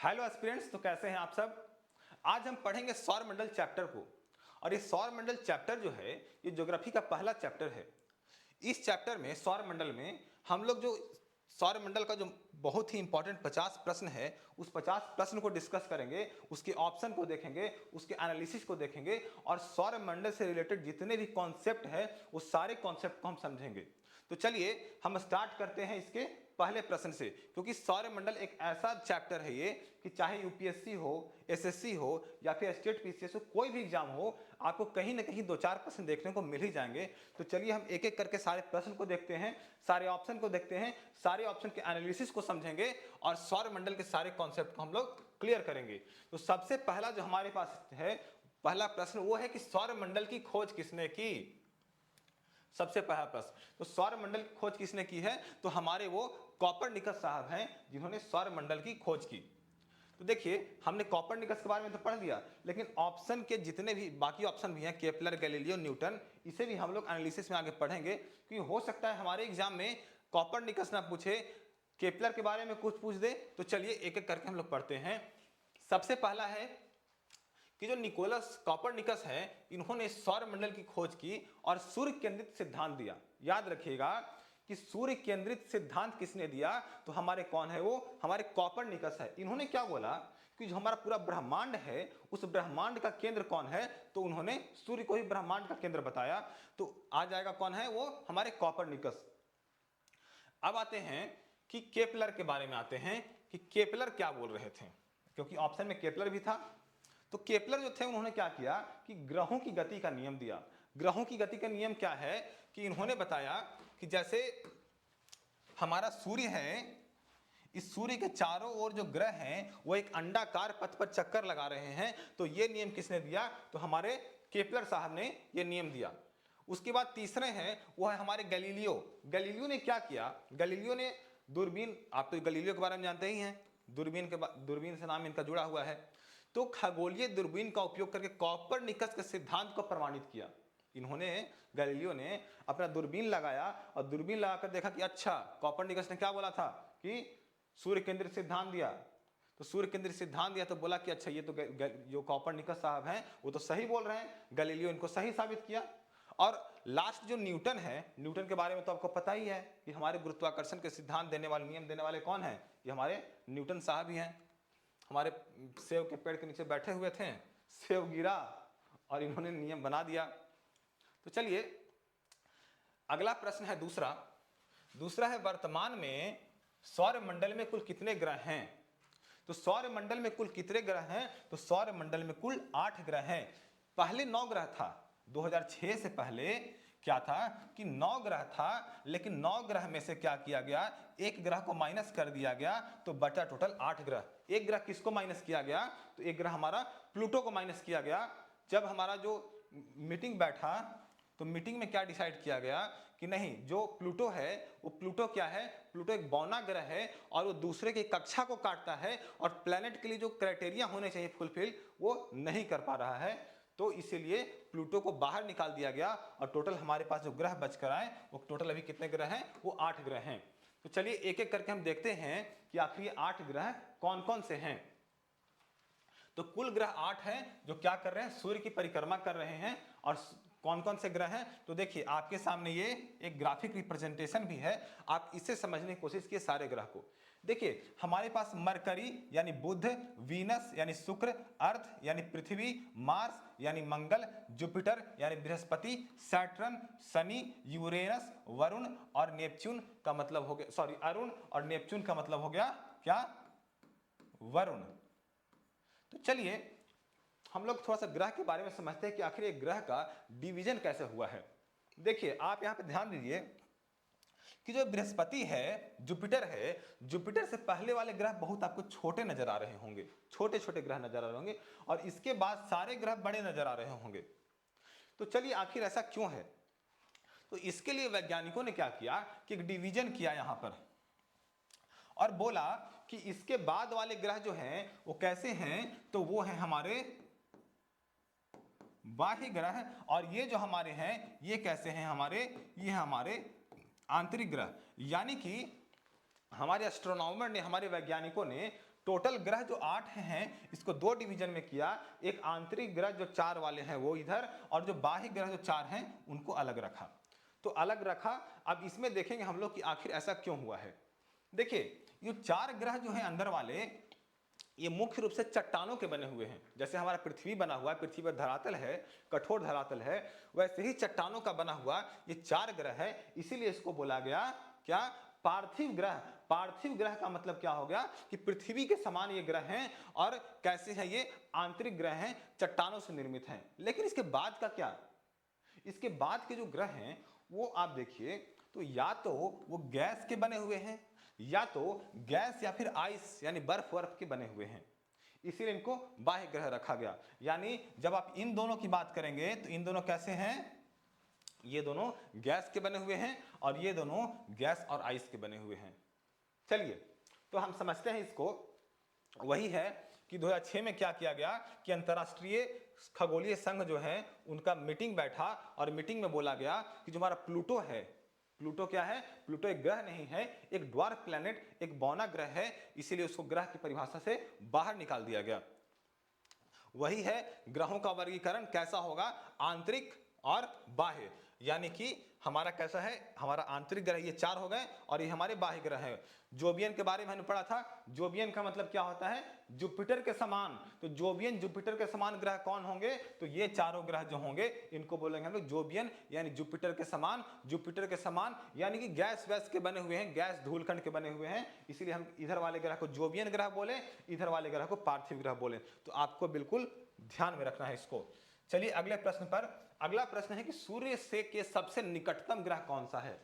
Hello aspirants, तो कैसे हैं आप सब। आज हम पढ़ेंगे सौर मंडल चैप्टर को। और ये सौर मंडल चैप्टर जो है ये ज्योग्राफी का पहला चैप्टर है। इस चैप्टर में सौर मंडल में हम लोग जो सौर मंडल का जो बहुत ही इंपॉर्टेंट 50 प्रश्न है उस 50 प्रश्न को डिस्कस करेंगे, उसके ऑप्शन को देखेंगे, उसके एनालिसिस को देखेंगे और सौर मंडल से रिलेटेड जितने भी कॉन्सेप्ट है वो सारे कॉन्सेप्ट को हम समझेंगे। तो चलिए हम स्टार्ट करते हैं इसके पहले प्रश्न से, क्योंकि सौर मंडल एक ऐसा चैप्टर है ये कि चाहे यूपीएससी हो, एसएससी हो या फिर स्टेट पीसीएस हो, कोई भी एग्जाम हो, आपको कहीं ना कहीं दो चार प्रश्न देखने को मिल ही जाएंगे। तो चलिए हम एक एक करके सारे प्रश्न को देखते हैं, सारे ऑप्शन को देखते हैं, सारे ऑप्शन के एनालिसिस को समझेंगे और सौर मंडल के सारे कॉन्सेप्ट को हम लोग क्लियर करेंगे। तो सबसे पहला जो हमारे पास है पहला प्रश्न वो है कि सौर मंडल की खोज किसने की। सबसे पहला प्रश्न, तो सौर मंडल की खोज किसने की है, तो हमारे वो कॉपरनिकस साहब हैं जिन्होंने सौर मंडल की खोज की। तो देखिए हमने कॉपरनिकस के बारे में तो पढ़ लिया, लेकिन ऑप्शन के जितने भी बाकी ऑप्शन भी हैं, केपलर, गैलीलियो, न्यूटन, इसे भी हम लोग एनालिसिस में आगे पढ़ेंगे, क्योंकि हो सकता है हमारे एग्जाम में कॉपरनिकस ना पूछे, केपलर के बारे में कुछ पूछ दे। तो चलिए एक एक करके हम लोग पढ़ते हैं। सबसे पहला है कि जो निकोलस कॉपरनिकस हैं, इन्होंने सौर मंडल की खोज की और सूर्य केंद्रित सिद्धांत दिया। याद रखिएगा कि सूर्य केंद्रित सिद्धांत किसने दिया, तो हमारे कौन है वो, हमारे कॉपरनिकस है। इन्होंने क्या बोला कि जो हमारा पूरा ब्रह्मांड है उस ब्रह्मांड का केंद्र कौन है, तो उन्होंने सूर्य को ही ब्रह्मांड का केंद्र बताया। तो आ जाएगा कौन है वो, हमारे कॉपरनिकस। अब आते हैं कि केपलर के बारे में आते हैं कि केपलर क्या बोल रहे थे, क्योंकि ऑप्शन में केपलर भी था। तो केपलर जो थे उन्होंने क्या किया कि ग्रहों की गति का नियम दिया। ग्रहों की गति का नियम क्या है कि इन्होंने बताया कि जैसे हमारा सूर्य है, इस सूर्य के चारों ओर जो ग्रह हैं वो एक अंडाकार पथ पर चक्कर लगा रहे हैं। तो ये नियम किसने दिया, तो हमारे केपलर साहब ने ये नियम दिया। उसके बाद तीसरे हैं वो है हमारे गैलीलियो। गैलीलियो ने क्या किया, गैलीलियो ने दूरबीन, आप तो गैलीलियो के बारे में जानते ही हैं, दूरबीन से नाम इनका जुड़ा हुआ है। तो खगोलीय दूरबीन का उपयोग करके कॉपरनिकस के सिद्धांत को प्रमाणित किया। इन्होंने, गैलीलियो ने अपना दूरबीन लगाया और दूरबीन लगाकर देखा कि अच्छा, कॉपरनिकस ने क्या बोला था कि सूर्य केंद्रित सिद्धांत दिया। तो सूर्य केंद्रित सिद्धांत दिया तो बोला कि अच्छा ये तो जो कॉपरनिकस साहब हैं वो तो सही बोल रहे हैं। गैलीलियो इनको सही साबित किया। और लास्ट जो न्यूटन है, न्यूटन के बारे में तो आपको पता ही है कि हमारे गुरुत्वाकर्षण के सिद्धांत देने वाले, नियम देने वाले कौन है, ये हमारे न्यूटन साहब ही हैं। हमारे सेब के पेड़ के नीचे बैठे हुए थे, सेब गिरा और इन्होंने नियम बना दिया। तो चलिए अगला प्रश्न है दूसरा है वर्तमान में सौर मंडल में कुल कितने ग्रह हैं। तो सौर मंडल में कुल कितने ग्रह हैं, तो सौर मंडल में कुल 8 ग्रह हैं। पहले 9 ग्रह था, 2006 से पहले क्या था कि 9 ग्रह था, लेकिन 9 ग्रह में से क्या किया गया, एक ग्रह को माइनस कर दिया गया, तो बचा टोटल 8 ग्रह। एक ग्रह किसको माइनस किया गया, तो एक ग्रह हमारा प्लूटो को माइनस किया गया। जब हमारा जो मीटिंग बैठा तो मीटिंग में क्या डिसाइड किया गया कि नहीं, जो प्लूटो है वो प्लूटो क्या है, प्लूटो एक बौना ग्रह है और वो दूसरे की कक्षा को काटता है और प्लेनेट के लिए जो क्राइटेरिया होने चाहिए फुलफिल वो नहीं कर पा रहा है। तो इसीलिए प्लूटो को बाहर निकाल दिया गया और टोटल हमारे पास जो ग्रह बचकर आए वो टोटल अभी कितने ग्रह हैं, वो 8 ग्रह हैं। तो चलिए एक एक करके हम देखते हैं कि आखिर ये 8 ग्रह कौन कौन से हैं। तो कुल ग्रह 8 हैं जो क्या कर रहे हैं, सूर्य की परिक्रमा कर रहे हैं। और कौन कौन से ग्रह हैं, तो देखिए आपके सामने ये एक ग्राफिक रिप्रेजेंटेशन भी है, आप इसे समझने की कोशिश कीजिए सारे ग्रह को। देखिए हमारे पास मरकरी यानी बुध, वीनस यानी शुक्र, अर्थ यानी पृथ्वी, मार्स यानी मंगल, जुपिटर यानी बृहस्पति, सैटर्न, शनि, यूरेनस, वरुण और नेपच्यून का मतलब हो गया, सॉरी, अरुण और नेपच्यून का मतलब हो गया क्या, वरुण। तो चलिए हम लोग थोड़ा सा ग्रह के बारे में समझते हैं कि आखिर एक ग्रह का डिवीजन कैसे हुआ है। देखिए आप यहां पे ध्यान दीजिए कि जो बृहस्पति है, जुपिटर है, जुपिटर से पहले वाले ग्रह बहुत आपको छोटे नजर आ रहे होंगे, छोटे छोटे ग्रह नजर आ रहे होंगे, और इसके बाद सारे ग्रह बड़े नजर आ रहे होंगे। तो चलिए आखिर ऐसा क्यों है, तो इसके लिए वैज्ञानिकों ने क्या किया कि एक डिवीजन किया यहां पर और बोला कि इसके बाद वाले ग्रह जो हैं वो कैसे हैं, तो वो हैं हमारे बाह्य ग्रह, और ये जो हमारे हैं ये कैसे हैं, ये हमारे आंतरिक ग्रह। यानी कि हमारे एस्ट्रोनॉमर ने, हमारे वैज्ञानिकों ने टोटल ग्रह जो 8 हैं इसको 2 डिवीजन में किया, एक आंतरिक ग्रह जो 4 वाले हैं वो इधर, और जो बाह्य ग्रह जो 4 हैं उनको अलग रखा। तो अलग रखा। अब इसमें देखेंगे हम लोग कि आखिर ऐसा क्यों हुआ है। देखिए ये 4 ग्रह जो हैं अंदर वाले, ये मुख्य रूप से चट्टानों के बने हुए हैं। जैसे हमारा पृथ्वी बना हुआ है, पृथ्वी पर धरातल है, कठोर धरातल है, वैसे ही चट्टानों का बना हुआ ये 4 ग्रह है। इसीलिए इसको बोला गया क्या, पार्थिव ग्रह। पार्थिव ग्रह का मतलब क्या हो गया कि पृथ्वी के समान ये ग्रह हैं। और कैसे हैं ये, आंतरिक ग्रह हैं, चट्टानों से निर्मित हैं। लेकिन इसके बाद का क्या, इसके बाद के जो ग्रह हैं वो आप देखिए तो या तो वो गैस के बने हुए हैं, या तो गैस या फिर आइस यानी बर्फ वर्फ के बने हुए हैं। इसीलिए इनको बाह्य ग्रह रखा गया। यानी जब आप इन दोनों की बात करेंगे तो इन दोनों कैसे हैं, ये दोनों गैस के बने हुए हैं और ये दोनों गैस और आइस के बने हुए हैं। चलिए तो हम समझते हैं इसको। वही है कि 2006 में क्या किया गया कि अंतर्राष्ट्रीय खगोलीय संघ जो है उनका मीटिंग बैठा, और मीटिंग में बोला गया कि जो हमारा प्लूटो है, प्लूटो क्या है, प्लूटो एक ग्रह नहीं है, एक ड्वार्फ प्लैनेट, एक बौना ग्रह है। इसीलिए उसको ग्रह की परिभाषा से बाहर निकाल दिया गया। वही है ग्रहों का वर्गीकरण कैसा होगा, आंतरिक और बाह्य। यानी कि हमारा कैसा है, हमारा आंतरिक ग्रह ये 4 हो गए और ये हमारे बाह्य ग्रह है। जोबियन के बारे में हमने पढ़ा था। जोबियन का मतलब क्या होता है, जुपिटर के समान। तो जोबियन जुपिटर के समान ग्रह कौन होंगे, तो ये चारों ग्रह जो होंगे इनको बोलेंगे हम लोग जोबियन, यानी जुपिटर के समान। जुपिटर के समान यानी कि गैस वैस के बने हुए हैं, गैस धूलखंड के बने हुए हैं। इसीलिए हम इधर वाले ग्रह को जोबियन ग्रह बोले, इधर वाले ग्रह को पार्थिव ग्रह बोले। तो आपको बिल्कुल ध्यान में रखना है इसको। चलिए अगले प्रश्न पर। अगला प्रश्न है कि सूर्य से के सबसे निकटतम ग्रह कौन सा है।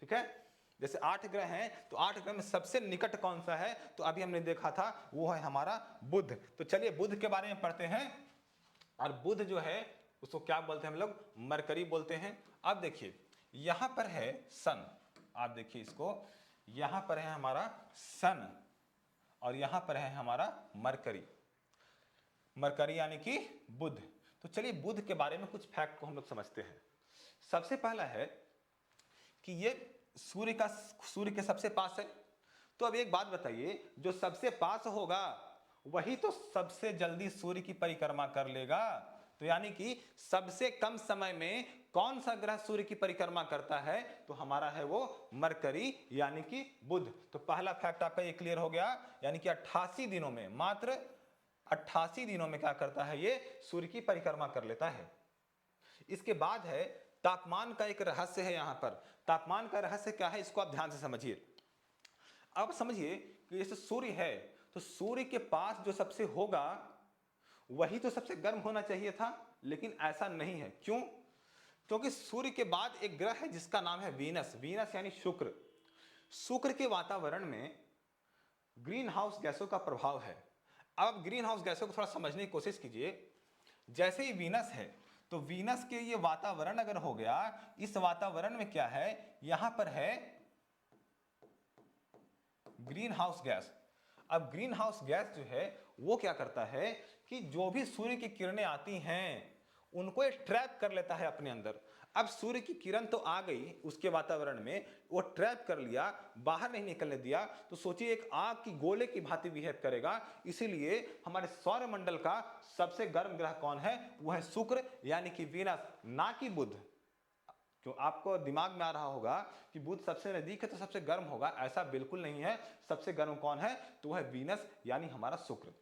ठीक है, जैसे 8 ग्रह हैं तो 8 ग्रह में सबसे निकट कौन सा है, तो अभी हमने देखा था वो है हमारा बुध। तो चलिए बुध के बारे में पढ़ते हैं। और बुध जो है उसको क्या बोलते हैं हम लोग, मरकरी बोलते हैं। अब देखिए यहां पर है सन, आप देखिए इसको, यहां पर है हमारा सन और यहां पर है हमारा मरकरी। मरकरी यानी कि बुध। तो चलिए बुध के बारे में कुछ फैक्ट को हम लोग समझते हैं। सबसे पहला है कि ये सूर्य के सबसे पास है। तो अब एक बात बताइए, जो सबसे पास होगा वही तो सबसे जल्दी सूर्य की परिक्रमा कर लेगा। तो यानी कि सबसे कम समय में कौन सा ग्रह सूर्य की परिक्रमा करता है, तो हमारा है वो मरकरी यानी कि बुध। तो पहला फैक्ट आपका ये क्लियर हो गया। यानी कि 88 दिनों में, मात्र 88 दिनों में क्या करता है, ये सूर्य की परिक्रमा कर लेता है। इसके बाद है तापमान का एक रहस्य है। यहां पर तापमान का रहस्य क्या है, इसको आप ध्यान से समझिए। अब समझिए कि जैसे सूर्य है तो सूर्य के पास जो सबसे होगा वही तो सबसे गर्म होना चाहिए था, लेकिन ऐसा नहीं है। क्यों, क्योंकि सूर्य के बाद एक ग्रह है जिसका नाम है वीनस। वीनस यानी शुक्र। शुक्र के वातावरण में ग्रीन हाउस गैसों का प्रभाव है। अब ग्रीन हाउस गैसों को थोड़ा समझने की कोशिश कीजिए। जैसे ही वीनस है तो वीनस के ये वातावरण अगर हो गया, इस वातावरण में क्या है, यहां पर है ग्रीन हाउस गैस। अब ग्रीन हाउस गैस जो है वो क्या करता है कि जो भी सूर्य की किरणें आती हैं उनको ये ट्रैप कर लेता है अपने अंदर। अब सूर्य की किरण तो आ गई उसके वातावरण में, वो ट्रैप कर लिया, बाहर नहीं निकलने दिया, तो सोचिए एक आग की गोले की भांति बिहेव करेगा। इसीलिए हमारे सौरमंडल का सबसे गर्म ग्रह कौन है, वो है शुक्र यानी कि वीनस, ना कि बुध। क्यों आपको दिमाग में आ रहा होगा कि बुध सबसे नजदीक है तो सबसे गर्म होगा, ऐसा बिल्कुल नहीं है। सबसे गर्म कौन है, तो वह है वीनस यानी हमारा शुक्र।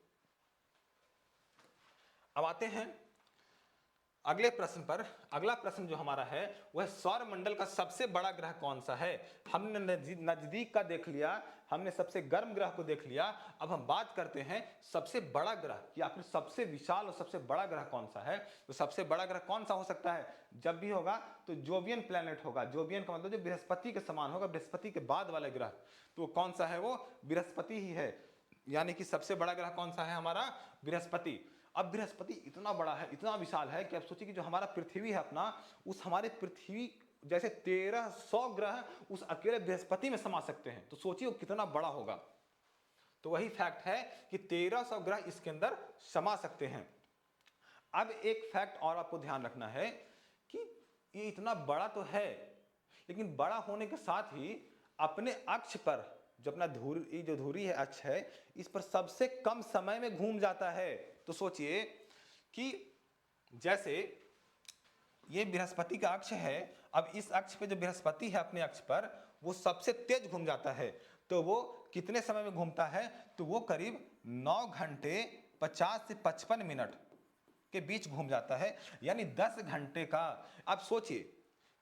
अब आते हैं अगले प्रश्न पर। अगला प्रश्न जो हमारा है वह सौर मंडल का सबसे बड़ा ग्रह कौन सा है। हमने नजदीक का देख लिया, हमने सबसे गर्म ग्रह को देख लिया। अब हम बात करते हैं सबसे बड़ा ग्रह या फिर सबसे विशाल और सबसे बड़ा ग्रह कौन सा है। तो सबसे बड़ा ग्रह कौन सा हो सकता है, जब भी होगा तो जोबियन प्लैनेट होगा। जोबियन का मतलब जो बृहस्पति के समान होगा, बृहस्पति के बाद वाले ग्रह। तो कौन सा है, वो बृहस्पति ही है। यानी कि सबसे बड़ा ग्रह कौन सा है, हमारा बृहस्पति। अब बृहस्पति इतना बड़ा है, इतना विशाल है कि आप सोचिए कि जो हमारा पृथ्वी है अपना, उस हमारे पृथ्वी जैसे 1300 ग्रह उस अकेले बृहस्पति में समा सकते हैं। तो सोचिए वो कितना बड़ा होगा। तो वही फैक्ट है कि 1300 ग्रह इसके अंदर समा सकते हैं। अब एक फैक्ट और आपको ध्यान रखना है कि ये इतना बड़ा तो है, लेकिन बड़ा होने के साथ ही अपने अक्ष पर जो अपना धुरी है अक्ष है, इस पर सबसे कम समय में घूम जाता है। तो सोचिए कि जैसे ये बृहस्पति का अक्ष है, अब इस अक्ष पे जो बृहस्पति है अपने अक्ष पर वो सबसे तेज घूम जाता है, तो वो कितने समय में घूमता है? तो वो करीब 9 घंटे 50 से 55 मिनट के बीच घूम जाता है, यानी 10 घंटे का। अब सोचिए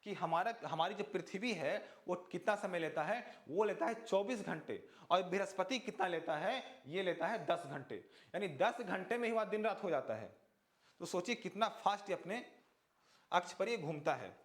कि हमारी जो पृथ्वी है वो कितना समय लेता है? वो लेता है 24 घंटे, और बृहस्पति कितना लेता है? ये लेता है 10 घंटे, यानी 10 घंटे में ही वह दिन रात हो जाता है। तो सोचिए कितना फास्ट ये अपने अक्ष पर ये घूमता है।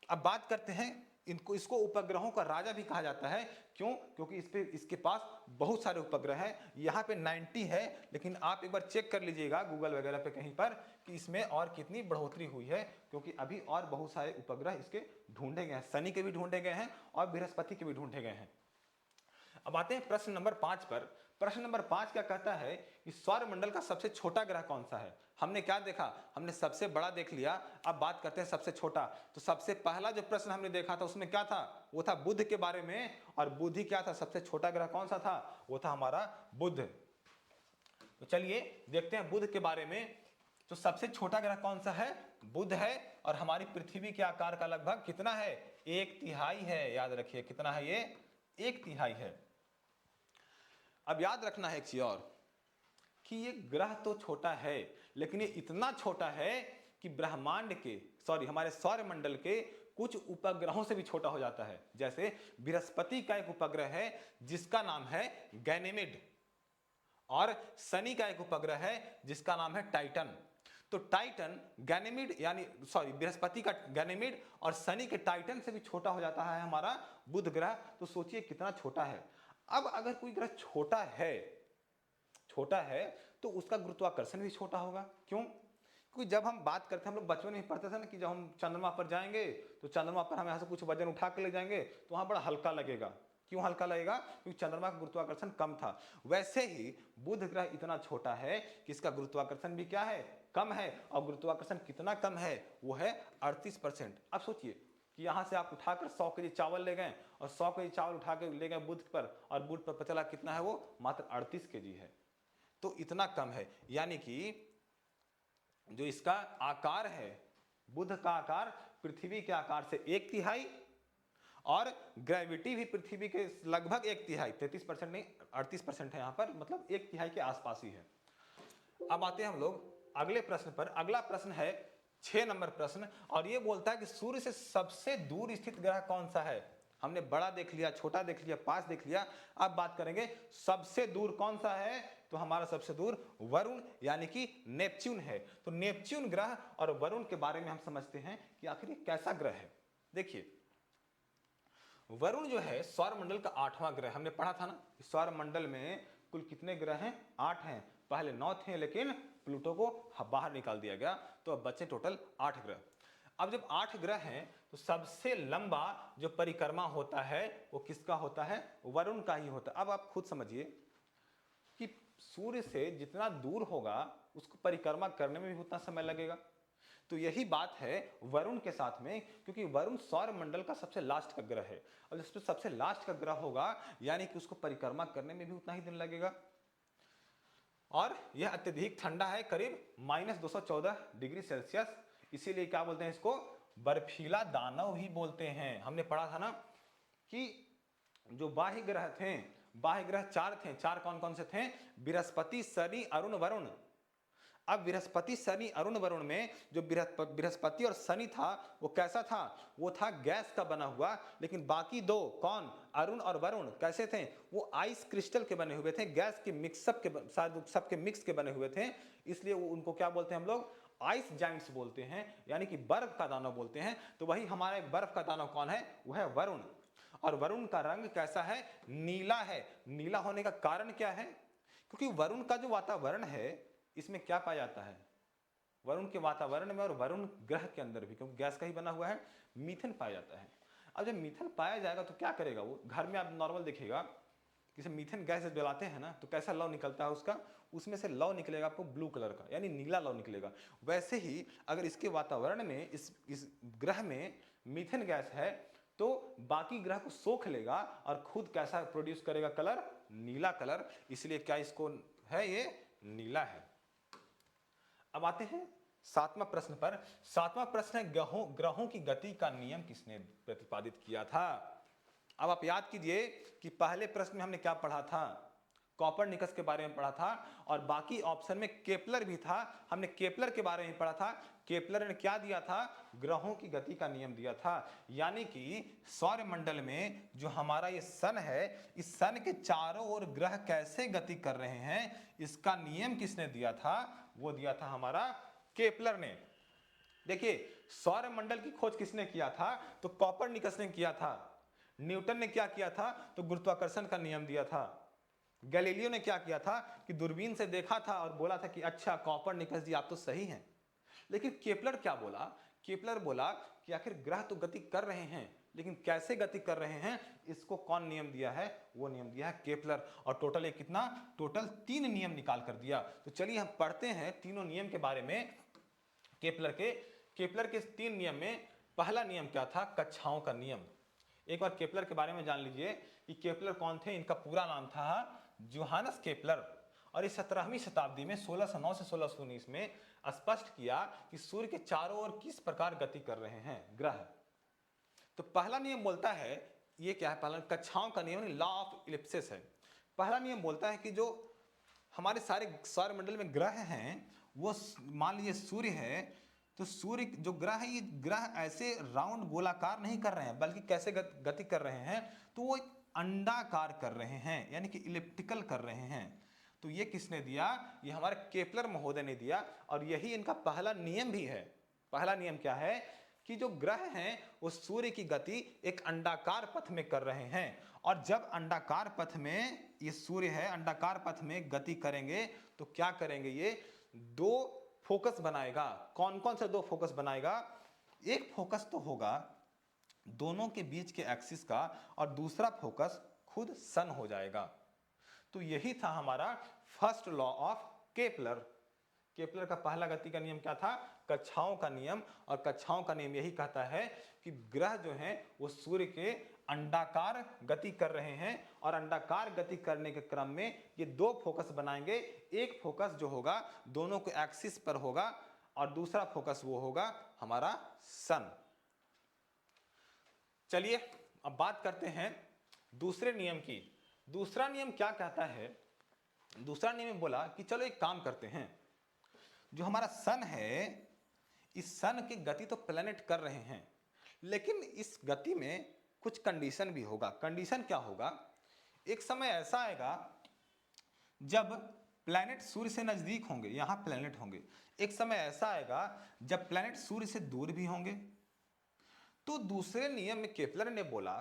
अब बात करते हैं इसको उपग्रहों का राजा भी कहा जाता है। क्यों? क्योंकि इसके पास बहुत सारे उपग्रह हैं। यहाँ पे 90 है, लेकिन आप एक बार चेक कर लीजिएगा गूगल वगैरह पे कहीं पर कि इसमें और कितनी बढ़ोतरी हुई है, क्योंकि अभी और बहुत सारे उपग्रह इसके ढूंढे गए हैं। शनि के भी ढूंढे गए हैं और बृहस्पति के भी ढूंढे गए हैं। अब आते हैं प्रश्न नंबर 5 पर। प्रश्न नंबर 5 क्या कहता है कि सौरमंडल का सबसे छोटा ग्रह कौन सा है? हमने क्या देखा? हमने सबसे बड़ा देख लिया, अब बात करते हैं सबसे छोटा। तो सबसे पहला जो प्रश्न हमने देखा था उसमें क्या था? वो था बुध के बारे में, और बुध ही क्या था? सबसे छोटा ग्रह कौन सा था? वो था हमारा बुध। तो चलिए देखते हैं बुध के बारे में। तो सबसे छोटा ग्रह कौन सा है? बुध है, और हमारी पृथ्वी के आकार का लगभग कितना है? 1/3 है। याद रखिए कितना है ये? 1/3 है। अब याद रखना है एक चीज और, कि ये ग्रह तो छोटा है, लेकिन ये इतना छोटा है कि ब्रह्मांड के हमारे सौरमंडल के कुछ उपग्रहों से भी छोटा हो जाता है। जैसे बृहस्पति का एक उपग्रह है जिसका नाम है गैनेमिड, और शनि का एक उपग्रह है जिसका नाम है टाइटन। तो टाइटन गैनेमिड यानी बृहस्पति का गैनेमिड और शनि के टाइटन से भी छोटा हो जाता है हमारा बुध ग्रह। तो सोचिए कितना छोटा है। अब अगर कोई ग्रह छोटा है तो उसका गुरुत्वाकर्षण भी छोटा होगा। क्यों? क्योंकि जब हम बात करते हैं, हम लोग बचपन में पढ़ते थे ना कि जब हम चंद्रमा पर जाएंगे तो चंद्रमा पर हम यहाँ से कुछ वजन उठा के ले जाएंगे तो वहां बड़ा हल्का लगेगा। क्यों हल्का लगेगा? क्योंकि चंद्रमा का गुरुत्वाकर्षण कम था। वैसे ही बुध ग्रह इतना छोटा है कि इसका गुरुत्वाकर्षण भी क्या है? कम है। और गुरुत्वाकर्षण कितना कम है? वो है 38%। अब सोचिए कि यहाँ से आप उठाकर 100 केजी चावल ले गए, और 100 केजी चावल उठा के ले गए बुध पर, और बुध पर पता चला कितना है? वो मात्र 38 केजी है। तो इतना कम है, यानी कि जो इसका आकार है, बुध का आकार पृथ्वी के आकार से 1/3, और ग्रेविटी भी पृथ्वी के लगभग 1/3, 33% नहीं 38% है यहाँ पर, मतलब 1/3 के आसपास ही है। अब आते हैं हम लोग अगले प्रश्न पर। अगला प्रश्न है 6 नंबर प्रश्न, और ये बोलता है कि सूर्य से सबसे दूर स्थित ग्रह कौन सा है? हमने बड़ा देख लिया, छोटा देख लिया, पास देख लिया, अब बात करेंगे सबसे दूर कौन सा है। तो हमारा सबसे दूर वरुण यानी कि नेपच्यून है। तो नेपच्यून ग्रह और वरुण के बारे में हम समझते हैं कि आखिर ये कैसा ग्रह है। देखिए वरुण जो है सौरमंडल का 8वां ग्रह। हमने पढ़ा था ना, सौरमंडल में कुल कितने ग्रह हैं? 8 हैं। पहले 9 थे, लेकिन प्लूटो को बाहर निकाल दिया गया, तो अब बचे टोटल 8 ग्रह। अब जब 8 ग्रह हैं तो सबसे लंबा जो परिक्रमा होता है वो किसका होता है? वरुण का ही होता है। अब आप खुद समझिए कि सूर्य से जितना दूर होगा उसको परिक्रमा करने में भी उतना समय लगेगा। तो यही बात है वरुण के साथ में, क्योंकि वरुण सौरमंडल का सबसे लास्ट का ग्रह है, और जिस पे सबसे लास्ट का ग्रह होगा यानी कि उसको परिक्रमा करने में भी उतना ही दिन लगेगा। और यह अत्यधिक ठंडा है, करीब -214 डिग्री सेल्सियस। इसीलिए क्या बोलते हैं इसको? बर्फीला दानव ही बोलते हैं। हमने पढ़ा था ना कि जो बाह्य ग्रह थे, बाह्य ग्रह 4 थे। 4 कौन कौन से थे? बृहस्पति, शनि, अरुण, वरुण। अब बृहस्पति, शनि, अरुण, वरुण में जो बृहस्पति और शनि था वो कैसा था? वो था गैस का बना हुआ। लेकिन बाकी दो कौन? अरुण और वरुण कैसे थे? वो आइस क्रिस्टल के बने हुए थे, गैस के मिक्सअप के शायद सबके मिक्स के बने हुए थे। इसलिए उनको क्या बोलते हैं हम लोग? आइस जाइंट्स बोलते हैं, यानी कि बर्फ का दानव बोलते हैं। तो वही हमारा एक बर्फ का दानव कौन है? वो है वरुण। और वरुण का रंग कैसा है? नीला है। नीला होने का कारण क्या है? क्योंकि वरुण का जो वातावरण है इसमें क्या पाया जाता है? वरुण के वातावरण में और वरुण ग्रह के अंदर भी, क्योंकि गैस का ही बना हुआ है, मीथेन पाया जाता है। अब जब मीथेन पाया जाएगा तो क्या करेगा वो? घर में आप नॉर्मल देखिएगा, जैसे मीथेन गैस जलाते हैं ना तो कैसा लौ निकलता है उसका? उसमें से लौ निकलेगा आपको ब्लू कलर का, यानी नीला लौ निकलेगा। वैसे ही अगर इसके वातावरण में इस ग्रह में मीथेन गैस है तो बाकी ग्रह को सोख लेगा और खुद कैसा प्रोड्यूस करेगा कलर, नीला कलर, इसलिए क्या इसको है, ये नीला है। अब आते हैं सातवां प्रश्न पर। सातवां प्रश्न है ग्रहों की गति का नियम किसने प्रतिपादित किया था। अब आप याद कीजिए कि पहले प्रश्न में हमने क्या पढ़ा था, कॉपरनिकस के बारे में पढ़ा था, और बाकी ऑप्शन में केपलर भी था, हमने केपलर के बारे में पढ़ा था। केपलर ने क्या दिया था, ग्रहों की गति का नियम दिया था, यानी कि सौरमंडल में जो हमारा ये सन है, इस सन के चारों ओर ग्रह कैसे गति कर रहे हैं, इसका नियम किसने दिया था, वो दिया था हमारा केपलर ने। देखिए सौरमंडल की खोज किसने किया था, तो कॉपरनिकस ने किया था। न्यूटन ने क्या किया था, तो गुरुत्वाकर्षण का नियम दिया था। गैलीलियो ने क्या किया था कि दूरबीन से देखा था और बोला था कि अच्छा कॉपरनिकस जी आप तो सही हैं। लेकिन केपलर क्या बोला, केपलर बोला कि आखिर ग्रह तो गति कर रहे हैं, लेकिन कैसे गति कर रहे हैं, इसको कौन नियम दिया है, वो नियम दिया है केपलर। और टोटल ये कितना, टोटल 3 नियम निकाल कर दिया। तो चलिए हम पढ़ते हैं तीनों नियम के बारे में केपलर के 3 नियम में पहला नियम क्या था, कक्षाओं का नियम। एक बार केपलर के बारे में जान लीजिए कि केपलर कौन थे। इनका पूरा नाम था जोहानस केपलर, और इस 17वीं शताब्दी में 1609 से 1619 में स्पष्ट किया कि सूर्य के चारों ओर किस प्रकार गति कर रहे हैं ग्रह। तो पहला नियम बोलता है, ये क्या है, पहला कक्षाओं का नियम लॉ ऑफ इलिप्सिस है। पहला नियम बोलता है कि जो हमारे सारे सौरमंडल में ग्रह हैं, वो मान लीजिए सूर्य है, तो सूर्य जो ग्रह है, ये ग्रह ऐसे राउंड गोलाकार नहीं कर रहे हैं, बल्कि कैसे गति कर रहे हैं, तो वो अंडाकार कर रहे हैं, यानी कि इलिप्टिकल कर रहे हैं। तो ये किसने दिया, ये हमारे केपलर महोदय ने दिया, और यही इनका पहला नियम भी है। पहला नियम क्या है कि जो ग्रह हैं वो सूर्य की गति एक अंडाकार पथ में कर रहे हैं, और जब अंडाकार पथ में ये सूर्य है अंडाकार पथ में गति करेंगे तो क्या करेंगे, ये 2 फोकस बनाएगा। कौन कौन से 2 फोकस बनाएगा, एक फोकस तो होगा दोनों के बीच के एक्सिस का, और दूसरा फोकस खुद सन हो जाएगा। तो यही था हमारा first law of Kepler. Kepler का पहला गति का नियम क्या था, कक्षाओं का नियम। और कक्षाओं का नियम यही कहता है कि ग्रह जो हैं वो सूर्य के अंडाकार गति कर रहे हैं, और अंडाकार गति करने के क्रम में ये 2 फोकस बनाएंगे। एक फोकस जो होगा दोनों के एक्सिस पर होगा, और दूसरा फोकस वो होगा हमारा सन। चलिए अब बात करते हैं दूसरे नियम की। दूसरा नियम क्या कहता है, दूसरा नियम बोला कि चलो एक काम करते हैं, जो हमारा सन है, इस सन की गति तो प्लैनेट कर रहे हैं, लेकिन इस गति में कुछ कंडीशन भी होगा। कंडीशन क्या होगा, एक समय ऐसा आएगा जब प्लैनेट सूर्य से नजदीक होंगे, यहां प्लैनेट होंगे। एक समय ऐसा आएगा जब प्लैनेट सूर्य से दूर भी होंगे। तो दूसरे नियम में केपलर ने बोला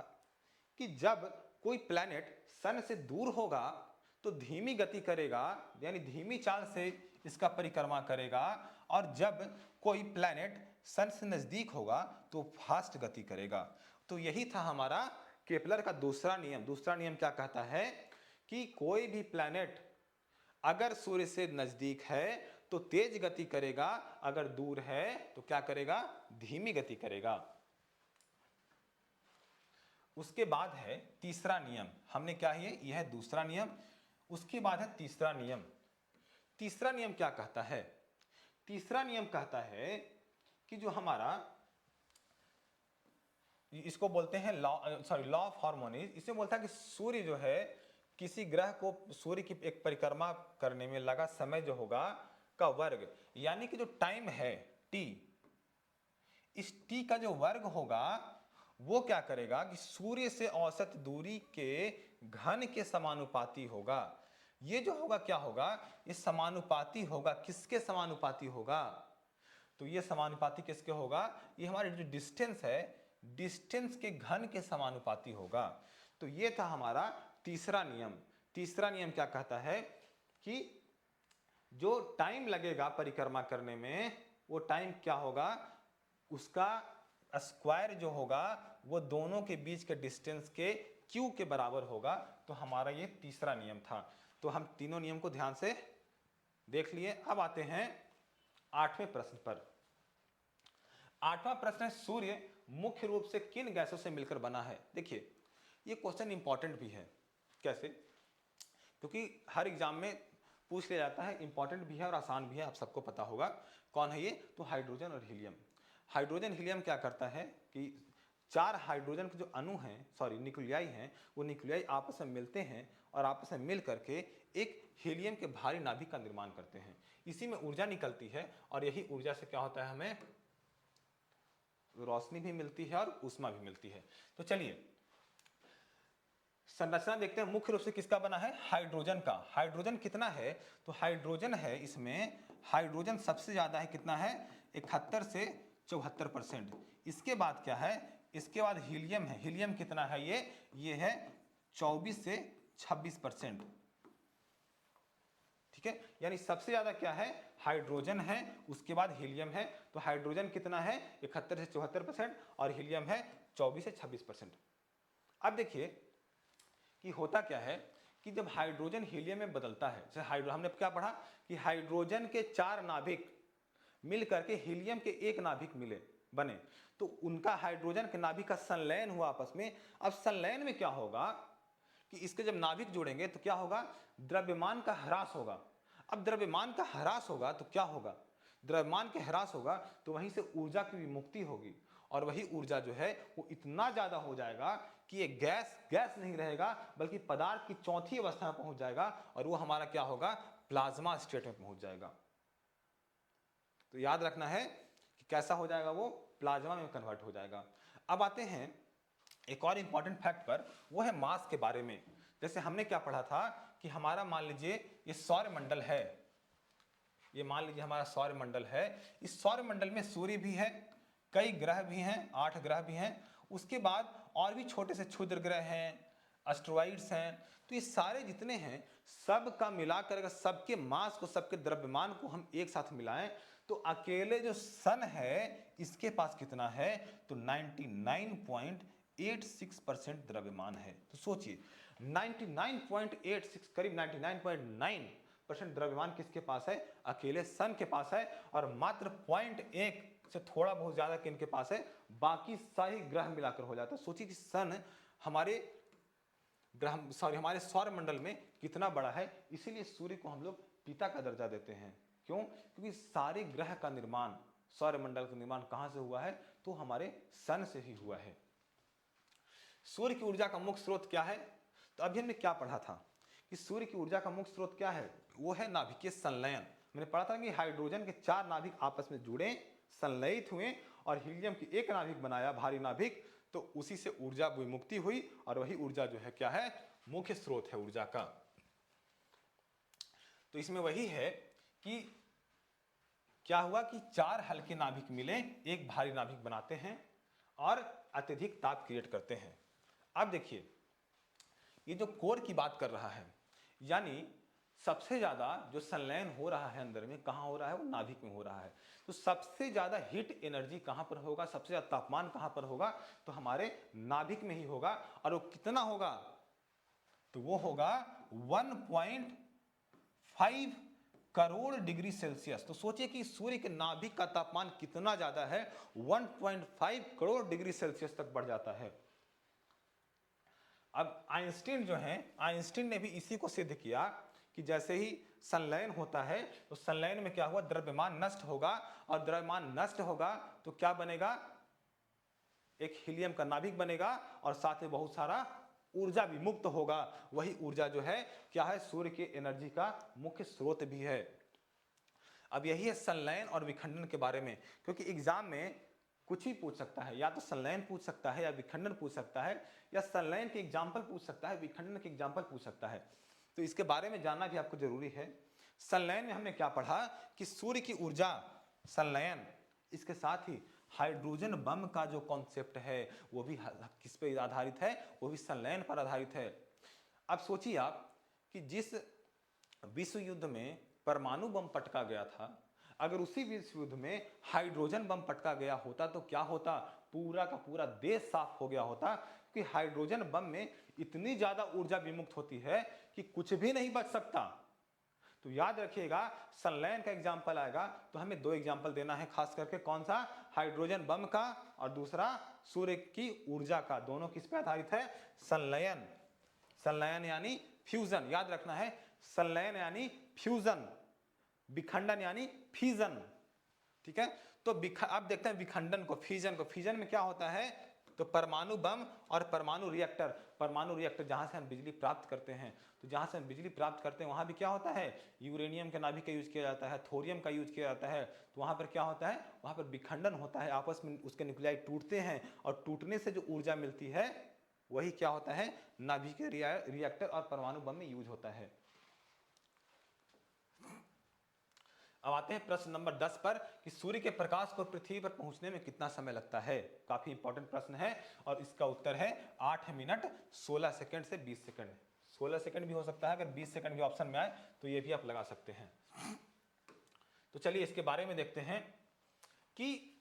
कि जब कोई प्लैनेट सन से दूर होगा तो धीमी गति करेगा, यानी धीमी चाल से इसका परिक्रमा करेगा, और जब कोई प्लैनेट सन से नजदीक होगा तो फास्ट गति करेगा। तो यही था हमारा केपलर का दूसरा नियम। दूसरा नियम क्या कहता है कि कोई भी प्लैनेट अगर सूर्य से नजदीक है तो तेज गति करेगा, अगर दूर है तो क्या करेगा, धीमी गति करेगा। उसके बाद है तीसरा नियम। हमने क्या है, यह है दूसरा नियम। उसके बाद है तीसरा नियम। तीसरा नियम क्या कहता है, तीसरा नियम कहता है कि जो हमारा, इसको बोलते हैं लॉ ऑफ हार्मोनीज। इसमें बोलता है कि सूर्य जो है, किसी ग्रह को सूर्य की एक परिक्रमा करने में लगा समय जो होगा का वर्ग, यानी कि जो टाइम है टी, इस टी का जो वर्ग होगा वो क्या करेगा कि सूर्य से औसत दूरी के घन के समानुपाती होगा। ये जो होगा क्या होगा, ये समानुपाती होगा। किसके समानुपाती होगा, तो ये समानुपाती किसके होगा, ये हमारे जो डिस्टेंस है, डिस्टेंस के घन के समानुपाती होगा। तो ये था हमारा तीसरा नियम। तीसरा नियम क्या कहता है कि जो टाइम लगेगा परिक्रमा करने में, वो टाइम क्या होगा, उसका स्क्वायर जो होगा वो दोनों के बीच के डिस्टेंस के क्यू के बराबर होगा। तो हमारा ये तीसरा नियम था। तो हम तीनों नियम को ध्यान से देख लिए। अब आते हैं 8वें प्रश्न पर। 8वां प्रश्न है, सूर्य मुख्य रूप से किन गैसों से मिलकर बना है? देखिए ये क्वेश्चन इंपॉर्टेंट भी है। कैसे? क्योंकि हर एग्जाम में पूछ लिया जाता है, इंपॉर्टेंट भी है और आसान भी है, आप सबको पता होगा। कौन है ये? तो हाइड्रोजन और हीलियम। हाइड्रोजन हीलियम क्या करता है कि चार हाइड्रोजन के जो अणु हैं, सॉरी न्यूक्लियाई हैं, वो न्यूक्लियाई आपस में मिलते हैं और आपस में मिल करके एक हीलियम के भारी नाभिक का निर्माण करते हैं। इसी में ऊर्जा निकलती है और यही ऊर्जा से क्या होता है, हमें रोशनी भी मिलती है और ऊष्मा भी मिलती है। तो चलिए संरचना देखते हैं, मुख्य रूप से किसका बना है? हाइड्रोजन का। हाइड्रोजन कितना है? तो हाइड्रोजन है, इसमें हाइड्रोजन सबसे ज्यादा है, कितना है? 71 से 74%। इसके बाद क्या है? इसके बाद हीलियम है। हीलियम कितना है? ये है 24 से 26%। ठीक है, यानी सबसे ज्यादा क्या है? हाइड्रोजन है, उसके बाद हीलियम है। तो हाइड्रोजन कितना है? 71 से 74% और हीलियम है 24 से 26%। अब देखिए कि होता क्या है कि जब हाइड्रोजन हीलियम में बदलता है, जैसे हमने क्या पढ़ा कि हाइड्रोजन के 4 नाभिक मिल करके हीलियम के एक नाभिक मिले बने, तो उनका हाइड्रोजन के नाभिक का संलयन हुआ आपस में। अब संलयन में क्या होगा कि इसके जब नाभिक जोड़ेंगे तो क्या होगा? द्रव्यमान का ह्रास होगा। अब द्रव्यमान का ह्रास होगा तो क्या होगा? द्रव्यमान के ह्रास होगा तो वहीं से ऊर्जा की विमुक्ति होगी और वही ऊर्जा जो है वो इतना ज्यादा हो जाएगा कि ये गैस नहीं रहेगा, बल्कि पदार्थ की चौथी अवस्था में पहुंच जाएगा और वो हमारा क्या होगा? प्लाज्मा स्टेट में पहुंच जाएगा। तो याद रखना है कि कैसा हो जाएगा? वो प्लाज्मा में कन्वर्ट हो जाएगा। अब आते हैं एक और इंपॉर्टेंट फैक्ट पर, वो है मास के बारे में। जैसे हमने क्या पढ़ा था कि हमारा मान लीजिए ये सौरमंडल है, ये मान लीजिए हमारा सौरमंडल है। इस सौरमंडल में सूर्य भी है, कई ग्रह भी हैं, 8 ग्रह भी हैं, उसके बाद और भी छोटे से क्षुद्र ग्रह हैं, एस्ट्रॉइड्स हैं। तो ये सारे जितने हैं सब का मिलाकर अगर सबके मास को, सबके द्रव्यमान को हम एक साथ मिलाएं तो अकेले जो सन है इसके पास कितना है? तो 99.86% द्रव्यमान है। तो सोचिए 99.86, करीब 99.9% द्रव्यमान किसके पास है? अकेले सन के पास है। और मात्र 0.1 से थोड़ा बहुत ज्यादा किनके पास है? बाकी सारे ग्रह मिलाकर हो जाता है। सोचिए कि सन हमारे हमारे सौरमंडल में कितना बड़ा है। इसीलिए सूर्य को हम लोग पिता का दर्जा देते हैं। क्यों? क्योंकि सारे ग्रह का निर्माण, सौरमंडल का निर्माण कहां से हुआ है? तो हमारे सन से ही हुआ है। सूर्य की ऊर्जा का मुख्य स्रोत क्या है? तो अभी हमने क्या पढ़ा था कि सूर्य की ऊर्जा का मुख्य स्रोत क्या है? वो है नाभिकीय संलयन। मैंने पढ़ा था कि हाइड्रोजन के 4 नाभिक आपस में जुड़े, संलयित हुए और हीलियम की एक नाभिक बनाया, भारी नाभिक, तो उसी से ऊर्जा विमुक्ति हुई और वही ऊर्जा जो है क्या है? मुख्य स्रोत है ऊर्जा का। तो इसमें वही है कि क्या हुआ कि 4 हल्के नाभिक मिले, एक भारी नाभिक बनाते हैं और अत्यधिक ताप क्रिएट करते हैं। अब देखिए ये जो कोर की बात कर रहा है, यानी सबसे ज्यादा जो संलयन हो रहा है अंदर में, कहां हो रहा है? वो नाभिक में हो रहा है। तो सबसे ज्यादा हीट एनर्जी कहां पर होगा? सबसे ज्यादा तापमान कहां पर होगा? तो हमारे नाभिक में ही होगा। और वो कितना होगा? तो वो होगा 1.5 करोड़ डिग्री सेल्सियस। तो सोचिए कि सूर्य के नाभिक का तापमान कितना ज्यादा है? 1.5 करोड़ डिग्री सेल्सियस तक बढ़ जाता है। अब आइंस्टीन जो है, आइंस्टीन ने भी इसी को सिद्ध किया कि जैसे ही संलयन होता है तो संलयन में क्या हुआ? द्रव्यमान नष्ट होगा और द्रव्यमान नष्ट होगा तो क्या बनेगा? एक हीलियम का नाभिक बनेगा और साथ में बहुत सारा ऊर्जा भी मुक्त होगा। वही ऊर्जा जो है क्या है? सूर्य के एनर्जी का मुख्य स्रोत भी है। अब यही है संलयन और विखंडन के बारे में, क्योंकि एग्जाम में कुछ भी पूछ सकता है, या तो संलयन पूछ सकता है, या विखंडन पूछ सकता है, या संलयन के एग्जाम्पल पूछ सकता है, विखंडन के एग्जाम्पल पूछ सकता है। तो इसके बारे में जानना भी आपको जरूरी है। संलयन में हमने क्या पढ़ा कि सूर्य की ऊर्जा संलयन, इसके साथ ही हाइड्रोजन बम का जो कॉन्सेप्ट है वो भी किस पे आधारित है? वो भी संलयन पर आधारित है। अब सोचिए आप कि जिस विश्व युद्ध में परमाणु बम पटका गया था, अगर उसी विश्व युद्ध में हाइड्रोजन बम पटका गया होता तो क्या होता? पूरा का पूरा देश साफ हो गया होता। क्योंकि हाइड्रोजन बम में इतनी ज्यादा ऊर्जा विमुक्त होती है कि कुछ भी नहीं बच सकता। तो तो याद रखिएगा संलयन का एग्जाम्पल आएगा तो हमें दो एग्जाम्पल देना है, खास करके कौन सा, हाइड्रोजन बम का और दूसरा सूर्य की ऊर्जा का। दोनों किस पे आधारित है, संलयन। संलयन यानी फ्यूजन, याद रखना है, संलयन यानी फ्यूजन, विखंडन यानी फीजन। ठीक है, तो अब देखते हैं विखंडन को, फिजन को। फिजन में क्या होता है, तो परमाणु बम और परमाणु रिएक्टर। परमाणु रिएक्टर जहां से हम बिजली प्राप्त करते हैं, तो जहां से हम बिजली प्राप्त करते हैं वहां भी क्या होता है, यूरेनियम के नाभिक का यूज किया जाता है, थोरियम का यूज किया जाता है। तो वहां पर क्या होता है, वहां पर विखंडन होता है, आपस में उसके न्यूक्लियाई टूटते हैं और टूटने से जो ऊर्जा मिलती है वही क्या होता है, नाभिक रिएक्टर और परमाणु बम में यूज होता है। अब आते हैं प्रश्न नंबर 10 पर कि सूर्य के प्रकाश को पृथ्वी पर पहुंचने में कितना समय लगता है। काफी इंपॉर्टेंट प्रश्न है और इसका उत्तर है 8 मिनट 16 सेकंड से 20 सेकंड। 16 सेकंड भी हो सकता है, अगर 20 सेकंड भी ऑप्शन में आए तो ये भी आप लगा सकते हैं। तो चलिए इसके बारे में देखते हैं कि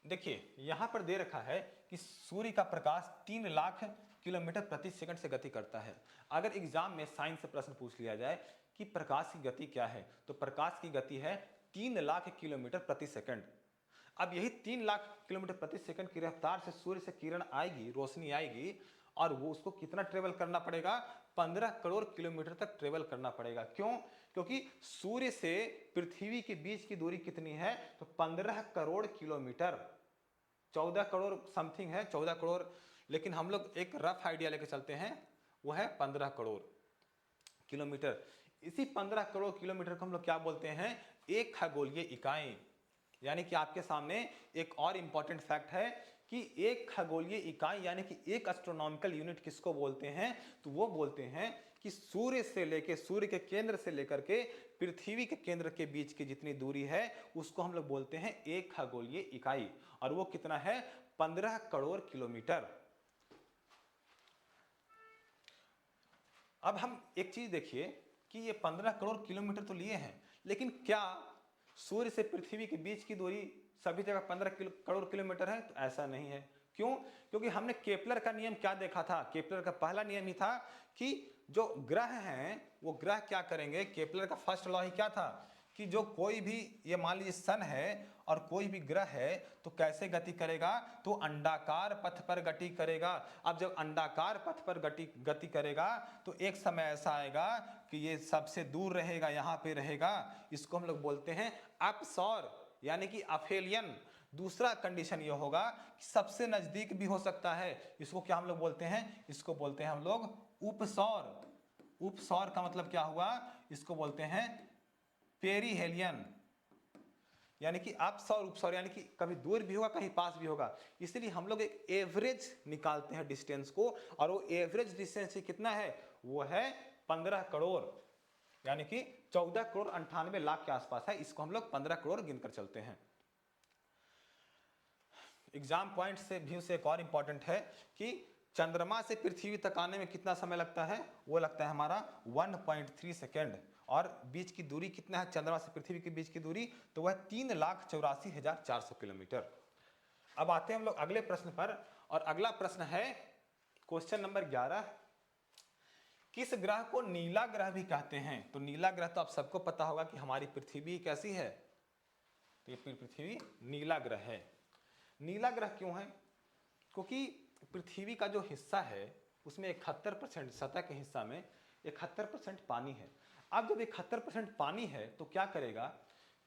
देखिए यहां पर दे रखा है कि सूर्य का प्रकाश 3 लाख किलोमीटर प्रति सेकंड से गति करता है। अगर एग्जाम में साइंस से प्रश्न पूछ लिया जाए कि प्रकाश की गति क्या है, तो प्रकाश की गति है 3 लाख किलोमीटर प्रति सेकंड। अब यही 3 लाख किलोमीटर प्रति सेकंड की रफ्तार से सूर्य से किरण आएगी, रोशनी आएगी, और वो उसको कितना ट्रेवल करना पड़ेगा, 15 करोड़ किलोमीटर तक ट्रेवल करना पड़ेगा। क्यों, क्योंकि सूर्य से पृथ्वी के बीच की दूरी कितनी है, तो 15 करोड़ किलोमीटर। 14 करोड़ समथिंग है, 14 करोड़, लेकिन हम लोग एक रफ आइडिया लेके चलते हैं, वो है 15 करोड़ किलोमीटर। इसी 15 करोड़ किलोमीटर को हम लोग क्या बोलते हैं, एक खगोलीय इकाई। यानी कि आपके सामने एक और इंपॉर्टेंट फैक्ट है कि एक खगोलीय इकाई यानी कि एक एस्ट्रोनॉमिकल यूनिट किसको बोलते हैं, तो वो बोलते हैं कि सूर्य से लेके, सूर्य के केंद्र से लेकर के पृथ्वी के केंद्र के बीच की जितनी दूरी है उसको हम लोग बोलते हैं एक खगोलीय इकाई, और वो कितना है, 15 करोड़ किलोमीटर। अब हम एक चीज देखिए कि ये 15 करोड़ किलोमीटर तो लिए हैं, लेकिन क्या सूर्य से पृथ्वी के बीच की दूरी सभी जगह 15 करोड़ किलोमीटर है, तो ऐसा नहीं है। क्यों, क्योंकि हमने केपलर का नियम क्या देखा था, केपलर का पहला नियम ही था कि जो ग्रह हैं वो ग्रह क्या करेंगे, केपलर का फर्स्ट लॉ ही क्या था कि जो कोई भी, ये मान लीजिए सन है और कोई भी ग्रह है तो कैसे गति करेगा, तो अंडाकार पथ पर गति करेगा। अब जब अंडाकार पथ पर गति करेगा तो एक समय ऐसा आएगा कि ये सबसे दूर रहेगा, यहाँ पे रहेगा, इसको हम लोग बोलते हैं अपसौर यानी कि अफेलियन। दूसरा कंडीशन ये होगा कि सबसे नजदीक भी हो सकता है, इसको क्या हम लोग बोलते हैं, इसको बोलते हैं हम लोग उपसौर। उपसौर का मतलब क्या हुआ, इसको बोलते हैं पेरीहेलियन, यानी कि अपसौर उपसौर, यानी कि कभी दूर भी होगा कहीं पास भी होगा। इसलिए हम लोग एक एवरेज निकालते हैं डिस्टेंस को, और वो एवरेज डिस्टेंस कितना है, वो है 15 करोड़, यानी कि 14 करोड़ 98 लाख के आसपास है। इसको हम लोग 15 करोड़ गिनकर चलते हैं। एग्जाम पॉइंट से व्यू से एक और इंपॉर्टेंट है कि चंद्रमा से पृथ्वी तक आने में कितना समय लगता है, वो लगता है हमारा 1.3 सेकेंड, और बीच की दूरी कितना है चंद्रमा से पृथ्वी के बीच की दूरी, तो वह 3,84,400 किलोमीटर। अब आते हैं हम लोग अगले प्रश्न पर, और अगला प्रश्न है क्वेश्चन नंबर 11, किस ग्रह को नीला ग्रह भी कहते हैं। तो नीला ग्रह तो आप सबको पता होगा कि हमारी पृथ्वी कैसी है, तो ये पृथ्वी नीला ग्रह है। नीला ग्रह क्यों है, क्योंकि पृथ्वी का जो हिस्सा है उसमें 71% सतह के हिस्सा में 71% पानी है। अब जब 71% पानी है तो क्या करेगा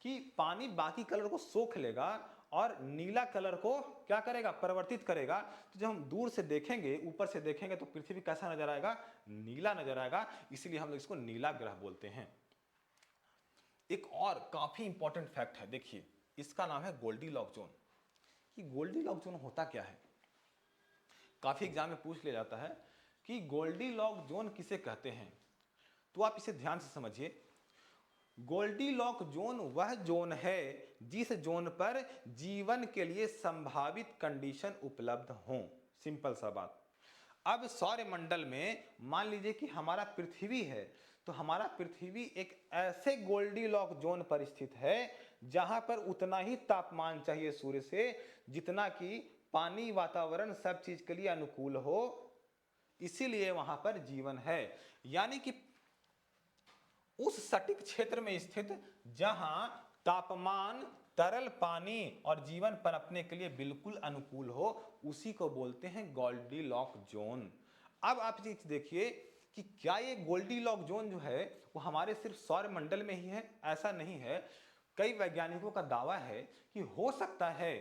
कि पानी बाकी कलर को सोख लेगा और नीला कलर को क्या करेगा, परिवर्तित करेगा। तो जब हम दूर से देखेंगे, ऊपर से देखेंगे, तो पृथ्वी कैसा नजर आएगा, नीला नजर आएगा, इसीलिए हम लोग इसको नीला ग्रह बोलते हैं। एक और काफी इंपॉर्टेंट फैक्ट है, देखिए इसका नाम है गोल्डीलॉक जोन। कि गोल्डीलॉक जोन होता क्या है, काफी एग्जाम में पूछ लिया जाता है कि गोल्डीलॉक जोन किसे कहते हैं। तो आप इसे ध्यान से समझिए, गोल्डीलॉक जोन वह जोन है जिस जोन पर जीवन के लिए संभावित कंडीशन उपलब्ध हो। सिंपल सा बात। अब सौरमंडल में मान लीजिए कि हमारा पृथ्वी है, तो हमारा पृथ्वी एक ऐसे गोल्डीलॉक जोन पर स्थित है जहां पर उतना ही तापमान चाहिए सूर्य से जितना कि पानी, वातावरण, सब चीज के लिए अनुकूल हो, इसीलिए वहां पर जीवन है। यानी कि उस सटीक क्षेत्र में स्थित जहां तापमान, तरल पानी और जीवन पनपने के लिए बिल्कुल अनुकूल हो, उसी को बोलते हैं गोल्डीलॉक जोन। अब आप देखिए कि क्या ये गोल्डीलॉक जोन जो है वो हमारे सिर्फ सौर मंडल में ही है? ऐसा नहीं है। कई वैज्ञानिकों का दावा है कि हो सकता है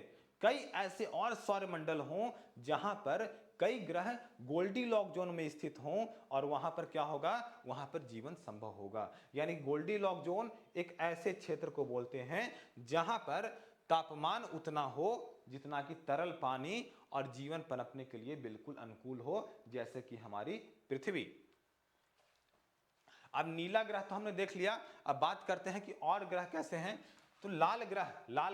कई ऐसे और सौर मंडल हों जहां पर कई ग्रह गोल्डीलॉक जोन में स्थित हों और वहां पर क्या होगा, वहां पर जीवन संभव होगा। यानी गोल्डीलॉक जोन एक ऐसे क्षेत्र को बोलते हैं जहां पर तापमान उतना हो जितना कि तरल पानी और जीवन पनपने के लिए बिल्कुल अनुकूल हो, जैसे कि हमारी पृथ्वी। अब नीला ग्रह तो हमने देख लिया। अब बात करते हैं कि और ग्रह कैसे हैं। तो लाल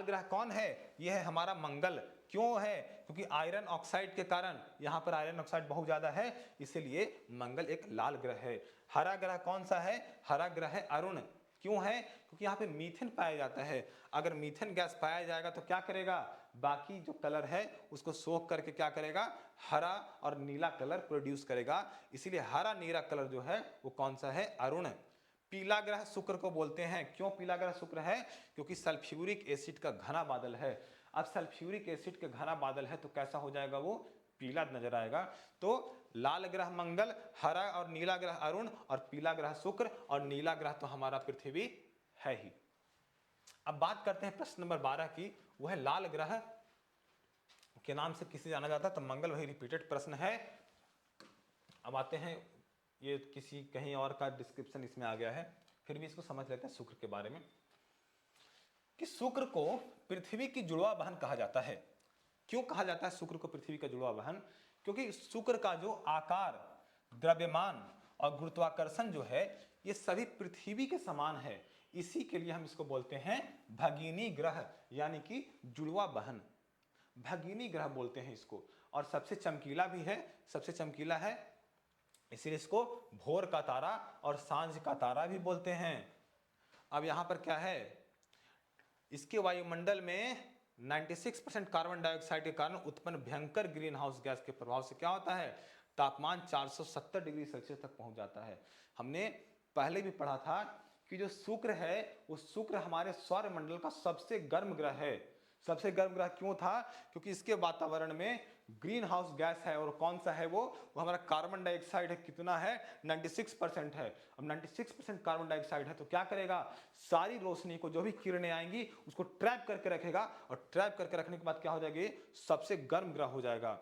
ग्रह कौन है? यह है हमारा मंगल। क्यों है? क्योंकि आयरन ऑक्साइड के कारण, यहां पर आयरन ऑक्साइड बहुत ज्यादा है, इसलिए मंगल एक लाल ग्रह है। हरा ग्रह कौन सा है? हरा ग्रह है अरुण। क्यों है? क्योंकि यहाँ पे मीथेन पाया जाता है। अगर मीथेन गैस पाया जाएगा तो क्या करेगा, बाकी जो कलर है उसको सोख करके क्या करेगा, हरा और नीला कलर प्रोड्यूस करेगा। इसीलिए हरा नीला कलर जो है वो कौन सा है? अरुण। पीला ग्रह शुक्र को बोलते हैं। क्यों पीला ग्रह शुक्र है? क्योंकि सल्फ्यूरिक एसिड का घना बादल है। अब सल्फ्यूरिक एसिड का घना बादल है तो कैसा हो जाएगा, वो पीला नजर आएगा। तो लाल ग्रह मंगल, हरा और नीला ग्रह अरुण और पीला ग्रह शुक्र और नीला ग्रह तो हमारा पृथ्वी है ही। अब बात करते हैं प्रश्न नंबर 12 की। वह लाल ग्रह के नाम से किसे जाना जाता है? तो मंगल वही रिपीटेड प्रश्न है। अब आते हैं, ये किसी कहीं और का डिस्क्रिप्शन इसमें आ गया है, फिर भी इसको समझ लेते हैं शुक्र के बारे में कि शुक्र को पृथ्वी की जुड़वा बहन कहा जाता है। क्यों कहा जाता है शुक्र को पृथ्वी का जुड़वा बहन? क्योंकि शुक्र का जो आकार, द्रव्यमान और गुरुत्वाकर्षण जो है ये सभी पृथ्वी के समान है। इसी के लिए हम इसको बोलते हैं भगिनी ग्रह, यानी कि जुड़वा बहन। भगिनी ग्रह बोलते हैं इसको। और सबसे चमकीला भी है, सबसे चमकीला है, इसीलिए इसको भोर का तारा और सांझ का तारा भी बोलते हैं। अब यहां पर क्या है, इसके वायुमंडल में 96% कार्बन डाइऑक्साइड के कारण उत्पन्न भयंकर ग्रीन हाउस गैस के प्रभाव से क्या होता है, तापमान 470 डिग्री सेल्सियस तक पहुंच जाता है। हमने पहले भी पढ़ा था कि जो शुक्र है वो शुक्र हमारे सौर मंडल का सबसे गर्म ग्रह है। सबसे गर्म ग्रह क्यों था? क्योंकि इसके वातावरण में ग्रीन हाउस गैस है। और कौन सा है वो हमारा कार्बन डाइऑक्साइड है। कितना है? 96% है। अब 96% कार्बन डाइऑक्साइड है तो क्या करेगा, सारी रोशनी को, जो भी किरणें आएंगी उसको ट्रैप करके रखेगा और ट्रैप करके रखने के बाद क्या हो जाएगी, सबसे गर्म ग्रह हो जाएगा।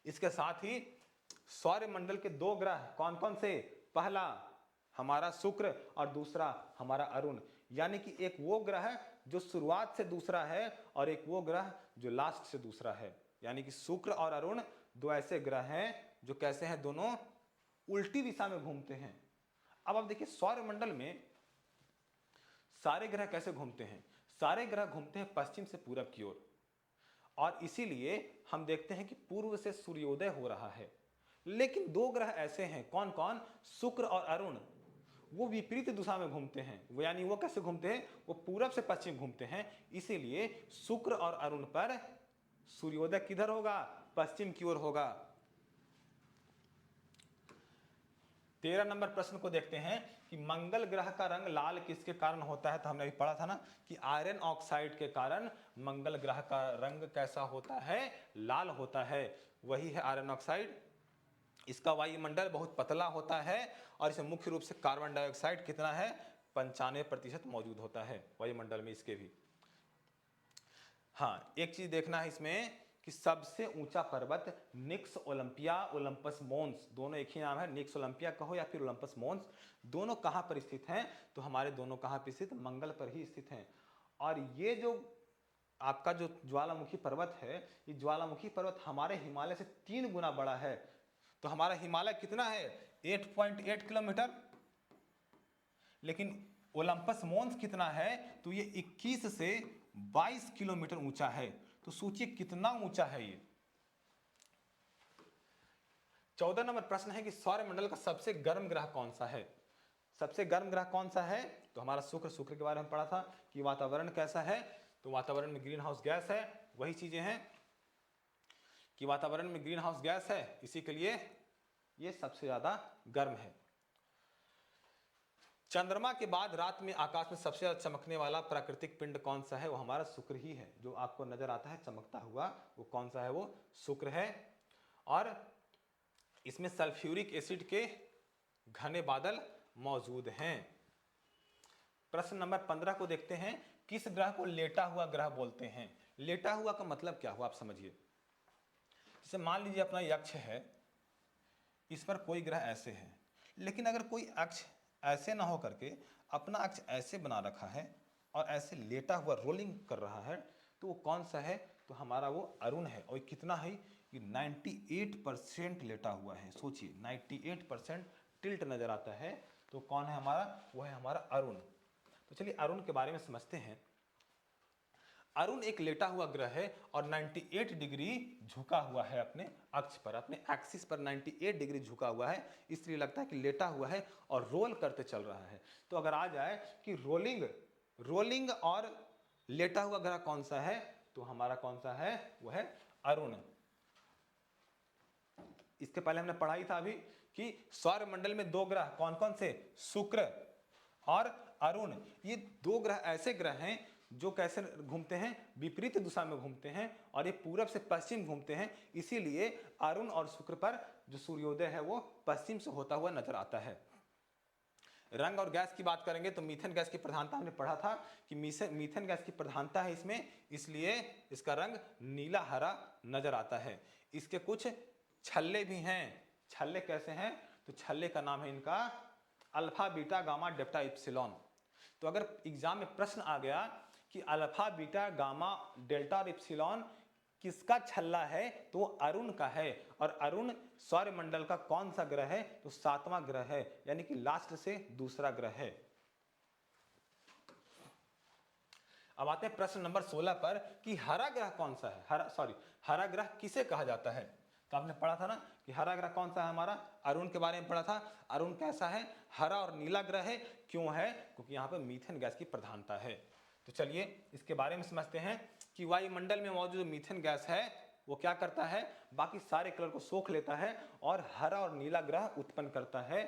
इसके साथ ही सौरमंडल के दो ग्रह कौन कौन से? पहला हमारा शुक्र और दूसरा हमारा अरुण। यानी कि एक वो ग्रह जो शुरुआत से दूसरा है और एक वो ग्रह जो लास्ट से दूसरा है। यानी कि शुक्र और अरुण दो ऐसे ग्रह हैं जो कैसे हैं, दोनों उल्टी दिशा में घूमते हैं। अब आप देखिए सौरमंडल में सारे ग्रह कैसे घूमते हैं। सारे ग्रह घूमते हैं पश्चिम से पूरब की ओर, और इसीलिए हम देखते हैं कि पूर्व से सूर्योदय हो रहा है। लेकिन दो ग्रह ऐसे हैं, कौन कौन? शुक्र और अरुण, वो विपरीत दिशा में घूमते हैं। वो यानी वो कैसे घूमते हैं, वो पूरब से पश्चिम घूमते हैं। इसीलिए शुक्र और अरुण पर सूर्योदय किधर होगा, पश्चिम की ओर होगा। 13 नंबर प्रश्न को देखते हैं कि मंगल ग्रह का रंग लाल किसके कारण होता है। तो हमने अभी पढ़ा था ना कि आयरन ऑक्साइड के कारण मंगल ग्रह का रंग कैसा होता है, लाल होता है। वही है आयरन ऑक्साइड। इसका वायुमंडल बहुत पतला होता है और इसमें मुख्य रूप से कार्बन डाइऑक्साइड कितना है, 95% मौजूद होता है वायुमंडल में इसके भी। हाँ, एक चीज देखना है इसमें कि सबसे ऊंचा पर्वत निक्स ओलंपिया, ओलंपस मोन्स, दोनों एक ही नाम है। निक्स ओलंपिया कहो या फिर ओलंपस मोन्स, दोनों कहां पर स्थित हैं? तो हमारे दोनों कहां पर स्थित? मंगल पर ही स्थित हैं। और ये जो आपका जो ज्वालामुखी पर्वत है, ये ज्वालामुखी पर्वत हमारे हिमालय से 3 गुना बड़ा है। तो हमारा हिमालय कितना है, 8.8 किलोमीटर। लेकिन ओलंपस मोन्स कितना है, तो ये 21 से 22 किलोमीटर ऊंचा है। तो सोचिए कितना ऊंचा है ये। 14 नंबर प्रश्न है कि सौरमंडल का सबसे गर्म ग्रह कौन सा है। सबसे गर्म ग्रह कौन सा है? तो हमारा शुक्र। शुक्र के बारे में पढ़ा था कि वातावरण कैसा है, तो वातावरण में ग्रीन हाउस गैस है। वही चीजें हैं कि वातावरण में ग्रीन हाउस गैस है, इसी के लिए ये सबसे ज्यादा गर्म है। चंद्रमा के बाद रात में आकाश में सबसे ज्यादा चमकने वाला प्राकृतिक पिंड कौन सा है? वो हमारा शुक्र ही है। जो आपको नजर आता है चमकता हुआ, वो कौन सा है? वो शुक्र है। और इसमें सल्फ्यूरिक एसिड के घने बादल मौजूद हैं। प्रश्न नंबर 15 को देखते हैं। किस ग्रह को लेटा हुआ ग्रह बोलते हैं? लेटा हुआ का मतलब क्या हुआ, आप समझिए। जैसे मान लीजिए अपना ये अक्ष है, इस पर कोई ग्रह ऐसे है, लेकिन अगर कोई अक्ष ऐसे ना हो करके अपना अक्ष ऐसे बना रखा है और ऐसे लेटा हुआ रोलिंग कर रहा है, तो वो कौन सा है? तो हमारा वो अरुण है। और कितना है? ये 98% लेटा हुआ है। सोचिए 98% टिल्ट नजर आता है, तो कौन है हमारा? वो है हमारा अरुण। तो चलिए अरुण के बारे में समझते हैं। अरुण एक लेटा हुआ ग्रह है और 98 डिग्री झुका हुआ है अपने अक्ष पर, अपने एक्सिस पर 98 डिग्री झुका हुआ है, इसलिए लगता है कि लेटा हुआ है और रोल करते चल रहा है। तो अगर आ जाए कि रोलिंग और लेटा हुआ ग्रह कौन सा है, तो हमारा कौन सा है? वो है अरुण। इसके पहले हमने पढ़ाई था अभी कि सौरमंडल में दो ग्रह कौन कौन से? शुक्र और अरुण। ये दो ग्रह ऐसे ग्रह हैं जो कैसे घूमते हैं? विपरीत दिशा में घूमते हैं, और ये पूरब से पश्चिम घूमते हैं। इसीलिए अरुण और शुक्र पर जो सूर्योदय है वो पश्चिम से होता हुआ नजर आता है। रंग और गैस की बात करेंगे तो मीथेन गैस की प्रधानता हमने पढ़ा था कि मीथेन गैस की प्रधानता है इसमें, इसलिए इसका रंग नीला हरा नजर आता है। इसके कुछ छल्ले भी हैं। छल्ले कैसे हैं? तो छल्ले का नाम है इनका alpha beta gamma delta epsilon. तो अगर एग्जाम में प्रश्न आ गया कि अल्फा बीटा गामा डेल्टा और इप्सिलॉन किसका छल्ला है, तो अरुण का है। और अरुण सौरमंडल का कौन सा ग्रह है? तो 7वां ग्रह है, यानी कि लास्ट से दूसरा ग्रह है। अब आते हैं प्रश्न नंबर 16 पर कि हरा ग्रह कौन सा है? हरा ग्रह किसे कहा जाता है? तो आपने पढ़ा था ना कि हरा ग्रह कौन सा है हमारा? अरुण के बारे में पढ़ा था। अरुण कैसा है? हरा और नीला ग्रह है। क्यों है? क्योंकि यहाँ पर मीथेन गैस की प्रधानता है। तो चलिए इसके बारे में समझते हैं कि वायुमंडल में मौजूद मीथेन गैस है वो क्या करता है? बाकी सारे कलर को सोख लेता है और हरा और नीला ग्रह उत्पन्न करता है।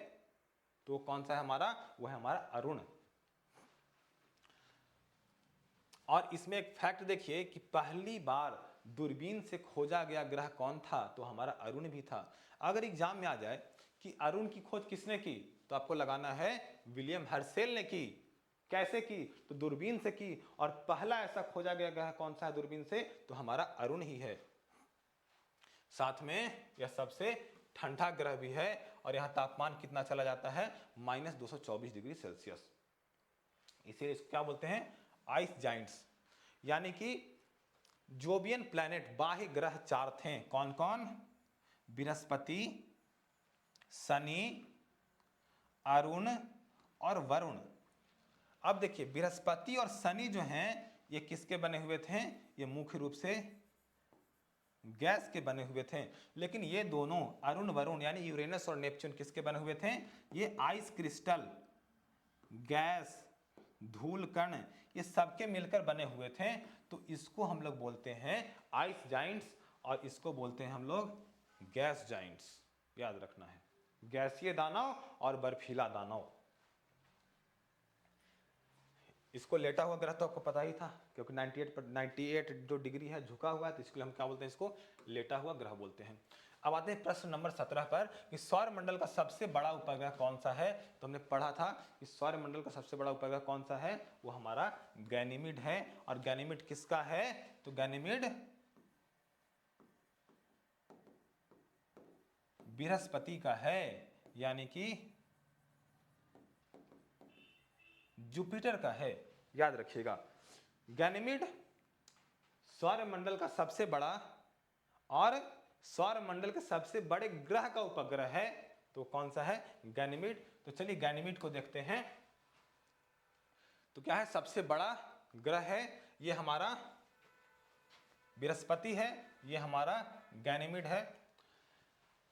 तो कौन सा है हमारा? वो है हमारा अरुण। और इसमें एक फैक्ट देखिए कि पहली बार दूरबीन से खोजा गया ग्रह कौन था? तो हमारा अरुण भी था। अगर एग्जाम में आ जाए कि अरुण की खोज किसने की, तो आपको लगाना है विलियम हर्शेल ने की। कैसे की? तो दूरबीन से की। और पहला ऐसा खोजा गया ग्रह कौन सा है दूरबीन से? तो हमारा अरुण ही है। साथ में यह सबसे ठंडा ग्रह भी है और यहां तापमान कितना चला जाता है? -224 डिग्री सेल्सियस। इसीलिए इसको क्या बोलते हैं? Ice Giants. यानी कि जोबियन प्लैनेट बाह्य ग्रह 4 थे। कौन कौन? बृहस्पति, शनि, अरुण और वरुण। अब देखिए बृहस्पति और शनि जो हैं ये किसके बने हुए थे? ये मुख्य रूप से गैस के बने हुए थे। लेकिन ये दोनों अरुण वरुण यानी यूरेनस और नेपच्यून किसके बने हुए थे? ये आइस क्रिस्टल, गैस, धूल कण, ये सबके मिलकर बने हुए थे। तो इसको हम लोग बोलते हैं आइस जाइंट्स और इसको बोलते हैं हम लोग गैस जाइंट्स। याद रखना है, गैसीय दानव और बर्फीला दानव। इसको लेटा हुआ ग्रह तो आपको पता ही था, क्योंकि 98 जो डिग्री है झुका हुआ है, तो इसके लिए हम क्या बोलते हैं? इसको लेटा हुआ ग्रह बोलते हैं। अब आते हैं प्रश्न नंबर 17 पर कि सौरमंडल का सबसे बड़ा उपग्रह कौन सा है? तो हमने पढ़ा था कि सौरमंडल का सबसे बड़ा उपग्रह कौन सा है? वो हमारा गैनीमीड है। और गैनीमीड किसका है? तो गैनीमीड बृहस्पति का है, यानी कि जुपिटर का है। याद रखिएगा, गैनीमीड सौरमंडल का सबसे बड़ा और सौरमंडल के सबसे बड़े ग्रह का उपग्रह है। तो कौन सा है? गैनीमीड। तो चलिए गैनीमीड को देखते हैं। तो क्या है? सबसे बड़ा ग्रह है ये हमारा बृहस्पति है, ये हमारा गैनीमीड है।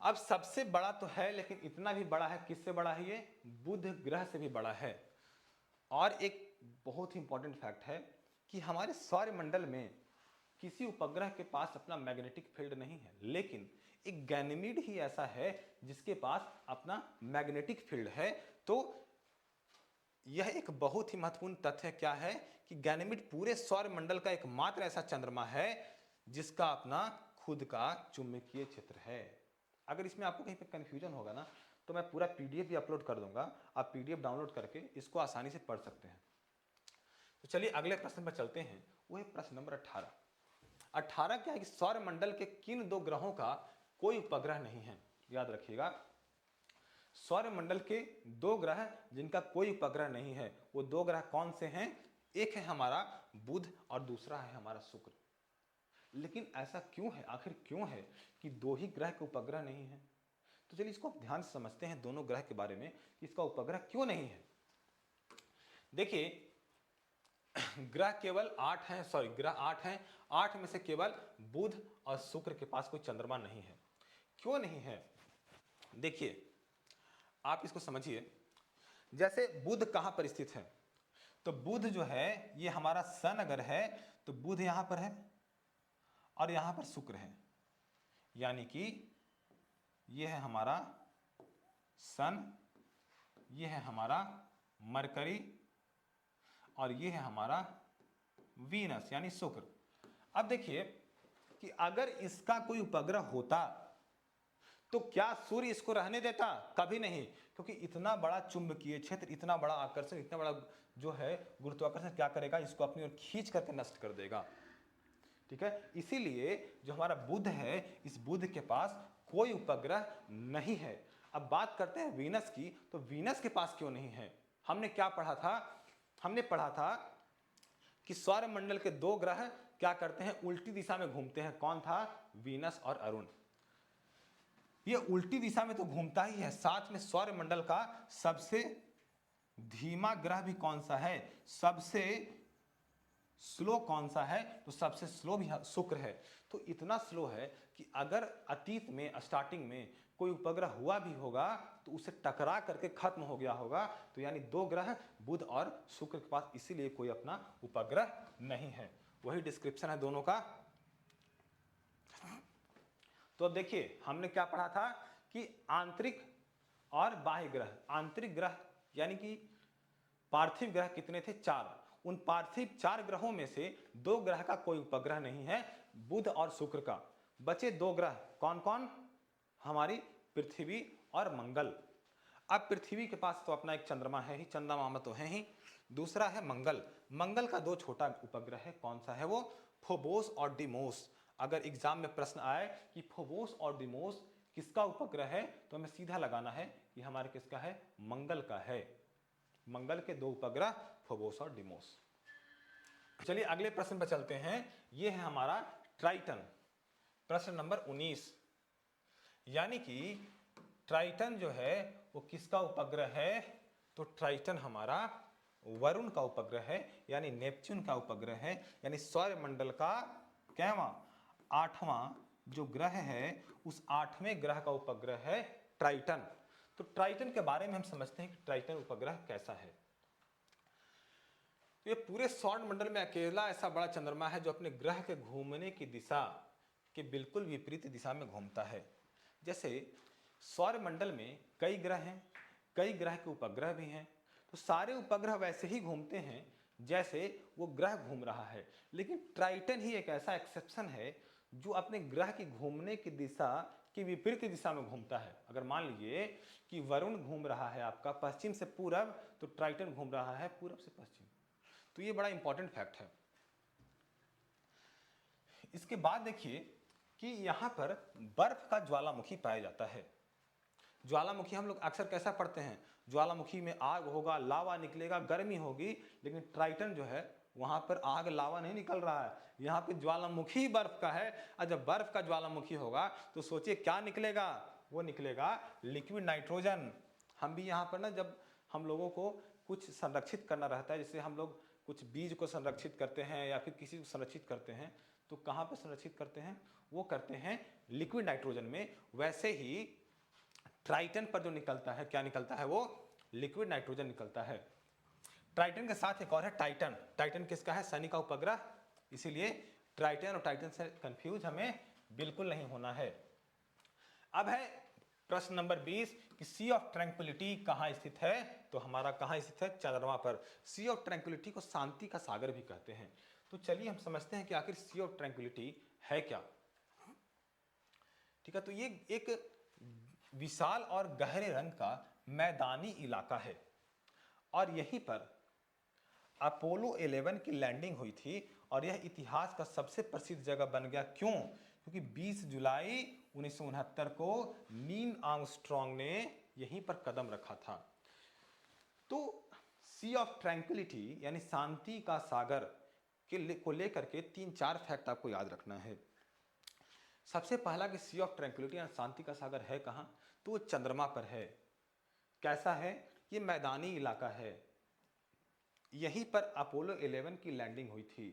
अब सबसे बड़ा तो है, लेकिन इतना भी बड़ा है, किससे बड़ा है? ये बुध ग्रह से भी बड़ा है। और एक बहुत ही इंपॉर्टेंट फैक्ट है कि हमारे सौरमंडल में किसी उपग्रह के पास अपना मैग्नेटिक फील्ड नहीं है, लेकिन एक गैनीमीड ही ऐसा है जिसके पास अपना मैग्नेटिक फील्ड है। तो यह एक बहुत ही महत्वपूर्ण तथ्य क्या है कि गैनीमेड पूरे सौर मंडल का एकमात्र ऐसा चंद्रमा है जिसका अपना खुद का चुंबकीय क्षेत्र है। अगर इसमें आपको कहीं पे कंफ्यूजन होगा ना तो मैं पूरा पीडीएफ भी अपलोड कर दूंगा, आप पीडीएफ डाउनलोड करके इसको आसानी से पढ़ सकते हैं। तो चलिए अगले प्रश्न पर चलते हैं, वो है प्रश्न नंबर 18। 18 क्या है कि सौर मंडल के किन दो ग्रहों का कोई उपग्रह नहीं है। याद रखिएगा, सौर मंडल के दो ग्रह जिनका कोई उपग्रह नहीं है, वो दो ग्रह कौन से हैं? एक है हमारा बुध और दूसरा है हमारा शुक्र। लेकिन ऐसा क्यों है, आखिर क्यों है कि दो ही ग्रह के उपग्रह नहीं है? तो चलिए इसको ध्यान से समझते हैं दोनों ग्रह के बारे में कि इसका उपग्रह क्यों नहीं है। देखिए ग्रह केवल 8 हैं, ग्रह 8 हैं, 8 में से केवल बुध और शुक्र के पास कोई चंद्रमा नहीं है। क्यों नहीं है? देखिए आप इसको समझिए, जैसे बुध कहां पर स्थित है, तो बुध जो है ये हमारा सन अगर है तो बुध यहां पर है और यहां पर शुक्र है, यानी कि ये है हमारा सन, ये है हमारा मरकरी और ये है हमारा वीनस यानी शुक्र। अब देखिए कि अगर इसका कोई उपग्रह होता तो क्या सूर्य इसको रहने देता? कभी नहीं, क्योंकि इतना बड़ा चुंबकीय क्षेत्र, इतना बड़ा आकर्षण, इतना बड़ा जो है गुरुत्वाकर्षण क्या करेगा, इसको अपनी ओर खींच करके नष्ट कर देगा। ठीक है, इसीलिए जो हमारा बुध है, इस बुध के पास कोई उपग्रह नहीं है। अब बात करते हैं वीनस की, तो वीनस के पास क्यों नहीं है? हमने क्या पढ़ा था? हमने पढ़ा था कि सौर मंडल के दो ग्रह क्या करते हैं, उल्टी दिशा में घूमते हैं। कौन था? वीनस और अरुण। ये उल्टी दिशा में तो घूमता ही है, साथ में सौर मंडल का सबसे धीमा ग्रह भी कौन सा है, सबसे स्लो कौन सा है? तो सबसे स्लो भी शुक्र है। तो इतना स्लो है कि अगर अतीत में स्टार्टिंग में कोई उपग्रह हुआ भी होगा तो उसे टकरा करके खत्म हो गया होगा। तो यानी दो ग्रह बुध और शुक्र के पास इसीलिए कोई अपना उपग्रह नहीं है। वही डिस्क्रिप्शन है दोनों का। तो अब देखिए हमने क्या पढ़ा था कि आंतरिक और बाह्य ग्रह, आंतरिक ग्रह यानी कि पार्थिव ग्रह कितने थे? 4। उन पार्थिव 4 ग्रहों में से दो ग्रह का कोई उपग्रह नहीं है, बुध और शुक्र का। बचे दो ग्रह कौन कौन? हमारी पृथ्वी और मंगल। अब पृथ्वी के पास तो अपना एक चंद्रमा है ही, चंद्रमा तो है ही। दूसरा है मंगल। मंगल का दो छोटा उपग्रह है, कौन सा है वो? फोबोस और डिमोस। अगर एग्जाम में प्रश्न आए कि फोबोस और डिमोस किसका उपग्रह है, तो हमें सीधा लगाना है कि हमारे किसका है? मंगल का है। मंगल के दो उपग्रह फोबोस और डिमोस। चलिए अगले प्रश्न पर चलते हैं। यह है हमारा ट्राइटन, प्रश्न नंबर 19। यानी कि ट्राइटन जो है वो किसका उपग्रह है? तो ट्राइटन हमारा वरुण का उपग्रह है, यानी नेपच्यून का उपग्रह है। यानी सौर मंडल का कैवां? 8वां जो ग्रह है उस 8वें ग्रह का उपग्रह है ट्राइटन। तो ट्राइटन के बारे में हम समझते हैं कि ट्राइटन उपग्रह कैसा है। तो ये पूरे सौर मंडल में अकेला ऐसा बड़ा चंद्रमा है जो अपने ग्रह के घूमने की दिशा के बिल्कुल विपरीत दिशा में घूमता है। जैसे सौर मंडल में कई ग्रह हैं, कई ग्रह के उपग्रह भी हैं, तो सारे उपग्रह वैसे ही घूमते हैं जैसे वो ग्रह घूम रहा है। लेकिन ट्राइटन ही एक ऐसा एक्सेप्शन है जो अपने ग्रह की घूमने की दिशा की विपरीत दिशा में घूमता है। अगर मान लीजिए कि वरुण घूम रहा है आपका पश्चिम से पूरब, तो ट्राइटन घूम रहा है पूरब से पश्चिम। तो ये बड़ा इंपॉर्टेंट फैक्ट है। इसके बाद देखिए कि यहां पर बर्फ का ज्वालामुखी पाया जाता है। ज्वालामुखी हम लोग अक्सर कैसा पढ़ते हैं? ज्वालामुखी में आग होगा, लावा निकलेगा, गर्मी होगी। लेकिन ट्राइटन जो है वहां पर आग लावा नहीं निकल रहा है, यहाँ पे ज्वालामुखी बर्फ का है। और जब बर्फ का ज्वालामुखी होगा तो सोचिए क्या निकलेगा? वो निकलेगा लिक्विड नाइट्रोजन। हम भी यहाँ पर ना जब हम लोगों को कुछ संरक्षित करना रहता है, जैसे हम लोग कुछ बीज को संरक्षित करते हैं या फिर किसी को संरक्षित करते हैं, तो कहाँ पर संरक्षित करते हैं? वो करते हैं लिक्विड नाइट्रोजन में। वैसे ही ट्राइटन पर जो निकलता है, क्या निकलता है? वो लिक्विड नाइट्रोजन निकलता है। ट्राइटन के साथ एक और है टाइटन। टाइटन किसका है? शनि का उपग्रह। इसीलिए ट्राइटन और टाइटन से कंफ्यूज हमें बिल्कुल नहीं होना है। अब है प्रश्न नंबर 20 कि सी ऑफ ट्रैंक्विलिटी कहां स्थित है? तो हमारा कहाँ स्थित है? चंद्रमा पर। सी ऑफ ट्रैंक्विलिटी को शांति का सागर भी कहते हैं। तो चलिए हम समझते हैं कि आखिर सी ऑफ ट्रैंक्विलिटी है क्या। ठीक है, तो ये एक विशाल और गहरे रंग का मैदानी इलाका है और यहीं पर अपोलो 11 की लैंडिंग हुई थी और यह इतिहास का सबसे प्रसिद्ध जगह बन गया। क्यों? क्योंकि 20 जुलाई 1969 को नील आर्मस्ट्रांग ने यहीं पर कदम रखा था। तो सी ऑफ ट्रैंक्विलिटी यानी शांति का सागर को लेकर के 3-4 फैक्ट आपको याद रखना है। सबसे पहला कि सी ऑफ ट्रैंक्विलिटी यानी शांति का सागर है कहाँ? तो वो चंद्रमा पर है। कैसा है? ये मैदानी इलाका है। यहीं पर अपोलो 11 की लैंडिंग हुई थी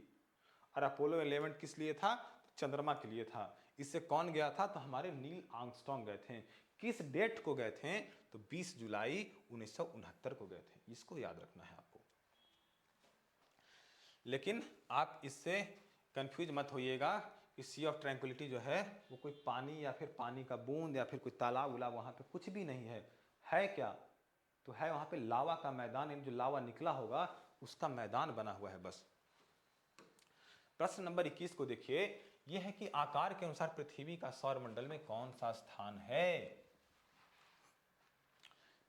और अपोलो 11 किस लिए था? चंद्रमा के लिए था। इससे कौन गया था? तो हमारे नील आर्मस्ट्रांग गए थे। किस डेट को गए थे? तो 20 जुलाई 1969 को गए थे। इसको याद रखना है आपको। लेकिन आप इससे कंफ्यूज मत होइएगा कि सी ऑफ ट्रैंक्विलिटी जो है वो कोई पानी या फिर पानी का बूंद या फिर कोई तालाब उलाब वहाँ पे कुछ भी नहीं है। है क्या? तो है वहाँ पे लावा का मैदान, यानी जो लावा निकला होगा उसका मैदान बना हुआ है बस। प्रश्न नंबर 21 को देखिए। यह है कि आकार के अनुसार पृथ्वी का सौरमंडल में कौन सा स्थान है?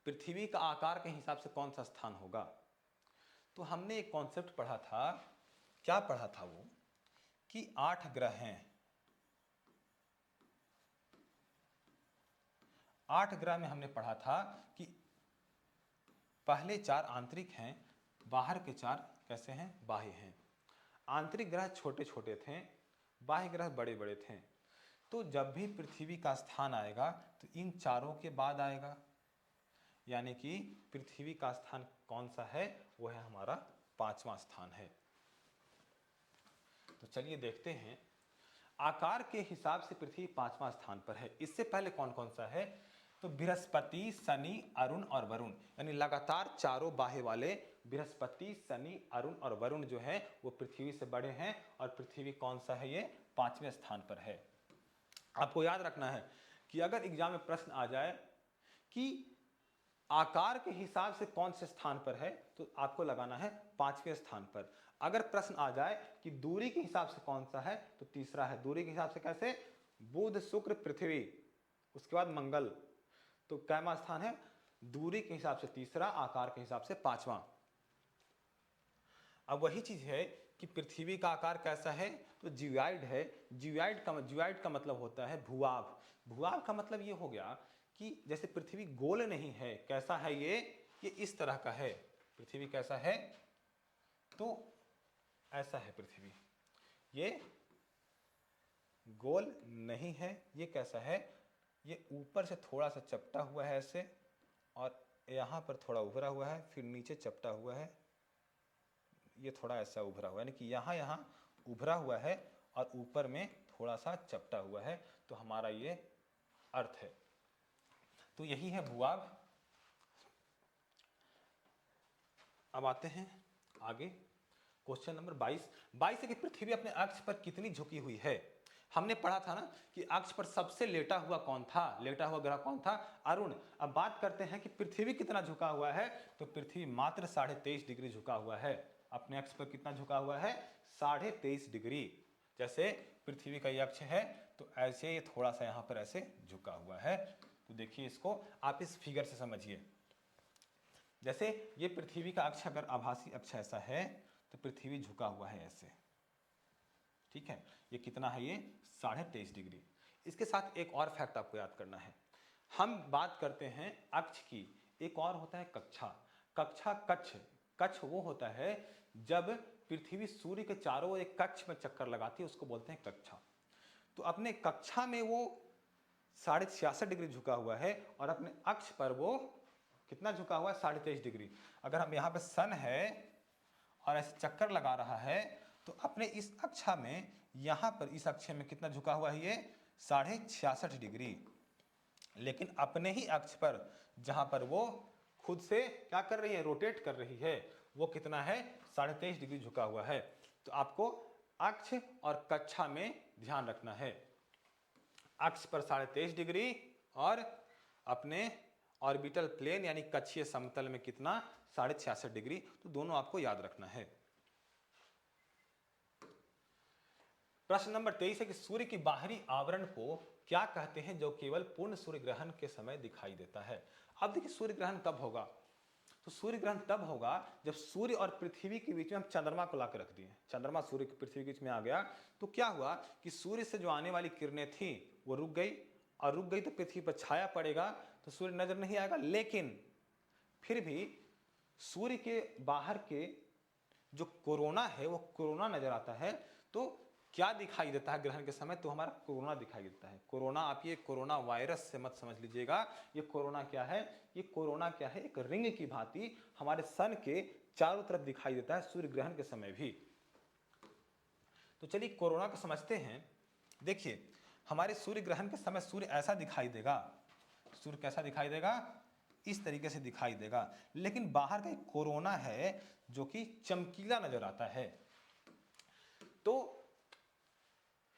पृथ्वी का आकार के हिसाब से कौन सा स्थान होगा? तो हमने एक कॉन्सेप्ट पढ़ा था। क्या पढ़ा था वो? कि 8 ग्रह हैं। 8 ग्रह में हमने पढ़ा था कि पहले 4 आंतरिक हैं, बाहर के 4 कैसे हैं? बाह्य हैं। आंतरिक ग्रह छोटे छोटे थे, बाह्य ग्रह बड़े बड़े थे। तो जब भी पृथ्वी का स्थान आएगा तो इन चारों के बाद आएगा, यानी कि पृथ्वी का स्थान कौन सा है? वो है हमारा 5वां स्थान है। तो चलिए देखते हैं। आकार के हिसाब से पृथ्वी 5वां स्थान पर है। इससे पहले कौन कौन सा है? तो बृहस्पति, शनि, अरुण और वरुण, यानी लगातार चारों बाह्य वाले बृहस्पति, शनि, अरुण और वरुण जो है वो पृथ्वी से बड़े हैं और पृथ्वी कौन सा है? ये 5वें स्थान पर है। आपको याद रखना है कि अगर एग्जाम में प्रश्न आ जाए कि आकार के हिसाब से कौन से स्थान पर है तो आपको लगाना है 5वें स्थान पर। अगर प्रश्न आ जाए कि दूरी के हिसाब से कौन सा है तो तीसरा है। दूरी के हिसाब से कैसे? बुध, शुक्र, पृथ्वी, उसके बाद मंगल। तो कैमा स्थान है? दूरी के हिसाब से तीसरा, आकार के हिसाब से 5वां। अब वही चीज है कि पृथ्वी का आकार कैसा है? तो जियोइड है। जियोइड का मतलब होता है भूआभ। भूआभ का मतलब ये हो गया कि जैसे पृथ्वी गोल नहीं है। कैसा है ये? इस तरह का है। पृथ्वी कैसा है? तो ऐसा है पृथ्वी। ये गोल नहीं है। ये कैसा है? ये ऊपर से थोड़ा सा चपटा हुआ है ऐसे, और यहाँ पर थोड़ा उभरा हुआ है, फिर नीचे चपटा हुआ है, ये थोड़ा ऐसा उभरा हुआ है, यानी कि यहाँ उभरा हुआ है और ऊपर में थोड़ा सा चपटा हुआ है। तो हमारा ये अर्थ है। तो यही है भूभाग। अब आते हैं आगे। क्वेश्चन नंबर 22 है कि पृथ्वी अपने अक्ष पर कितनी झुकी हुई है? हमने पढ़ा था ना कि अक्ष पर सबसे लेटा हुआ कौन था? लेटा हुआ ग्रह कौन था? अरुण। अब बात करते हैं कि पृथ्वी कितना झुका हुआ है। तो पृथ्वी मात्र 23.5 डिग्री झुका हुआ है। अपने अक्ष पर कितना झुका हुआ है? 23.5 डिग्री। जैसे पृथ्वी का ये अक्ष है तो ऐसे ये थोड़ा सा यहाँ पर ऐसे झुका हुआ है। तो देखिए इसको आप इस फिगर से समझिए। जैसे ये पृथ्वी का अक्ष अगर आभासी अक्ष ऐसा है तो पृथ्वी झुका हुआ है ऐसे। ठीक है, ये कितना है? ये 23.5 डिग्री। इसके साथ एक और फैक्ट आपको याद करना है। हम बात करते हैं अक्ष की, एक और होता है कक्षा। कक्षा कक्ष वो होता है जब पृथ्वी सूर्य के चारों ओर एक कक्ष में चक्कर लगाती है, उसको बोलते हैं कक्षा। तो अपने कक्षा में वो 66.5 डिग्री झुका हुआ है और अपने अक्ष पर वो कितना झुका हुआ है? 23.5 डिग्री। अगर हम यहाँ पे सन है और ऐसे चक्कर लगा रहा है तो अपने इस अक्षा में यहाँ पर इस अक्ष में कितना झुका हुआ है? ये 66.5 डिग्री। लेकिन अपने ही अक्ष पर जहाँ पर वो खुद से क्या कर रही है? रोटेट कर रही है, वो कितना है? 23.5 डिग्री झुका हुआ है। तो आपको अक्ष और कक्षा में ध्यान रखना है। अक्ष पर 23.5 डिग्री और अपने ऑर्बिटल प्लेन यानी कक्षीय समतल में कितना 66.5 डिग्री। तो दोनों आपको याद रखना है। प्रश्न नंबर 23 है कि सूर्य की बाहरी आवरण को क्या कहते हैं जो केवल पूर्ण सूर्य ग्रहण के समय दिखाई देता है। अब देखिए सूर्य ग्रहण कब होगा, तो सूर्य ग्रहण तब होगा जब सूर्य और पृथ्वी के बीच में हम चंद्रमा को लाकर रख दिए। चंद्रमा सूर्य की पृथ्वी के बीच में आ गया तो क्या हुआ कि सूर्य से जो आने वाली किरणें थी वो रुक गई, और रुक गई तो पृथ्वी पर छाया पड़ेगा तो सूर्य नजर नहीं आएगा। लेकिन फिर भी सूर्य के बाहर के जो कोरोना है वो कोरोना नजर आता है। तो क्या दिखाई देता है ग्रहण के समय, तो हमारा कोरोना दिखाई देता है। कोरोना, आप ये कोरोना वायरस से मत समझ लीजिएगा। ये कोरोना क्या है, ये कोरोना क्या है, एक रिंग की भांति हमारे सन के चारों तरफ दिखाई देता है सूर्य ग्रहण के समय भी। तो चलिए कोरोना को समझते हैं। देखिए हमारे सूर्य ग्रहण के समय सूर्य ऐसा दिखाई देगा, सूर्य कैसा दिखाई देगा, इस तरीके से दिखाई देगा। लेकिन बाहर का एक कोरोना है जो कि चमकीला नजर आता है। तो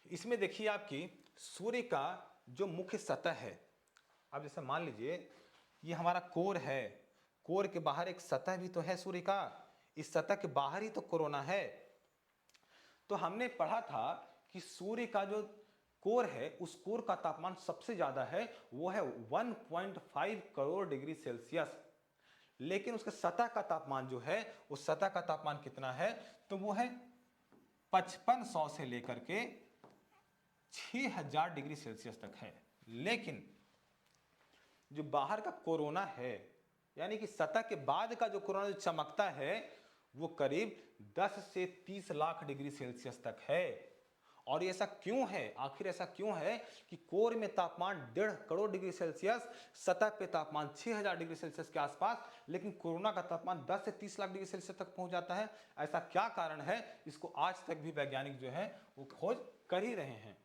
इसमें देखिए आपकी सूर्य का जो मुख्य सतह है, अब जैसे मान लीजिए ये हमारा कोर है, कोर के बाहर एक सतह भी तो है सूर्य का, इस सतह के बाहर ही तो कोरोना है। तो हमने पढ़ा था कि सूर्य का जो कोर है उस कोर का तापमान सबसे ज्यादा है, वो है 1.5 करोड़ डिग्री सेल्सियस। लेकिन उसके सतह का तापमान जो है, उस सतह का तापमान कितना है, तो वो है 5500 से लेकर के 6000 डिग्री सेल्सियस तक है। लेकिन जो बाहर का कोरोना है, यानी कि सतह के बाद का जो कोरोना जो चमकता है, वो करीब 10 से 30 लाख डिग्री सेल्सियस तक है। और ऐसा क्यों है, आखिर ऐसा क्यों है कि कोर में तापमान 1.5 करोड़ डिग्री सेल्सियस, सतह पे तापमान 6000 डिग्री सेल्सियस के आसपास, लेकिन कोरोना का तापमान 10 से 30 लाख डिग्री सेल्सियस तक पहुंच जाता है। ऐसा क्या कारण है, इसको आज तक भी वैज्ञानिक जो है वो खोज कर ही रहे हैं।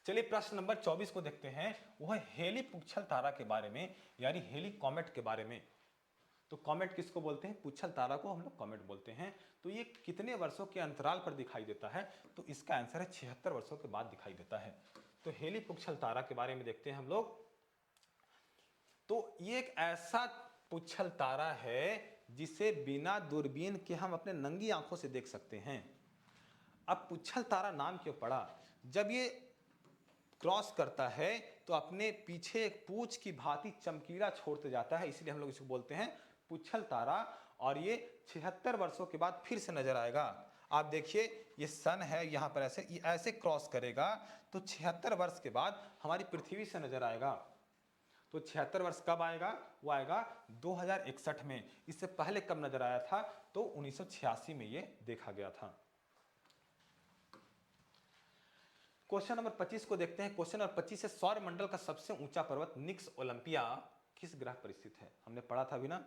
चलिए प्रश्न नंबर 24 को देखते हैं। वह हेली पुच्छल तारा के बारे में, यानी हेली कॉमेट के बारे में। तो कॉमेट किसको बोलते हैं, पुच्छल तारा को हम लोग कॉमेट बोलते हैं। तो ये कितने वर्षों के अंतराल पर दिखाई देता है, तो इसका आंसर है 76 वर्षों के बाद दिखाई देता है। तो हेली पुच्छल तारा के बारे में देखते हैं हम लोग। तो ये एक ऐसा पुच्छल तारा है जिसे बिना दूरबीन के हम अपने नंगी आंखों से देख सकते हैं। अब पुच्छल तारा नाम क्यों पड़ा, जब ये क्रॉस करता है तो अपने पीछे एक पूंछ की भांति चमकीला छोड़ते जाता है, इसलिए हम लोग इसको बोलते हैं पुच्छल तारा। और ये 76 वर्षों के बाद फिर से नजर आएगा। आप देखिए ये सन है, यहाँ पर ऐसे ये ऐसे क्रॉस करेगा तो 76 वर्ष के बाद हमारी पृथ्वी से नजर आएगा। तो 76 वर्ष कब आएगा, वो आएगा 2061 में। इससे पहले कब नजर आया था, तो 1986 में ये देखा गया था। क्वेश्चन नंबर 25 को देखते हैं। क्वेश्चन नंबर 25 है, सौर मंडल का सबसे ऊंचा पर्वत निक्स ओलंपिया किस ग्रह पर स्थित है। हमने पढ़ा था अभी ना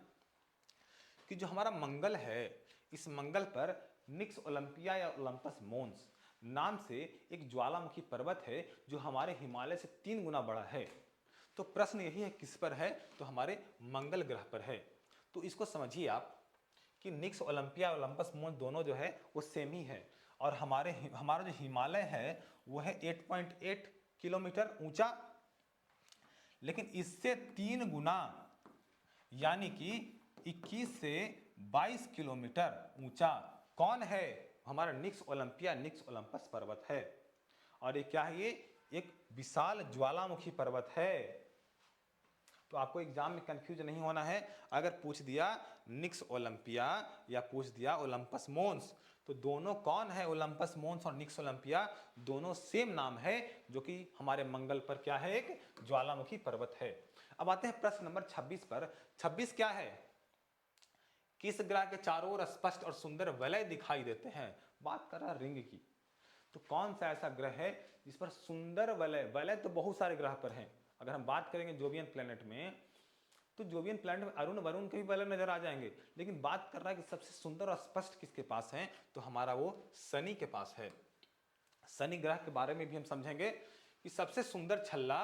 कि जो हमारा मंगल है, इस मंगल पर निक्स ओलंपिया या ओलंपस मोन्स नाम से एक ज्वालामुखी पर्वत है जो हमारे हिमालय से 3 गुना बड़ा है। तो प्रश्न यही है किस पर है, तो हमारे मंगल ग्रह पर है। तो इसको समझिए आप कि निक्स ओलंपिया ओलंपस मोन्स दोनों जो है वो सेम ही है। और हमारा जो हिमालय है वो है 8.8 किलोमीटर ऊंचा, लेकिन इससे 3 गुना यानी कि 21 से 22 किलोमीटर ऊंचा कौन है, हमारा निक्स ओलंपिया निक्स ओलंपस पर्वत है। और ये क्या है, ये एक विशाल ज्वालामुखी पर्वत है। तो आपको एग्जाम में कंफ्यूज नहीं होना है। अगर पूछ दिया निक्स ओलंपिया या पूछ दिया ओलंपस मोन्स, तो दोनों कौन है, ओलंपस मोन्स और निक्स ओलंपिया दोनों सेम नाम है, जो कि हमारे मंगल पर क्या है, एक ज्वालामुखी पर्वत है। अब आते हैं प्रश्न नंबर 26 पर। 26 क्या है, किस ग्रह के चारों ओर स्पष्ट और सुंदर वलय दिखाई देते हैं। बात कर रहा रिंग की, तो कौन सा ऐसा ग्रह है जिस पर सुंदर वलय, वलय तो बहुत सारे ग्रह पर हैं। अगर हम बात करेंगे जोवियन प्लेनेट में, तो जोवियन प्लेनेट में अरुण वरुण के भी वलय नजर आ जाएंगे। लेकिन बात कर रहा है कि सबसे सुंदर और स्पष्ट किसके पास है, तो हमारा वो शनि के पास है। शनि ग्रह के बारे में भी हम समझेंगे कि सबसे सुंदर छल्ला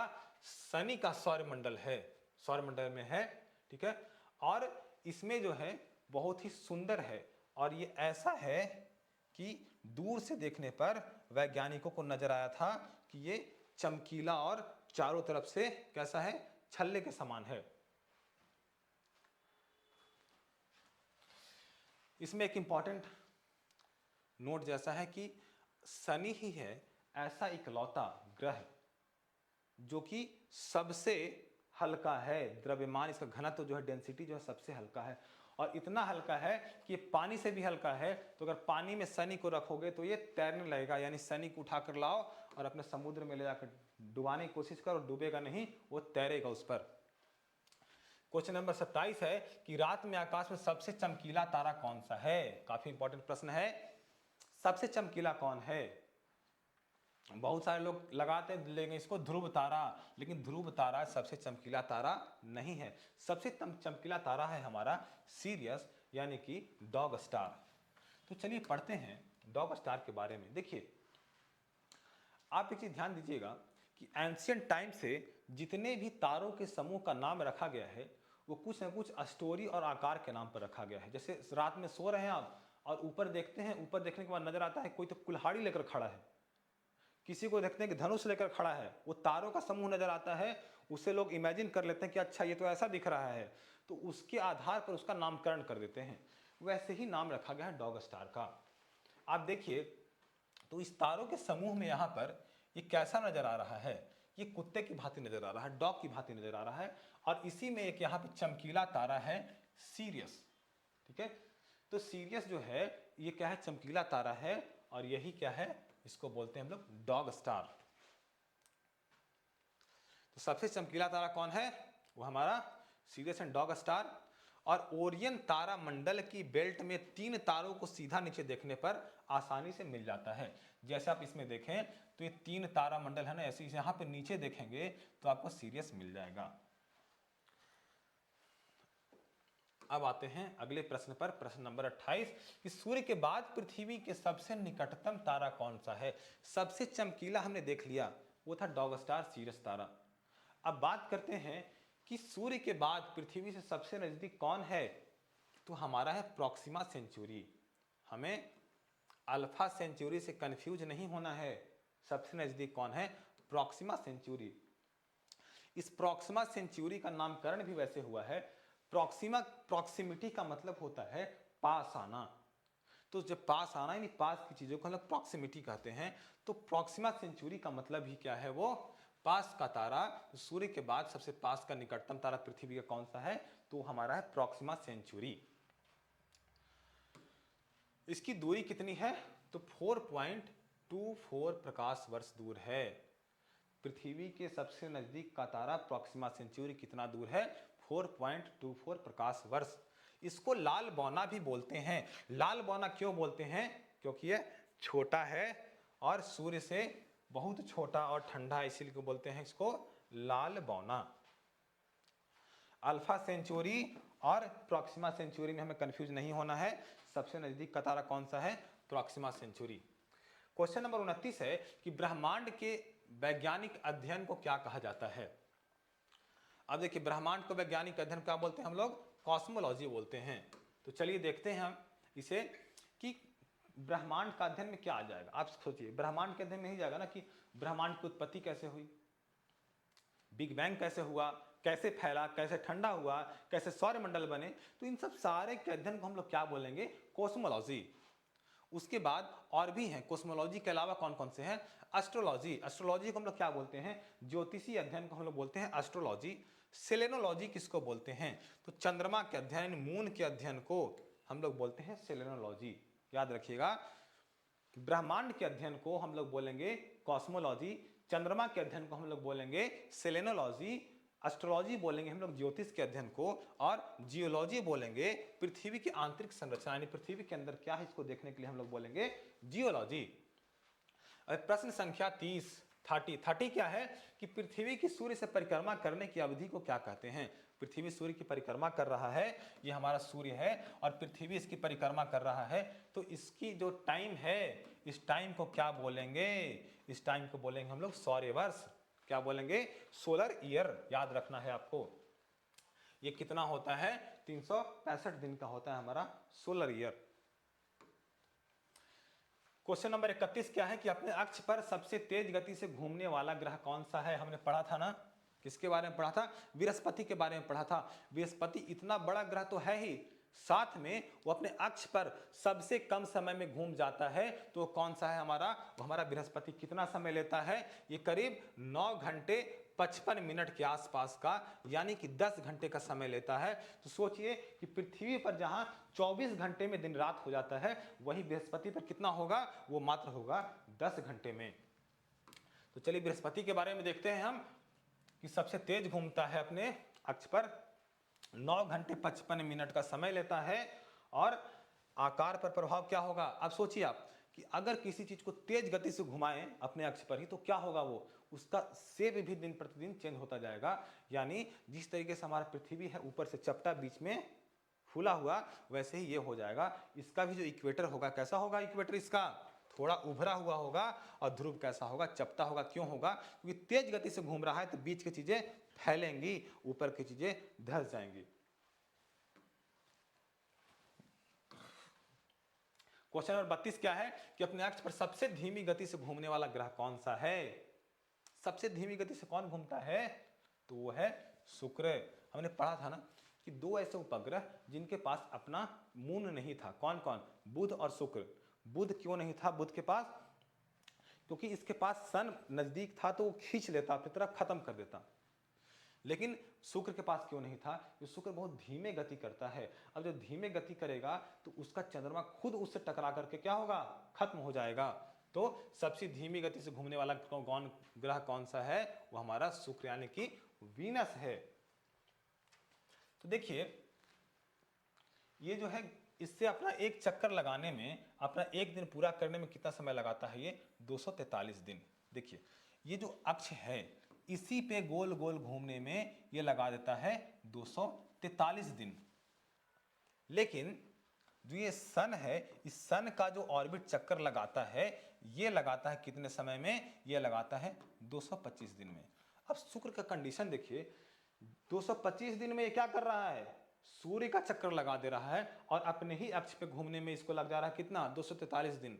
शनि का सौरमंडल है, सौरमंडल में है, ठीक है। और इसमें जो है बहुत ही सुंदर है, और ये ऐसा है कि दूर से देखने पर वैज्ञानिकों को नजर आया था कि ये चमकीला और चारों तरफ से कैसा है, छल्ले के समान है। इसमें एक इंपॉर्टेंट नोट जैसा है कि शनि ही है ऐसा इकलौता ग्रह जो कि सबसे हल्का है, द्रव्यमान इसका घनत्व जो है, डेंसिटी जो है सबसे हल्का है, और इतना हल्का है कि पानी से भी हल्का है। तो अगर पानी में शनि को रखोगे तो ये तैरने लगेगा, यानी शनि को उठाकर लाओ और अपने समुद्र में ले जाकर डुबाने की कोशिश करो, डूबेगा नहीं, वो तैरेगा उस पर। क्वेश्चन नंबर 27 है कि रात में आकाश में सबसे चमकीला तारा कौन सा है। काफी इंपॉर्टेंट प्रश्न है, सबसे चमकीला कौन है। बहुत सारे लोग लगाते लेंगे इसको ध्रुव तारा, लेकिन ध्रुव तारा सबसे चमकीला तारा नहीं है। सबसे चमकीला तारा है हमारा सीरियस, यानी कि डॉग स्टार। तो चलिए पढ़ते हैं डॉग स्टार के बारे में। देखिए, आप एक चीज ध्यान दीजिएगा कि एंशियंट टाइम से जितने भी तारों के समूह का नाम रखा गया है वो कुछ न कुछ स्टोरी और आकार के नाम पर रखा गया है। जैसे रात में सो रहे हैं आप और ऊपर देखते हैं, ऊपर देखने के बाद नजर आता है कोई तो कुल्हाड़ी लेकर खड़ा है, किसी को देखते हैं कि धनुष लेकर खड़ा है, वो तारों का समूह नजर आता है, उसे लोग इमेजिन कर लेते हैं कि अच्छा ये तो ऐसा दिख रहा है, तो उसके आधार पर उसका नामकरण कर देते हैं। वैसे ही नाम रखा गया है डॉग स्टार का। आप देखिए तो इस तारों के समूह में यहाँ पर ये कैसा नजर आ रहा है, ये कुत्ते की भांति नजर आ रहा है, डॉग की भांति नजर आ रहा है, और इसी में एक यहाँ पे चमकीला तारा है सीरियस। ठीक है, तो सीरियस जो है ये क्या है, चमकीला तारा है, और यही क्या है, इसको बोलते हैं हम लोग डॉग स्टार। तो सबसे चमकीला तारा कौन है, वो हमारा सीरियस एंड डॉग स्टार। और ओरियन तारा मंडल की बेल्ट में 3 तारों को सीधा नीचे देखने पर आसानी से मिल जाता है। जैसे आप इसमें देखें तो ये 3 तारा मंडल है ना, ऐसे यहां पे नीचे देखेंगे तो आपको सीरियस मिल जाएगा। अब आते हैं अगले प्रश्न पर, प्रश्न नंबर 28 कि सूर्य के बाद पृथ्वी के सबसे निकटतम तारा कौन सा है। सबसे चमकीला हमने देख लिया, वो था डॉग स्टार सीरियस तारा। अब बात करते हैं कि सूर्य के बाद पृथ्वी से सबसे नजदीक कौन है, तो हमारा है प्रॉक्सिमा सेंचुरी। हमें अल्फा सेंचुरी से कंफ्यूज नहीं होना है। सबसे नजदीक कौन है, प्रॉक्सिमा सेंचुरी। इस प्रॉक्सिमा सेंचुरी का नामकरण भी वैसे हुआ है। प्रॉक्सिमा, प्रॉक्सिमिटी का मतलब होता है पास आना, तो जब पास आना यानी पास की चीजों को हम लोग प्रॉक्सिमिटी कहते हैं। तो प्रॉक्सिमा सेंचुरी का मतलब ही क्या है, वो पास का तारा। सूर्य के बाद सबसे पास का निकटतम तारा पृथ्वी का कौन सा है, तो हमारा है प्रॉक्सिमा सेंचुरी। इसकी दूरी कितनी है, तो 4.24 प्रकाश वर्ष दूर है। पृथ्वी के सबसे नजदीक का तारा प्रॉक्सिमा सेंचुरी कितना दूर है, 4.24 प्रकाश वर्ष। इसको लाल बौना भी बोलते हैं। लाल बौना क्यों बोलते हैं, क्योंकि यह छोटा है और सूर्य से बहुत छोटा और ठंडा है, इसीलिए बोलते हैं इसको लाल बौना। अल्फा सेंचुरी और प्रॉक्सिमा सेंचुरी में हमें कंफ्यूज नहीं होना है। सबसे नजदीक का तारा कौन सा है, प्रॉक्सिमा सेंचुरी। क्वेश्चन नंबर 29 है कि ब्रह्मांड के वैज्ञानिक अध्ययन को क्या कहा जाता है। अब देखिए, ब्रह्मांड को वैज्ञानिक अध्ययन क्या बोलते हैं हम लोग, कॉस्मोलॉजी बोलते हैं। तो चलिए देखते हैं हम इसे कि ब्रह्मांड का अध्ययन में क्या आ जाएगा। आप सोचिए, ब्रह्मांड के अध्ययन में ही जाएगा ना कि ब्रह्मांड की उत्पत्ति कैसे हुई, बिग बैंग कैसे हुआ, कैसे फैला, कैसे ठंडा हुआ, कैसे सौरमंडल बने। तो इन सब सारे के अध्ययन को हम लोग क्या बोलेंगे, कॉस्मोलॉजी। उसके बाद और भी हैं, कॉस्मोलॉजी के अलावा कौन कौन से हैं, एस्ट्रोलॉजी। एस्ट्रोलॉजी को हम लोग क्या बोलते हैं, ज्योतिषी अध्ययन को हम लोग बोलते हैं एस्ट्रोलॉजी। सेलेनोलॉजी किसको बोलते हैं, तो चंद्रमा के अध्ययन, मून के अध्ययन को हम लोग बोलते हैं सेलेनोलॉजी। याद रखिएगा, ब्रह्मांड के अध्ययन को हम लोग बोलेंगे कॉस्मोलॉजी, चंद्रमा के अध्ययन को हम लोग बोलेंगे सेलेनोलॉजी, एस्ट्रोलॉजी बोलेंगे हम लोग ज्योतिष के अध्ययन को, और जियोलॉजी बोलेंगे पृथ्वी की आंतरिक संरचना यानी पृथ्वी के अंदर क्या है इसको देखने के लिए हम लोग बोलेंगे जियोलॉजी। प्रश्न संख्या 30 क्या है कि पृथ्वी की सूर्य से परिक्रमा करने की अवधि को क्या कहते हैं। पृथ्वी सूर्य की परिक्रमा कर रहा है, ये हमारा सूर्य है और पृथ्वी इसकी परिक्रमा कर रहा है, तो इसकी जो टाइम है, इस टाइम को क्या बोलेंगे, इस टाइम को बोलेंगे हम लोग सौर्य वर्ष। क्या बोलेंगे, सोलर ईयर। याद रखना है आपको, ये कितना होता है, 365 दिन का होता है हमारा सोलर ईयर। क्वेश्चन नंबर 31 क्या है कि अपने अक्ष पर सबसे तेज गति से घूमने वाला ग्रह कौन सा है। हमने पढ़ा था ना किसके बारे में पढ़ा था? बृहस्पति के बारे में पढ़ा था। बृहस्पति इतना बड़ा ग्रह तो है ही, साथ में वो अपने अक्ष पर सबसे कम समय में घूम जाता है। तो कौन सा है हमारा? वो हमारा बृहस्पति। कितना समय लेता है? ये करीब 9 घंटे 55 मिनट के आसपास का, यानी कि 10 घंटे का समय लेता है। तो सोचिए कि पृथ्वी पर जहां 24 घंटे में दिन रात हो जाता है, वही बृहस्पति पर कितना होगा? वो मात्र होगा 10 घंटे में। तो चलिए बृहस्पति के बारे में देखते हैं हम, कि सबसे तेज घूमता है अपने अक्ष पर, 9 घंटे 55 मिनट का समय लेता है। और आकार पर प्रभाव क्या होगा? अब सोचिए आप कि अगर किसी चीज को तेज गति से घुमाएं अपने अक्ष पर ही, तो क्या होगा? वो उसका शेप भी दिन प्रतिदिन चेंज होता जाएगा। यानी जिस तरीके से हमारा पृथ्वी है ऊपर से चपटा, बीच में फूला हुआ, वैसे ही ये हो जाएगा। इसका भी जो इक्वेटर होगा, कैसा होगा इक्वेटर इसका? थोड़ा उभरा हुआ होगा। और ध्रुव कैसा होगा? चपटा होगा। क्यों होगा? क्योंकि तेज गति से घूम रहा है, तो बीच की चीजें फैलेंगी, ऊपर की चीजें धंस जाएंगी। क्वेश्चन नंबर 32 क्या है कि अपने अक्ष पर सबसे धीमी गति से घूमने वाला ग्रह कौन सा है? सबसे धीमी गति से कौन घूमता है? तो वो है शुक्र। हमने पढ़ा था ना कि दो ऐसे उपग्रह जिनके पास अपना मून नहीं था। कौन कौन? बुध और शुक्र। बुध क्यों नहीं था बुध के पास? क्योंकि इसके पास सन नजदीक था, तो वो खींच लेता, अपनी तरफ खत्म कर देता। लेकिन शुक्र के पास क्यों नहीं था? कि शुक्र बहुत धीमे गति करता है। अब जो धीमे गति करेगा तो उसका चंद्रमा खुद उससे टकरा करके क्या होगा? खत्म हो जाएगा। तो सबसे धीमी गति से घूमने वाला कौन ग्रह कौन सा है? वो हमारा शुक्र, यानी कि वीनस है। तो देखिए ये जो है, इससे अपना एक चक्कर लगाने में, अपना एक दिन पूरा करने में कितना समय लगाता है? ये 243 दिन। देखिए ये जो अक्ष है, इसी पे गोल गोल घूमने में ये लगा देता है 243 दिन। लेकिन जो ये सन है, इस सन का जो ऑर्बिट चक्कर लगाता है, ये लगाता है कितने समय में? ये लगाता है 225 दिन में। अब शुक्र का कंडीशन देखिए, 225 दिन में ये क्या कर रहा है? सूर्य का चक्कर लगा दे रहा है, और अपने ही अक्ष पे घूमने में इसको लग जा रहा है कितना? 243 दिन।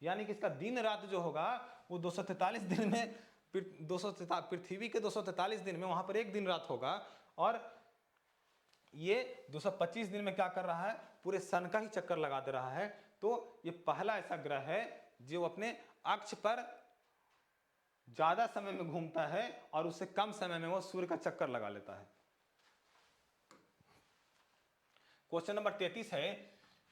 यानी कि इसका दिन रात जो होगा वो 243 दिन में, पृथ्वी के 243 दिन में वहां पर एक दिन रात होगा। और ये 225 दिन में क्या कर रहा है? पूरे सन का ही चक्कर लगा दे रहा है। तो ये पहला ऐसा ग्रह है जो अपने अक्ष पर ज्यादा समय में घूमता है और उससे कम समय में वो सूर्य का चक्कर लगा लेता है। क्वेश्चन नंबर 33 है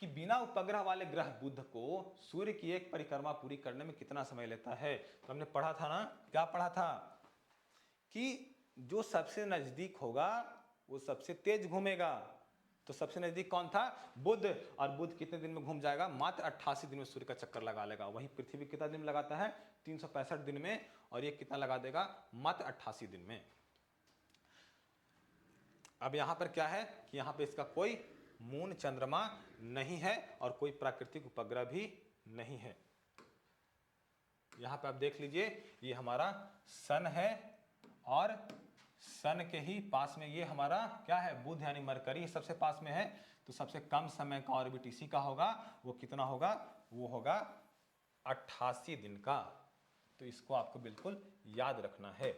कि बिना उपग्रह वाले ग्रह बुध को सूर्य की एक परिक्रमा पूरी करने में कितना समय लेता है? तो हमने पढ़ा था ना, क्या पढ़ा था? कि जो सबसे नजदीक होगा वो सबसे तेज घूमेगा। तो सबसे नजदीक कौन था? बुध। और बुध कितने दिन में घूम जाएगा? मात्र 88 दिन में सूर्य का चक्कर लगा लेगा। वहीं पृथ्वी कितना दिन लगाता है? 365 दिन में। और ये कितना लगा देगा? मात्र 88 दिन में। अब यहां पर क्या है कि यहां पे इसका कोई मून चंद्रमा नहीं है और कोई प्राकृतिक उपग्रह भी नहीं है। यहां पे आप देख लीजिए, ये हमारा सन है, और सन के ही पास में ये हमारा क्या है? बुध, यानी मरकरी सबसे पास में है। तो सबसे कम समय का ऑर्बिट इसी का होगा। वो कितना होगा? वो होगा 88 दिन का। तो इसको आपको बिल्कुल याद रखना है।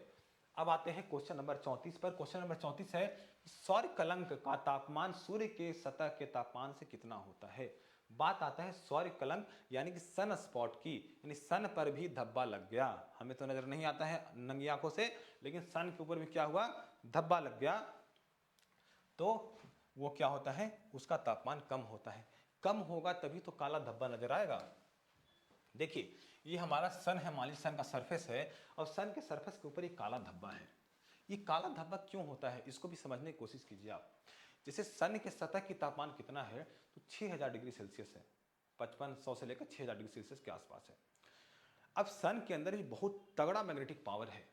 अब आते हैं क्वेश्चन नंबर 34 पर। क्वेश्चन नंबर 34 है, सौर कलंक का तापमान सूर्य के सतह के तापमान से कितना होता है? बात आता है सौर कलंक यानी कि सन स्पॉट की, यानी सन पर भी धब्बा लग गया। हमें तो नजर नहीं आता है नंगी आंखों से, लेकिन सन के ऊपर भी क्या हुआ? धब्बा लग गया। तो वो क्या होता है? उसका तापमान कम होता है। कम होगा तभी तो काला धब्बा नजर आएगा। देखिए ये हमारा सन है, मान लीजिए सन का सरफेस है, और सन के सरफेस के ऊपर एक काला धब्बा है। ये काला धब्बा क्यों होता है, इसको भी समझने की कोशिश कीजिए आप। जैसे सन के सतह की तापमान कितना है? तो 6000 डिग्री सेल्सियस है, 5500 से लेकर 6000 डिग्री सेल्सियस के आसपास है। अब सन के अंदर भी बहुत तगड़ा मैग्नेटिक पावर है।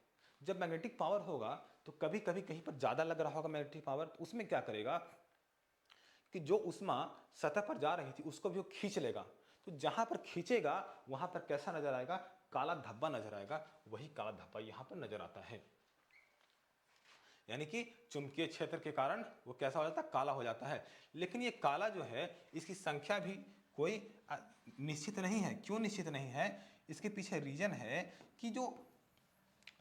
जब मैग्नेटिक पावर होगा तो कभी कभी कहीं पर ज्यादा लग रहा होगा मैग्नेटिक पावर, तो उसमें क्या करेगा कि जो उष्मा सतह पर जा रही थी उसको भी वो खींच लेगा। तो जहां पर खींचेगा वहां पर कैसा नजर आएगा? काला धब्बा नजर आएगा। वही काला धब्बा यहां पर नजर आता है। यानी कि चुंबकीय क्षेत्र के कारण वो कैसा हो जाता है? काला हो जाता है। लेकिन ये काला जो है, इसकी संख्या भी कोई निश्चित नहीं है। क्यों निश्चित नहीं है? इसके पीछे रीजन है कि जो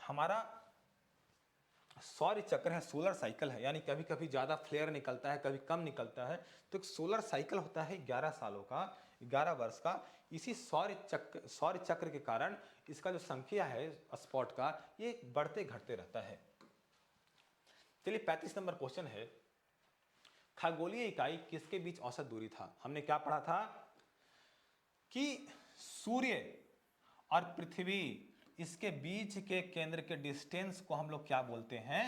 हमारा सौर चक्र है, सोलर साइकिल है, यानी कभी कभी ज़्यादा फ्लेयर निकलता है, कभी कम निकलता है। तो एक सोलर साइकिल होता है 11 सालों का, 11 वर्ष का। इसी सौर चक्र के कारण इसका जो संख्या है स्पॉट का, ये बढ़ते घटते रहता है। चलिए 35 नंबर क्वेश्चन है, खगोलीय इकाई किसके बीच औसत दूरी था? हमने क्या पढ़ा था कि सूर्य और पृथ्वी, इसके बीच के केंद्र के डिस्टेंस को हम लोग क्या बोलते हैं?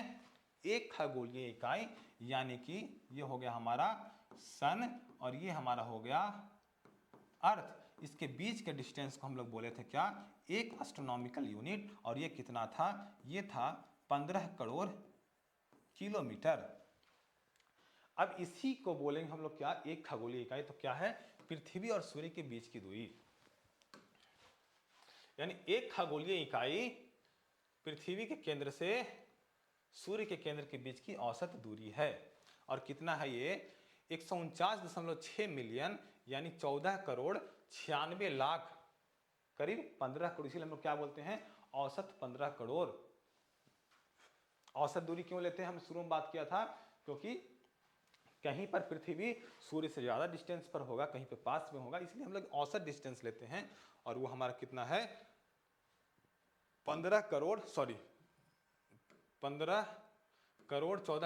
एक खगोलीय इकाई, यानी कि ये हो गया हमारा सन और ये हमारा हो गया अर्थ। इसके बीच के डिस्टेंस को हम लोग बोले थे क्या? एक एस्ट्रोनॉमिकल यूनिट। और ये कितना था? ये था 15 करोड़ किलोमीटर। अब इसी को बोलेंगे हम लोग क्या? एक खगोलीय इकाई। तो क्या है? पृथ्वी और सूर्य के बीच की दूरी, यानी एक खगोलीय इकाई पृथ्वी के केंद्र से सूर्य के केंद्र के बीच की औसत दूरी है। और कितना है ये? 149.6 मिलियन, यानी 14 करोड़ 96 लाख, करीब 15 करोड़। इसीलिए हम लोग क्या बोलते हैं? औसत 15 करोड़। औसत दूरी क्यों लेते हैं? हम शुरू में बात किया था, क्योंकि कहीं पर पृथ्वी सूर्य से ज्यादा डिस्टेंस पर होगा, कहीं पे पास में होगा, इसलिए हम लोग औसत डिस्टेंस लेते हैं। और वो हमारा कितना है? 15 करोड़ 14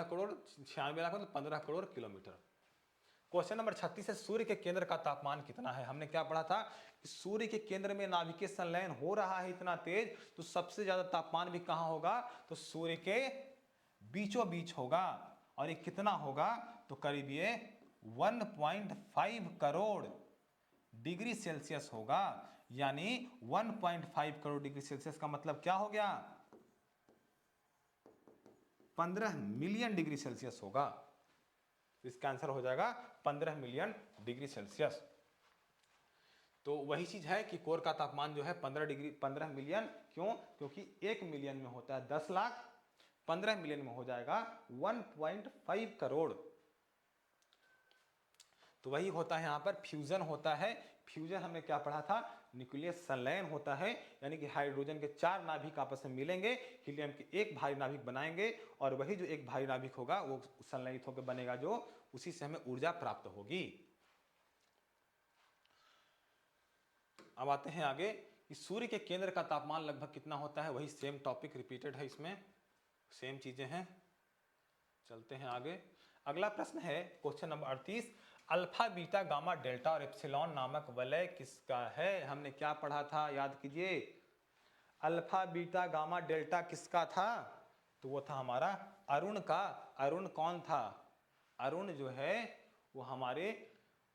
करोड़ 96 लाख, मतलब 15 करोड़ किलोमीटर। क्वेश्चन नंबर 36 है, सूर्य के केंद्र का तापमान कितना है? हमने क्या पढ़ा था? सूर्य के केंद्र में नाभिकीय संलयन हो रहा है इतना तेज, तो सबसे ज्यादा तापमान भी कहां होगा? तो सूर्य के बीचों बीच होगा। और ये कितना होगा? तो करीब ये 1.5 करोड़ डिग्री सेल्सियस होगा। यानी 1.5 करोड़ डिग्री सेल्सियस का मतलब क्या हो गया? 15 मिलियन डिग्री सेल्सियस होगा। इसका आंसर हो जाएगा 15 मिलियन डिग्री सेल्सियस। तो वही चीज है कि कोर का तापमान जो है 15 मिलियन। क्यों? क्योंकि 1 मिलियन में होता है 10 लाख, 15 मिलियन में हो जाएगा 1.5 करोड़। तो वही होता है, यहां पर फ्यूजन होता है। फ्यूजन हमने क्या पढ़ा था? न्यूक्लियस संलयन होता है, यानी कि हाइड्रोजन के 4 नाभिक आपस में मिलेंगे, हीलियम के एक भारी नाभिक बनाएंगे, और वही जो एक भारी नाभिक होगा वो संलयित होकर बनेगा, जो उसी से हमें ऊर्जा प्राप्त होगी। अब आते हैं आगे, इस सूर्य के केंद्र का तापमान लगभग कितना होता है? वही सेम टॉपिक रिपीटेड है, इसमें सेम चीजें हैं। चलते हैं आगे। अगला प्रश्न है question number 38, alpha beta gamma delta और एप्सिलॉन नामक वलय किसका है? हमने क्या पढ़ा था? याद कीजिए। अल्फा बीटा गामा डेल्टा किसका था? तो वो था हमारा अरुण का। अरुण कौन था? अरुण जो है वो हमारे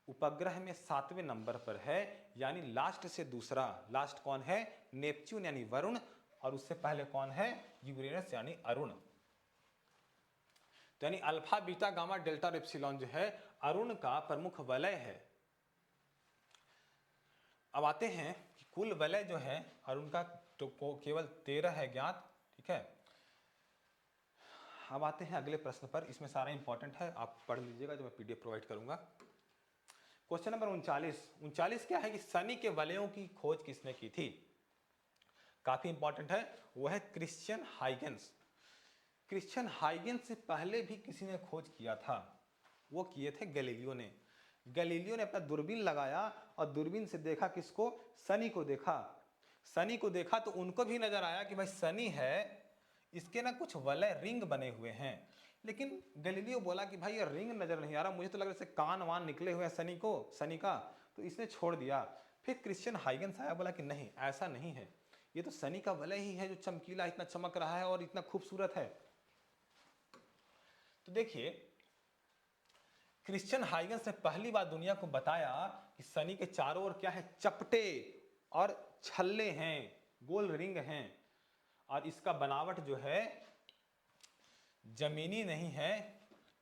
उपग्रह में 7वें नंबर पर है, यानी लास्ट से दूसरा। लास्ट कौन है? नेपच्यून यानी वरुण, और उससे पहले कौन है? यूरेनस यानी अरुण। तो यानी अल्फा बीटा गामा डेल्टा और एप्सिलॉन जो है अरुण का प्रमुख वलय है। अब आते हैं कि कुल वलय जो है अरुण का तो केवल 13 है ज्ञात। ठीक है, अब आते हैं अगले प्रश्न पर। इसमें सारा इंपॉर्टेंट है, आप पढ़ लीजिएगा, जो मैं पीडीएफ प्रोवाइड करूंगा। क्वेश्चन नंबर 39 क्या है कि शनि के वलयों की खोज किसने की थी? काफी इंपॉर्टेंट है, वो है क्रिश्चियन हाइगेंस। क्रिश्चियन हाइगेंस से पहले भी किसी ने खोज किया था, वो किए थे गैलीलियो ने। गैलीलियो ने अपना दूरबीन लगाया और दूरबीन से देखा किसको? शनि को देखा। शनि को देखा तो उनको भी नजर आया कि भाई शनि है, इसके ना कुछ वलय रिंग बने हुए हैं। लेकिन गैलीलियो बोला कि भाई ये रिंग नजर नहीं आ रहा, मुझे तो लग रहा है कान वान निकले हुए हैं शनि का, तो इसने छोड़ दिया। फिर क्रिश्चियन हाइगेंस आया, बोला कि नहीं ऐसा नहीं है, ये तो शनि का वलय ही है जो चमकीला इतना चमक रहा है और इतना खूबसूरत है। तो देखिए, क्रिश्चियन हाइगेंस ने पहली बार दुनिया को बताया कि शनि के चारों ओर क्या है? चपटे और छल्ले हैं, गोल रिंग हैं, और इसका बनावट जो है जमीनी नहीं है।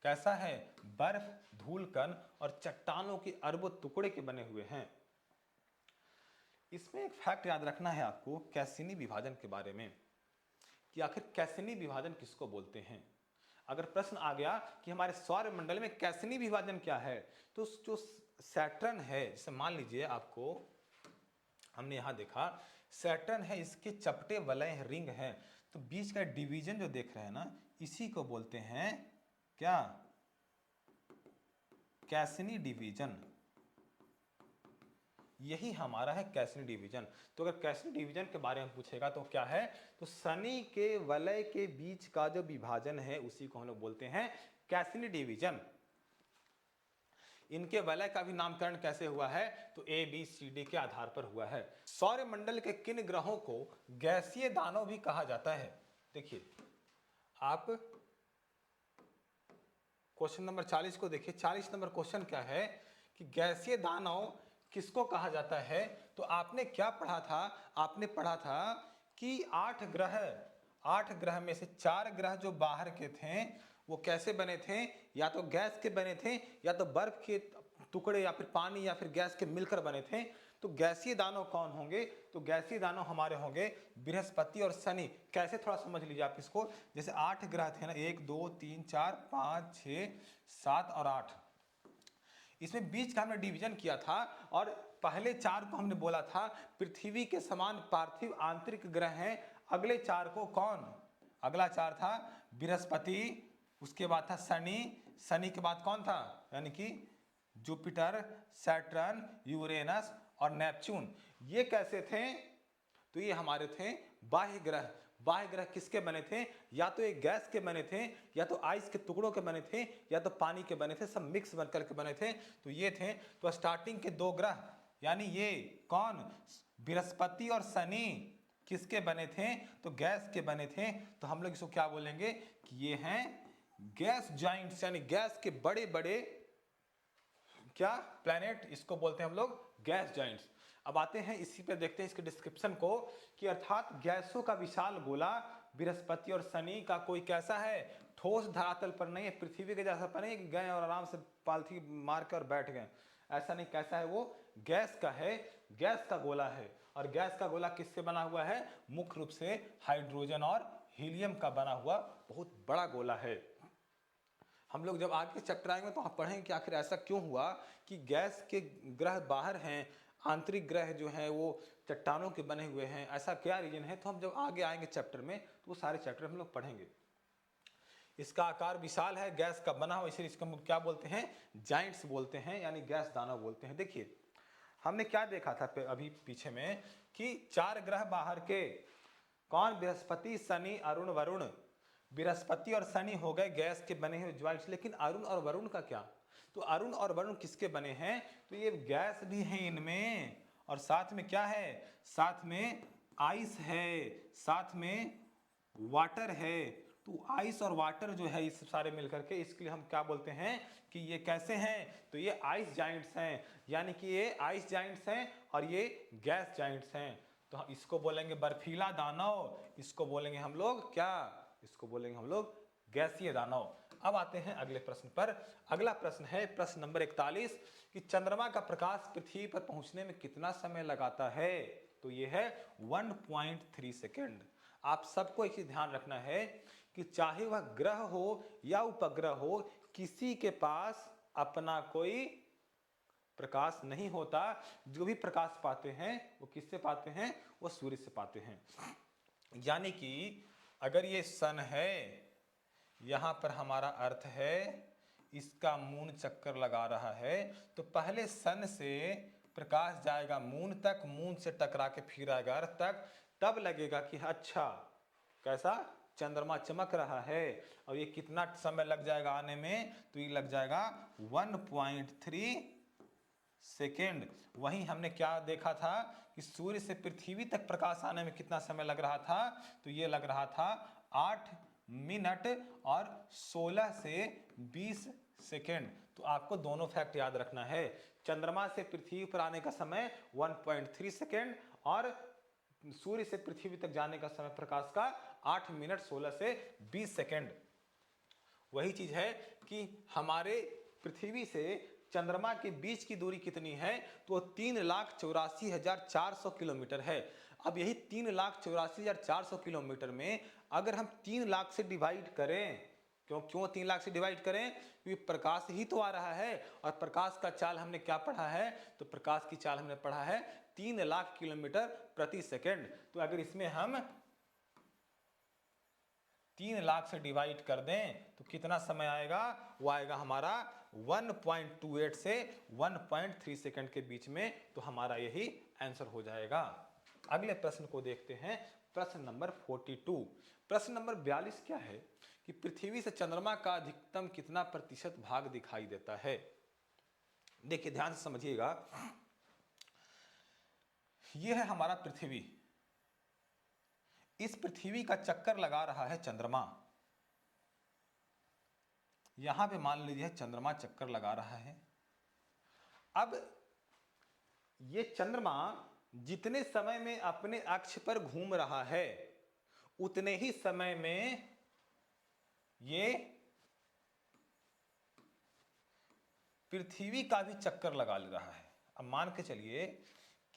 कैसा है? बर्फ, धूल कण और चट्टानों के अरबों टुकड़े के बने हुए हैं। इसमें एक फैक्ट याद रखना है आपको कैसिनी विभाजन के बारे में, कि आखिर कैसिनी विभाजन किसको बोलते हैं। अगर प्रश्न आ गया कि हमारे सौर मंडल में कैसिनी विभाजन क्या है, तो जो सैटर्न है, जैसे मान लीजिए आपको, हमने यहां देखा सैटर्न है, इसके चपटे वलय हैं, रिंग है, तो बीच का डिवीजन जो देख रहे हैं ना, इसी को बोलते हैं क्या, कैसिनी डिवीजन। यही हमारा है कैसिनी डिवीजन। तो अगर कैसिनी डिवीजन के बारे में पूछेगा तो क्या है, तो शनि के वलय के बीच का जो विभाजन है उसी को हम लोग बोलते हैं कैसिनी डिवीजन। इनके वलय का भी नामकरण कैसे हुआ है, तो ए बी सी डी के आधार पर हुआ है। सौरमंडल के किन ग्रहों को गैसीय दानव भी कहा जाता है? देखिए आप क्वेश्चन नंबर 40 को देखिए। 40 नंबर क्वेश्चन क्या है कि गैसीय दानव किसको कहा जाता है? तो आपने क्या पढ़ा था, आपने पढ़ा था कि 8 ग्रह में से 4 ग्रह जो बाहर के थे वो कैसे बने थे, या तो गैस के बने थे, या तो बर्फ के टुकड़े, या फिर पानी, या फिर गैस के मिलकर बने थे। तो गैसीय दानव कौन होंगे, तो गैसीय दानव हमारे होंगे बृहस्पति और शनि। कैसे, थोड़ा समझ लीजिए आप इसको। जैसे 8 ग्रह थे ना, 1 2 3 4 5 6 7 और 8, इसमें बीच का हमने डिवीजन किया था, और पहले 4 को हमने बोला था पृथ्वी के समान पार्थिव आंतरिक ग्रह हैं। अगले 4 को कौन, अगला 4 था बृहस्पति, उसके बाद था शनि, शनि के बाद कौन था, यानी कि जुपिटर, सैटर्न, यूरेनस और नेपच्यून। ये कैसे थे, तो ये हमारे थे बाह्य ग्रह। बाह्य ग्रह किसके बने थे, या तो ये गैस के बने थे, या तो आइस के टुकड़ों के बने थे, या तो पानी के बने थे, सब मिक्स बनकर के बने थे। तो ये थे। तो स्टार्टिंग के 2 ग्रह यानी ये कौन, बृहस्पति और शनि किसके बने थे, तो गैस के बने थे। तो हम लोग इसको क्या बोलेंगे कि ये हैं गैस जाइंट्स, यानी गैस के बड़े बड़े क्या प्लैनेट, इसको बोलते हैं हम लोग गैस जाइंट्स। अब आते हैं इसी पे, देखते हैं इसके डिस्क्रिप्शन को कि अर्थात गैसों का विशाल गोला बृहस्पति और शनि का कोई कैसा है, ठोस धरातल पर नहीं है, पृथ्वी के जैसा पर नहीं कि गए और आराम से पालथी मार कर बैठ गए, ऐसा नहीं। कैसा है वो, गैस का है, गैस का गोला है। और गैस का गोला किससे बना हुआ है, मुख्य रूप से हाइड्रोजन और हीलियम का बना हुआ बहुत बड़ा गोला है। हम लोग जब आगे चैप्टर आएंगे तो आप पढ़ेंगे कि आखिर ऐसा क्यों हुआ कि गैस के ग्रह बाहर हैं, आंतरिक ग्रह जो हैं वो चट्टानों के बने हुए हैं, ऐसा क्या रीजन है। तो हम जब आगे आएंगे चैप्टर में तो वो सारे चैप्टर हम लोग पढ़ेंगे। इसका आकार विशाल है, गैस का बना हुआ, इसलिए इसको हम क्या बोलते हैं, जाइंट्स बोलते हैं, यानी गैस दानव बोलते हैं। देखिए हमने क्या देखा था अभी पीछे में कि 4 ग्रह बाहर के, कौन, बृहस्पति, शनि, अरुण, वरुण। बृहस्पति और शनि हो गए गैस के बने हुए ज्वाइंट्स, लेकिन अरुण और वरुण का क्या, तो अरुण और वरुण किसके बने हैं, तो ये गैस भी है इनमें, और साथ में क्या है, साथ में आइस है, साथ में वाटर है। तो आइस और वाटर जो है इस सारे मिलकर के, इसके लिए हम क्या बोलते हैं कि ये कैसे हैं, तो ये आइस जाइंट्स हैं, यानी कि ये आइस जाइंट्स हैं और ये गैस जाइंट्स हैं। तो इसको बोलेंगे बर्फीला दानव, इसको बोलेंगे हम लोग क्या, इसको बोलेंगे हम लोग गैसीय दानव। अब आते हैं अगले प्रश्न पर। अगला प्रश्न है प्रश्न नंबर 41 कि चंद्रमा का प्रकाश पृथ्वी पर पहुंचने में कितना समय लगाता है, तो ये है 1.3 सेकेंड। आप सबको एक चीज ध्यान रखना है कि चाहे वह ग्रह हो या उपग्रह हो, किसी के पास अपना कोई प्रकाश नहीं होता। जो भी प्रकाश पाते हैं वो किससे पाते हैं, वो सूर्य से पाते हैं। यानी कि अगर ये सन है, यहां पर हमारा अर्थ है, इसका मून चक्कर लगा रहा है, तो पहले सन से प्रकाश जाएगा मून तक, मून से टकरा के फिर आएगा अर्थ तक, तब लगेगा कि अच्छा कैसा चंद्रमा चमक रहा है। और ये कितना समय लग जाएगा आने में, तो ये लग जाएगा 1.3 सेकेंड। वहीं हमने क्या देखा था कि सूर्य से पृथ्वी तक प्रकाश आने में कितना समय लग रहा था, तो ये लग रहा था 8 मिनट और 16 से 20 सेकेंड। तो आपको दोनों फैक्ट याद रखना है, चंद्रमा से पृथ्वी पर आने का समय 1.3 सेकेंड और सूर्य से पृथ्वी तक जाने का समय प्रकाश का 8 मिनट 16 से 20 सेकेंड। वही चीज है कि हमारे पृथ्वी से चंद्रमा के बीच की दूरी कितनी है, तो 3,84,400 किलोमीटर है। अब यही 3,84,400 किलोमीटर में अगर हम 3 लाख से डिवाइड करें क्यों क्यों 3 लाख से डिवाइड करें? क्योंकि प्रकाश ही तो आ रहा है और प्रकाश का चाल हमने क्या पढ़ा है? तो प्रकाश की चाल हमने पढ़ा है 3 लाख किलोमीटर प्रति सेकंड। तो अगर इसमें हम 3 लाख से डिवाइड कर दें तो कितना समय आएगा? वो आएगा हमारा 1.28 से 1.3 सेकंड के बीच में। तो हमारा यही आंसर हो जाएगा। अगले प्रश्न को देखते हैं, प्रश्न नंबर 42। प्रश्न नंबर 42 क्या है कि पृथ्वी से चंद्रमा का अधिकतम कितना प्रतिशत भाग दिखाई देता है? देखिए ध्यान से समझिएगा, यह है हमारा पृथ्वी। इस पृथ्वी का चक्कर लगा रहा है चंद्रमा। यहां पे मान लीजिए चंद्रमा चक्कर लगा रहा है। अब ये चंद्रमा जितने समय में अपने अक्ष पर घूम रहा है उतने ही समय में ये पृथ्वी का भी चक्कर लगा ले रहा है। अब मान के चलिए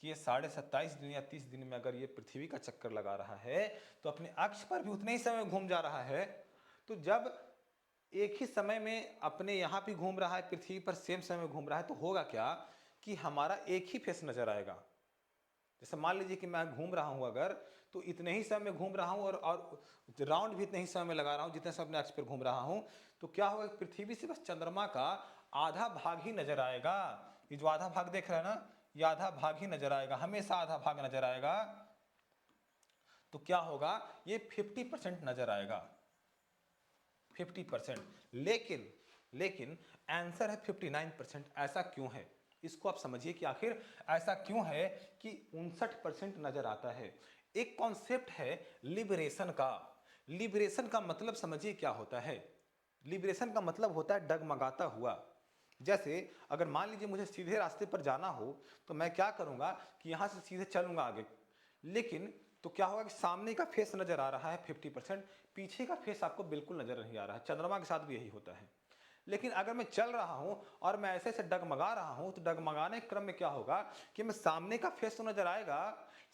कि ये 27.5 दिन या 30 दिन में अगर ये पृथ्वी का चक्कर लगा रहा है तो अपने अक्ष पर भी उतने ही समय में घूम जा रहा है। तो जब एक ही समय में अपने यहाँ भी घूम रहा है, पृथ्वी पर सेम समय में घूम रहा है, तो होगा क्या कि हमारा एक ही फेस नजर आएगा। जैसे मान लीजिए कि मैं घूम रहा हूँ अगर, तो इतने ही समय में घूम रहा हूँ और राउंड भी इतने ही समय में लगा रहा हूँ जितने समय अपने अक्ष पर घूम रहा हूँ। तो क्या होगा, पृथ्वी से बस चंद्रमा का आधा भाग ही नजर आएगा। ये जो आधा भाग देख रहे हैं ना, ये आधा भाग ही नजर आएगा, हमेशा आधा भाग नजर आएगा। तो क्या होगा, ये 50% नजर आएगा, 50%। लेकिन आंसर है 59%। ऐसा क्यों है, इसको आप समझिए कि आखिर ऐसा क्यों है कि 59% नजर आता है। एक कॉन्सेप्ट है लिबरेशन का। लिबरेशन का मतलब समझिए क्या होता है। लिबरेशन का मतलब होता है डगमगाता हुआ। जैसे अगर मान लीजिए मुझे सीधे रास्ते पर जाना हो तो मैं क्या करूंगा कि यहां से सीधे चलूंगा आगे, लेकिन तो क्या होगा कि सामने का फेस नजर आ रहा है 50%, पीछे का फेस आपको बिल्कुल नजर नहीं आ रहा है। चंद्रमा के साथ भी यही होता है। लेकिन अगर मैं चल रहा हूं और मैं ऐसे से डगमगा रहा हूं तो डगमगाने के क्रम में क्या होगा कि मैं सामने का फेस तो नजर आएगा,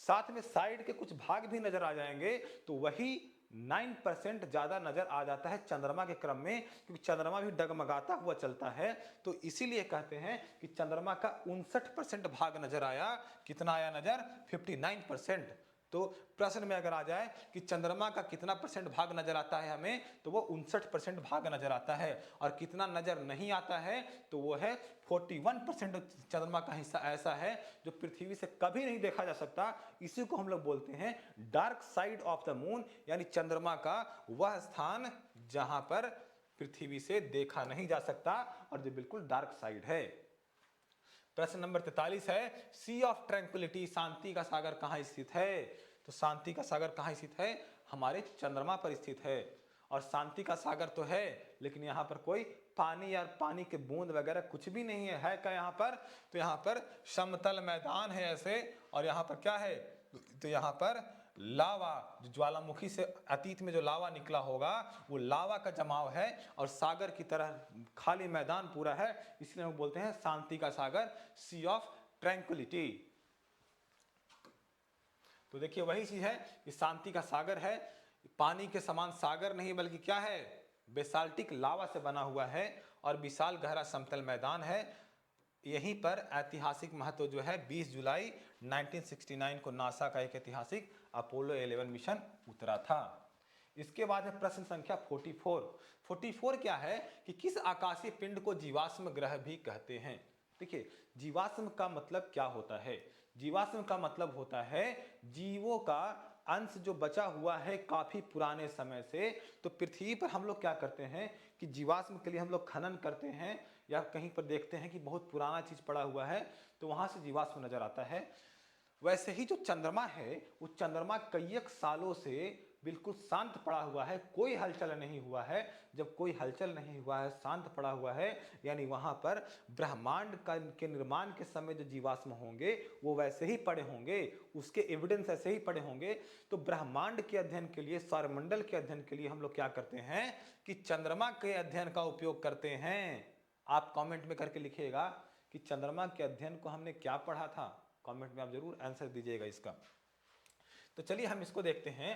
साथ में साइड के कुछ भाग भी नजर आ जाएंगे। तो वही 9% ज्यादा नजर आ जाता है चंद्रमा के क्रम में, क्योंकि चंद्रमा भी डगमगाता हुआ चलता है। तो इसीलिए कहते हैं कि चंद्रमा का 59% भाग नजर आया। कितना आया नजर? 59%। तो प्रश्न में अगर आ जाए कि चंद्रमा का कितना परसेंट भाग नजर आता है हमें, तो वो 59% भाग नजर आता है। और कितना नजर नहीं आता है, तो वो है 41%। चंद्रमा का हिस्सा ऐसा है जो पृथ्वी से कभी नहीं देखा जा सकता। इसी को हम लोग बोलते हैं dark side of the moon, यानी चंद्रमा का वह स्थान जहां पर पृथ्वी से देखा नहीं जा सकता और जो बिल्कुल डार्क साइड है। प्रश्न नंबर 43 है, सी ऑफ ट्रैंक्विलिटी, शांति का सागर कहां स्थित है? तो शांति का सागर कहां स्थित है? हमारे चंद्रमा पर स्थित है। और शांति का सागर तो है, लेकिन यहाँ पर कोई पानी या पानी के बूंद वगैरह कुछ भी नहीं है क्या यहाँ पर? तो यहाँ पर समतल मैदान है ऐसे, और यहाँ पर क्या है, तो यहाँ पर लावा, जो ज्वालामुखी से अतीत में जो लावा निकला होगा वो लावा का जमाव है, और सागर की तरह खाली मैदान पूरा है, इसलिए हम बोलते हैं शांति का सागर, सी ऑफ ट्रैंक्विलिटी। तो देखिए वही चीज है कि शांति का सागर है, पानी के समान सागर नहीं बल्कि क्या है, बेसाल्टिक लावा से बना हुआ है, और विशाल गहरा समतल मैदान है। यहीं पर ऐतिहासिक महत्व जो है 20 जुलाई 1969 को नासा का एक ऐतिहासिक अपोलो 11 मिशन उतरा था। इसके बाद है प्रश्न संख्या 44। 44 क्या है कि किस आकाशीय पिंड को जीवाश्म ग्रह भी कहते हैं? देखिए जीवाश्म का मतलब क्या होता है? जीवाश्म का मतलब होता है जीवों का अंश जो बचा हुआ है काफी पुराने समय से। तो पृथ्वी पर हम लोग क्या करते हैं कि जीवाश्म के लिए हम लोग खनन करते हैं, या कहीं पर देखते हैं कि बहुत पुराना चीज पड़ा हुआ है तो वहां से जीवाश्म नजर आता है। वैसे ही जो चंद्रमा है वो चंद्रमा कई सालों से बिल्कुल शांत पड़ा हुआ है, कोई हलचल नहीं हुआ है। जब कोई हलचल नहीं हुआ है, शांत पड़ा हुआ है, यानी वहां पर ब्रह्मांड के निर्माण के समय जो जीवाश्म होंगे वो वैसे ही पड़े होंगे, उसके एविडेंस ऐसे ही पड़े होंगे। तो ब्रह्मांड के अध्ययन के लिए, सौरमंडल के अध्ययन के लिए हम लोग क्या करते हैं कि चंद्रमा के अध्ययन का उपयोग करते हैं। आप कमेंट में करके लिखिएगा कि चंद्रमा के अध्ययन को हमने क्या पढ़ा था, कमेंट में आप जरूर आंसर दीजिएगा इसका। तो चलिए हम इसको देखते हैं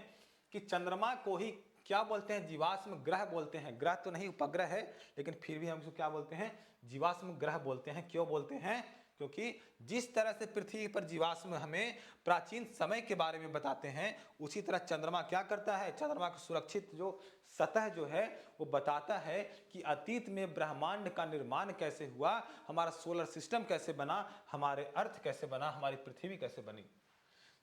कि चंद्रमा को ही क्या बोलते हैं, जीवाश्म ग्रह बोलते हैं। ग्रह तो नहीं, उपग्रह है, लेकिन फिर भी हम इसको क्या बोलते हैं, जीवाश्म ग्रह बोलते हैं। क्यों बोलते हैं, क्योंकि जिस तरह से पृथ्वी पर जीवाश्म हमें प्राचीन समय के बारे में बताते हैं, उसी तरह चंद्रमा क्या करता है, चंद्रमा की सुरक्षित जो सतह जो है वो बताता है कि अतीत में ब्रह्मांड का निर्माण कैसे हुआ, हमारा सोलर सिस्टम कैसे बना, हमारे अर्थ कैसे बना, हमारी पृथ्वी कैसे बनी।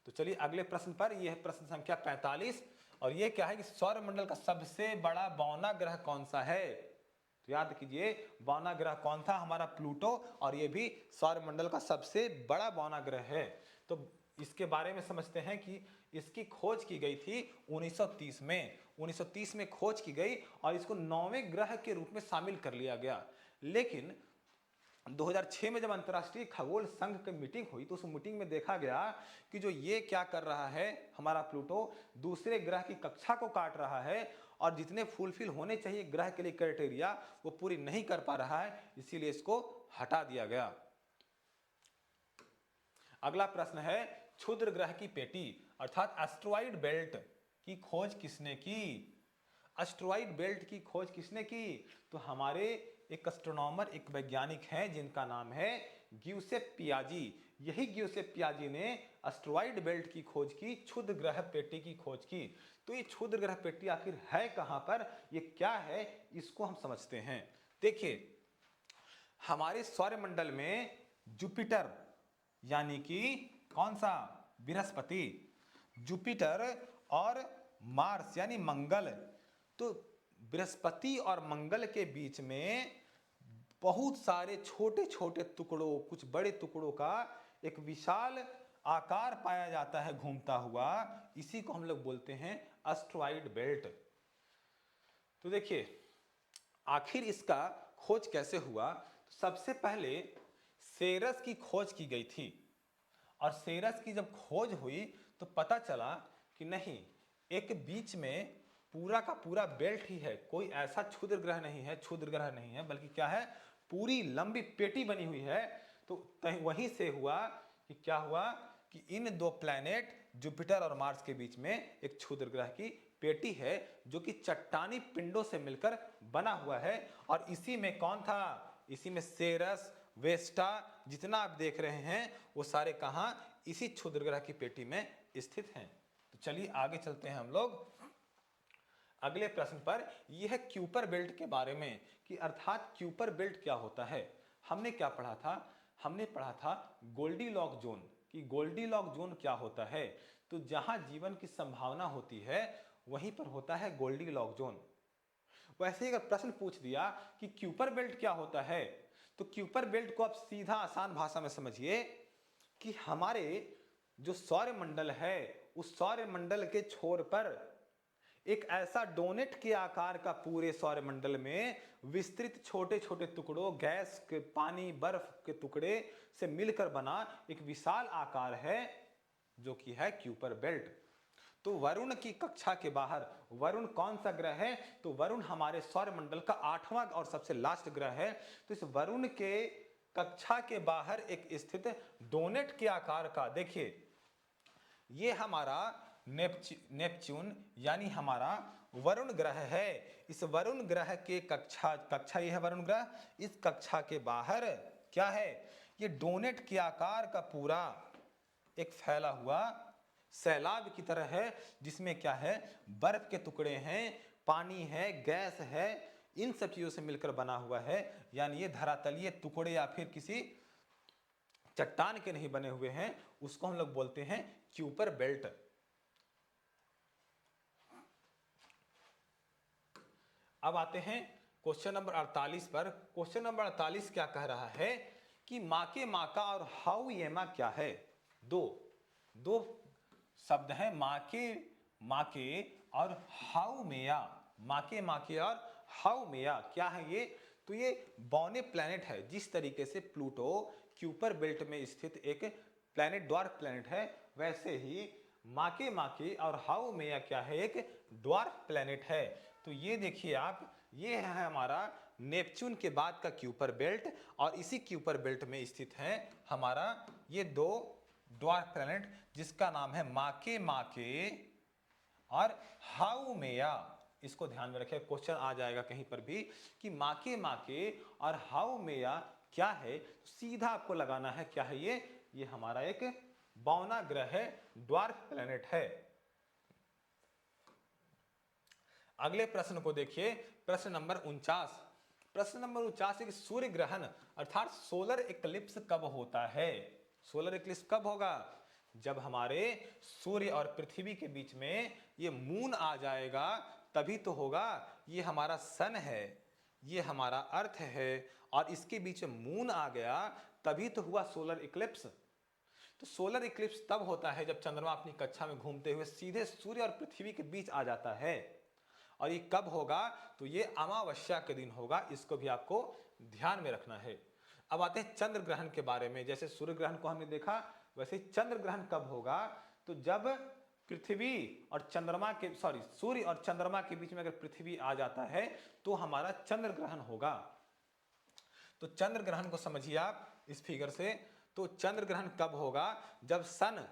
तो चलिए अगले प्रश्न पर, यह है प्रश्न संख्या 45, और ये क्या है कि सौरमंडल का सबसे बड़ा बौना ग्रह कौन सा है। तो याद कीजिए, बौना ग्रह कौन था, हमारा प्लूटो, और ये भी सौरमंडल का सबसे बड़ा बौना ग्रह है। तो इसके बारे में समझते हैं कि इसकी खोज की गई थी 1930 में। 1930 में खोज की गई और इसको 9वें ग्रह के रूप में शामिल कर लिया गया। लेकिन 2006 में जब अंतर्राष्ट्रीय खगोल संघ की मीटिंग हुई, तो उस मीटिंग में देखा गया कि जो ये क्या कर रहा है, हमारा प्लूटो दूसरे ग्रह की कक्षा को काट रहा है, और जितने फुलफिल होने चाहिए ग्रह के लिए क्राइटेरिया वो पूरी नहीं कर पा रहा है, इसीलिए इसको हटा दिया गया। अगला प्रश्न है, क्षुद्र ग्रह की पेटी अर्थात एस्ट्रॉइड बेल्ट की खोज किसने की। एस्ट्रॉइड बेल्ट की खोज किसने की, तो हमारे एक एस्ट्रोनॉमर, एक वैज्ञानिक हैं जिनका नाम है ग्यूसेप पियाजी। यही ग्यूसेप पियाजी ने एस्ट्रॉइड बेल्ट की खोज की, क्षुद्र ग्रह पेटी की खोज की। तो ये क्षुद्र ग्रह पेटी आखिर है कहां पर, ये क्या है, इसको हम समझते हैं। देखिए, हमारे सौरमंडल में जुपिटर यानी कि कौन सा, बृहस्पति, जुपिटर और मार्स यानी मंगल। तो बृहस्पति और मंगल के बीच में बहुत सारे छोटे छोटे टुकड़ों, कुछ बड़े टुकड़ों का एक विशाल आकार पाया जाता है घूमता हुआ, इसी को हम लोग बोलते हैं एस्ट्रॉइड बेल्ट। तो देखिए, आखिर इसका खोज कैसे हुआ। तो सबसे पहले सेरस की खोज की गई थी, और सेरस की जब खोज हुई तो पता चला कि नहीं, एक बीच में पूरा का पूरा बेल्ट ही है, कोई ऐसा क्षुद्र ग्रह नहीं है, क्षुद्र ग्रह नहीं है, बल्कि क्या है, पूरी लंबी पेटी बनी हुई है। तो वहीं से हुआ कि क्या हुआ कि इन दो प्लैनेट जुपिटर और मार्स के बीच में एक क्षुद्र ग्रह की पेटी है, जो कि चट्टानी पिंडों से मिलकर बना हुआ है। और इसी में कौन था, इसी में सेरस, वेस्टा, जितना आप देख रहे हैं वो सारे कहां, इसी क्षुद्र ग्रह की पेटी में स्थित हैं। तो चलिए आगे चलते हैं हम लोग अगले प्रश्न पर। यह है क्यूपर बेल्ट के बारे में, कि अर्थात क्यूपर बेल्ट क्या होता है। हमने क्या पढ़ा था, हमने पढ़ा था गोल्डीलॉक जोन, कि गोल्डीलॉक जोन क्या होता है। तो जहां जीवन की संभावना होती है वहीं पर होता है गोल्डीलॉक जोन। वैसे अगर प्रश्न पूछ दिया कि क्यूपर बेल्ट क्या होता है, तो क्यूपर बेल्ट को आप सीधा आसान भाषा में समझिए कि हमारे जो सौरमंडल है, उस सौरमंडल के छोर पर एक ऐसा डोनेट के आकार का पूरे सौरमंडल में विस्तृत छोटे छोटे टुकड़ों, गैस के, पानी, बर्फ के टुकड़े से मिलकर बना एक विशाल आकार है, जो कि है क्यूपर बेल्ट। तो वरुण की कक्षा के बाहर, वरुण कौन सा ग्रह है, तो वरुण हमारे सौरमंडल का 8वां और सबसे लास्ट ग्रह है। तो इस वरुण के कक्षा के बाहर एक स्थित डोनेट के आकार का, देखिए ये हमारा नेपच्यून यानी हमारा वरुण ग्रह है। इस वरुण ग्रह के कक्षा ये है वरुण ग्रह, इस कक्षा के बाहर क्या है, ये डोनेट के आकार का पूरा एक फैला हुआ सैलाब की तरह है, जिसमें क्या है, बर्फ के टुकड़े हैं, पानी है, गैस है, इन सब चीजों से मिलकर बना हुआ है। यानी ये धरातलीय टुकड़े या फिर किसी चट्टान के नहीं बने हुए हैं, उसको हम लोग बोलते हैं क्यूपर बेल्ट। अब आते हैं क्वेश्चन नंबर 48 पर। क्वेश्चन नंबर 48 क्या कह रहा है कि माके माका और हाउ येमा क्या है। दो शब्द हैं, माके माके और हाउ मेया। माके माके और हाउ मेया क्या है ये, तो ये बौने प्लैनेट है। जिस तरीके से प्लूटो क्यूपर बेल्ट में स्थित एक प्लैनेट, ड्वार्फ प्लैनेट है, वैसे ही माके माके और हाउ मेया क्या है, एक ड्वार्फ प्लैनेट है। तो ये देखिए आप, ये है हमारा नेपच्यून के बाद का क्यूपर बेल्ट, और इसी क्यूपर बेल्ट में स्थित है हमारा ये दो ड्वार्फ प्लैनेट, जिसका नाम है माके माके और हाउ मेया। इसको ध्यान में रखें, क्वेश्चन आ जाएगा कहीं पर भी कि माके और हाउ मेया क्या है, तो सीधा आपको लगाना है क्या है ये हमारा एक बौना ग्रह है, ड्वार्फ प्लेनेट है। अगले प्रश्न को देखिए, प्रश्न नंबर 49। प्रश्न नंबर 49 है कि सूर्य ग्रहण अर्थात सोलर इक्लिप्स कब होता है। सोलर इक्लिप्स कब होगा, जब हमारे सूर्य और पृथ्वी के बीच में ये मून आ जाएगा तभी तो होगा। ये हमारा सन है, ये हमारा अर्थ है, और इसके बीच में मून आ गया तभी तो हुआ सोलर इक्लिप्स। तो सोलर इक्लिप्स तब होता है जब चंद्रमा अपनी कक्षा में घूमते हुए सीधे सूर्य और पृथ्वी के बीच आ जाता है। और ये कब होगा, तो ये अमावस्या के दिन होगा, इसको भी आपको ध्यान में रखना है। अब आते हैं चंद्र ग्रहण के बारे में। जैसे सूर्य ग्रहण को हमने देखा, वैसे चंद्र ग्रहण कब होगा, तो जब पृथ्वी और चंद्रमा के सूर्य और चंद्रमा के बीच में अगर पृथ्वी आ जाता है तो हमारा चंद्र ग्रहण होगा। तो चंद्र ग्रहण को समझिए आप इस फिगर से। तो चंद्र ग्रहण कब होगा, जब सन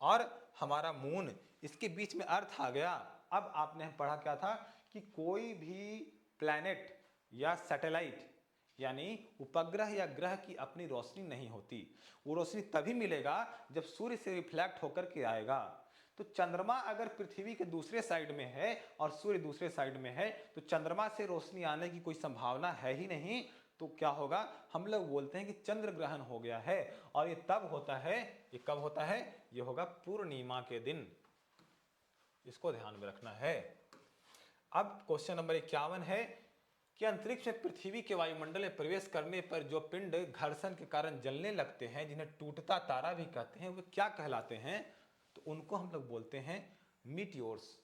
और हमारा मून इसके बीच में अर्थ आ गया। अब आपने पढ़ा क्या था कि कोई भी प्लैनेट या सैटेलाइट यानी उपग्रह या ग्रह की अपनी रोशनी नहीं होती। वो रोशनी तभी मिलेगा जब सूर्य से रिफ्लेक्ट होकर के आएगा। तो चंद्रमा अगर पृथ्वी के दूसरे साइड में है और सूर्य दूसरे साइड में है तो चंद्रमा से रोशनी आने की कोई संभावना है ही नहीं। तो क्या होगा, हम लोग बोलते हैं कि चंद्र ग्रहण हो गया है। और ये तब होता है, ये कब होता है, ये होगा पूर्णिमा के दिन। इसको ध्यान में रखना है। अब क्वेश्चन नंबर 51 है कि अंतरिक्ष में पृथ्वी के वायुमंडल में प्रवेश करने पर जो पिंड घर्षण के कारण जलने लगते हैं, जिन्हें टूटता तारा भी कहते हैं, वो क्या कहलाते हैं, तो उनको हम लोग बोलते हैं मीटियोर्स।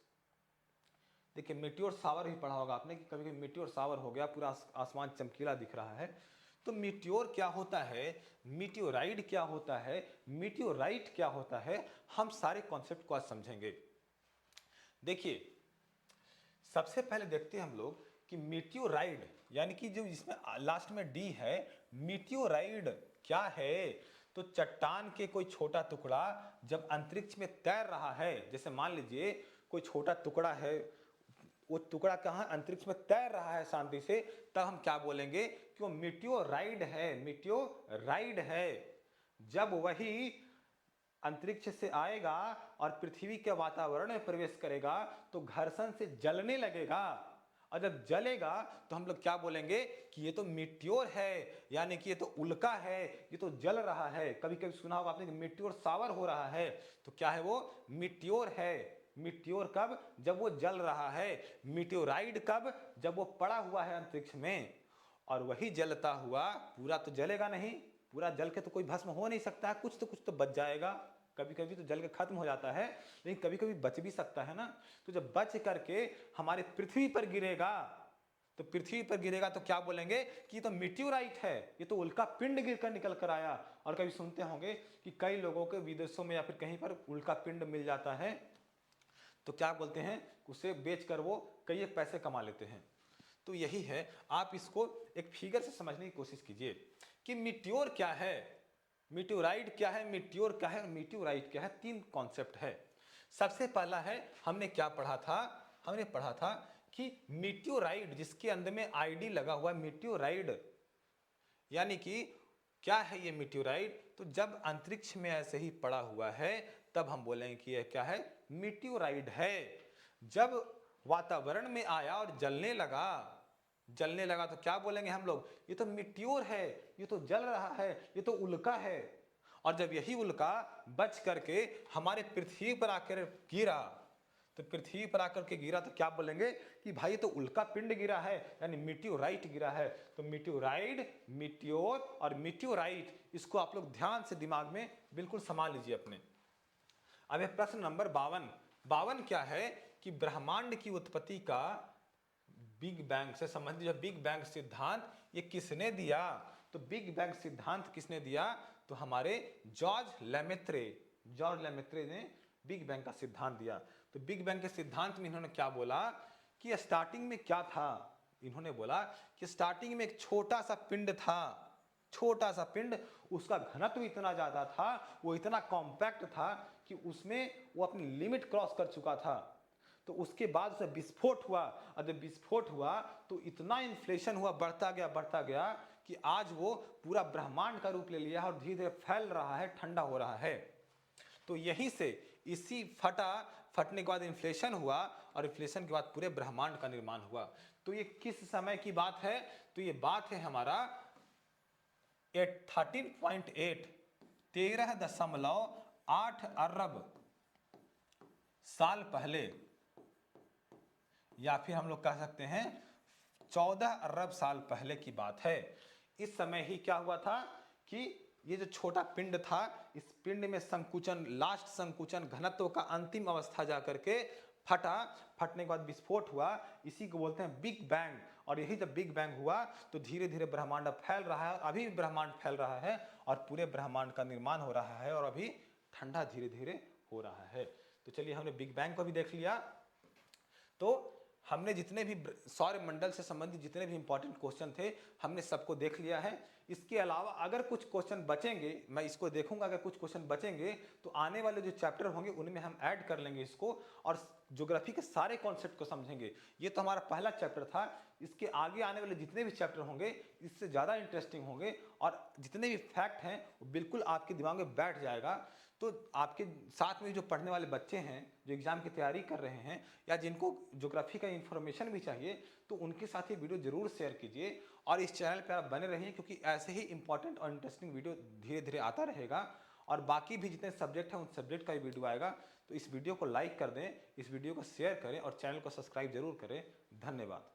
देखिए मीटियोर सावर भी पढ़ा होगा आपने कि कभी कभी मीटियोर सावर हो गया, पूरा आसमान चमकीला दिख रहा है। तो मीटियोर क्या होता है, मीटियोराइड क्या होता है, मीटियोराइट क्या होता है, हम सारे कॉन्सेप्ट को आज समझेंगे। देखिए सबसे पहले देखते हैं हम लोग कि मीटियोराइड यानी कि जो इसमें लास्ट में डी है, मीटियोराइड क्या है, तो चट्टान के कोई छोटा टुकड़ा जब अंतरिक्ष में तैर रहा है, जैसे मान लीजिए कोई छोटा टुकड़ा है, वो टुकड़ा कहाँ अंतरिक्ष में तैर रहा है शांति से, तब हम क्या बोलेंगे कि वो मीटियोराइड है, मीटियोराइड है। जब वही अंतरिक्ष से आएगा और पृथ्वी के वातावरण में प्रवेश करेगा तो घर्षण से जलने लगेगा, और जब जलेगा तो हम लोग क्या बोलेंगे कि ये तो मीटियोर है, यानी कि ये तो उल्का है, ये तो जल रहा है। कभी कभी सुना होगा आपने कि मीटियोर सावर हो रहा है, तो क्या है वो मीटियोर है। मीटियोर कब, जब वो जल रहा है। मीटियोराइड कब, जब वो पड़ा हुआ है अंतरिक्ष में। और वही जलता हुआ पूरा तो जलेगा नहीं, पूरा जल के तो कोई भस्म हो नहीं सकता है, कुछ तो बच जाएगा। कभी कभी तो जल के खत्म हो जाता है, लेकिन कभी कभी बच भी सकता है ना। तो जब बच करके हमारे पृथ्वी पर गिरेगा, तो पृथ्वी पर गिरेगा तो क्या बोलेंगे कि ये तो मीटियोराइट है, ये तो उल्का पिंड गिरकर निकल कर आया। और कभी सुनते होंगे कि कई लोगों के विदेशों में या फिर कहीं पर उल्का पिंड मिल जाता है, तो क्या बोलते हैं, उसे बेचकर वो कई पैसे कमा लेते हैं। तो यही है, आप इसको एक फिगर से समझने की कोशिश कीजिए कि मीटियोर क्या है, मीटियोराइड क्या है, मीटियोर क्या है, मीटियोराइट क्या है। तीन कॉन्सेप्ट है। सबसे पहला है, हमने क्या पढ़ा था, हमने पढ़ा था कि मीटियोराइड जिसके अंदर में आईडी लगा हुआ है, मीटियोराइड यानी कि क्या है ये मीटियोराइड, तो जब अंतरिक्ष में ऐसे ही पड़ा हुआ है तब हम बोलेंगे कि यह क्या है, मीटियोराइड है। जब वातावरण में आया और जलने लगा तो क्या बोलेंगे हम लोग, ये तो मीटियोर है, ये तो जल रहा है, ये तो उल्का है। और जब यही उल्का बच करके हमारे पृथ्वी पर आकर गिरा, तो पृथ्वी पर आकर के गिरा तो क्या बोलेंगे कि भाई ये तो उल्का पिंड गिरा है, यानी मीटियोराइट गिरा है। तो मीटियोराइड, मीटियोर और मीटियोराइट, इसको आप लोग ध्यान से दिमाग में बिल्कुल संभाल लीजिए अपने। अब ये प्रश्न नंबर 52 क्या है कि ब्रह्मांड की उत्पत्ति का बिग बैंग से संबंधित जो बिग बैंग सिद्धांत ये किसने दिया, तो बिग बैंग सिद्धांत किसने दिया, तो हमारे जॉर्ज लेमेत्रे ने बिग बैंग का सिद्धांत दिया। तो बिग बैंग के सिद्धांत में इन्होंने क्या बोला कि स्टार्टिंग में क्या था, इन्होंने बोला कि स्टार्टिंग में एक छोटा सा पिंड था, छोटा सा पिंड, उसका घनत्व इतना ज्यादा था, वो इतना कॉम्पैक्ट था कि उसमें वो अपनी लिमिट क्रॉस कर चुका था। तो उसके बाद उसे विस्फोट हुआ, और जब विस्फोट हुआ तो इतना इन्फ्लेशन हुआ, बढ़ता गया कि आज वो पूरा ब्रह्मांड का रूप ले लिया है और धीरे धीरे फैल रहा है, ठंडा हो रहा है। तो यहीं से इसी फटने के बाद इन्फ्लेशन हुआ, और इन्फ्लेशन के बाद पूरे ब्रह्मांड का निर्माण हुआ। तो ये किस समय की बात है? तो ये बात है हमारा 13.8 13.8 अरब साल पहले, या फिर हम लोग कह सकते हैं 14 अरब साल पहले की बात है। इस समय ही क्या हुआ था कि ये जो छोटा पिंड था, इस पिंड में संकुचन, लास्ट संकुचन, घनत्व का अंतिम अवस्था जाकर के फटने के बाद विस्फोट हुआ। इसी को बोलते हैं बिग बैंग। और यही जब बिग बैंग हुआ तो धीरे धीरे ब्रह्मांड फैल रहा है, और अभी भी ब्रह्मांड फैल रहा है, और पूरे ब्रह्मांड का निर्माण हो रहा है, और अभी ठंडा धीरे धीरे हो रहा है। तो चलिए, हमने बिग बैंग को भी देख लिया। तो हमने जितने भी सौर मंडल से संबंधित जितने भी इंपॉर्टेंट क्वेश्चन थे, हमने सबको देख लिया है। इसके अलावा अगर कुछ क्वेश्चन बचेंगे, मैं इसको देखूंगा, अगर कुछ क्वेश्चन बचेंगे तो आने वाले जो चैप्टर होंगे उनमें हम ऐड कर लेंगे इसको, और ज्योग्राफी के सारे कॉन्सेप्ट को समझेंगे। ये तो हमारा पहला चैप्टर था। इसके आगे आने वाले जितने भी चैप्टर होंगे इससे ज़्यादा इंटरेस्टिंग होंगे, और जितने भी फैक्ट हैं वो बिल्कुल आपके दिमाग में बैठ जाएगा। तो आपके साथ में जो पढ़ने वाले बच्चे हैं, जो एग्जाम की तैयारी कर रहे हैं, या जिनको ज्योग्राफी का इन्फॉर्मेशन भी चाहिए, तो उनके साथ ये वीडियो जरूर शेयर कीजिए। और इस चैनल पर आप बने रहिए, क्योंकि ऐसे ही इंपॉर्टेंट और इंटरेस्टिंग वीडियो धीरे धीरे आता रहेगा। और बाकी भी जितने सब्जेक्ट हैं उन सब्जेक्ट का भी वीडियो आएगा। तो इस वीडियो को लाइक कर दें, इस वीडियो को शेयर करें, और चैनल को सब्सक्राइब जरूर करें। धन्यवाद।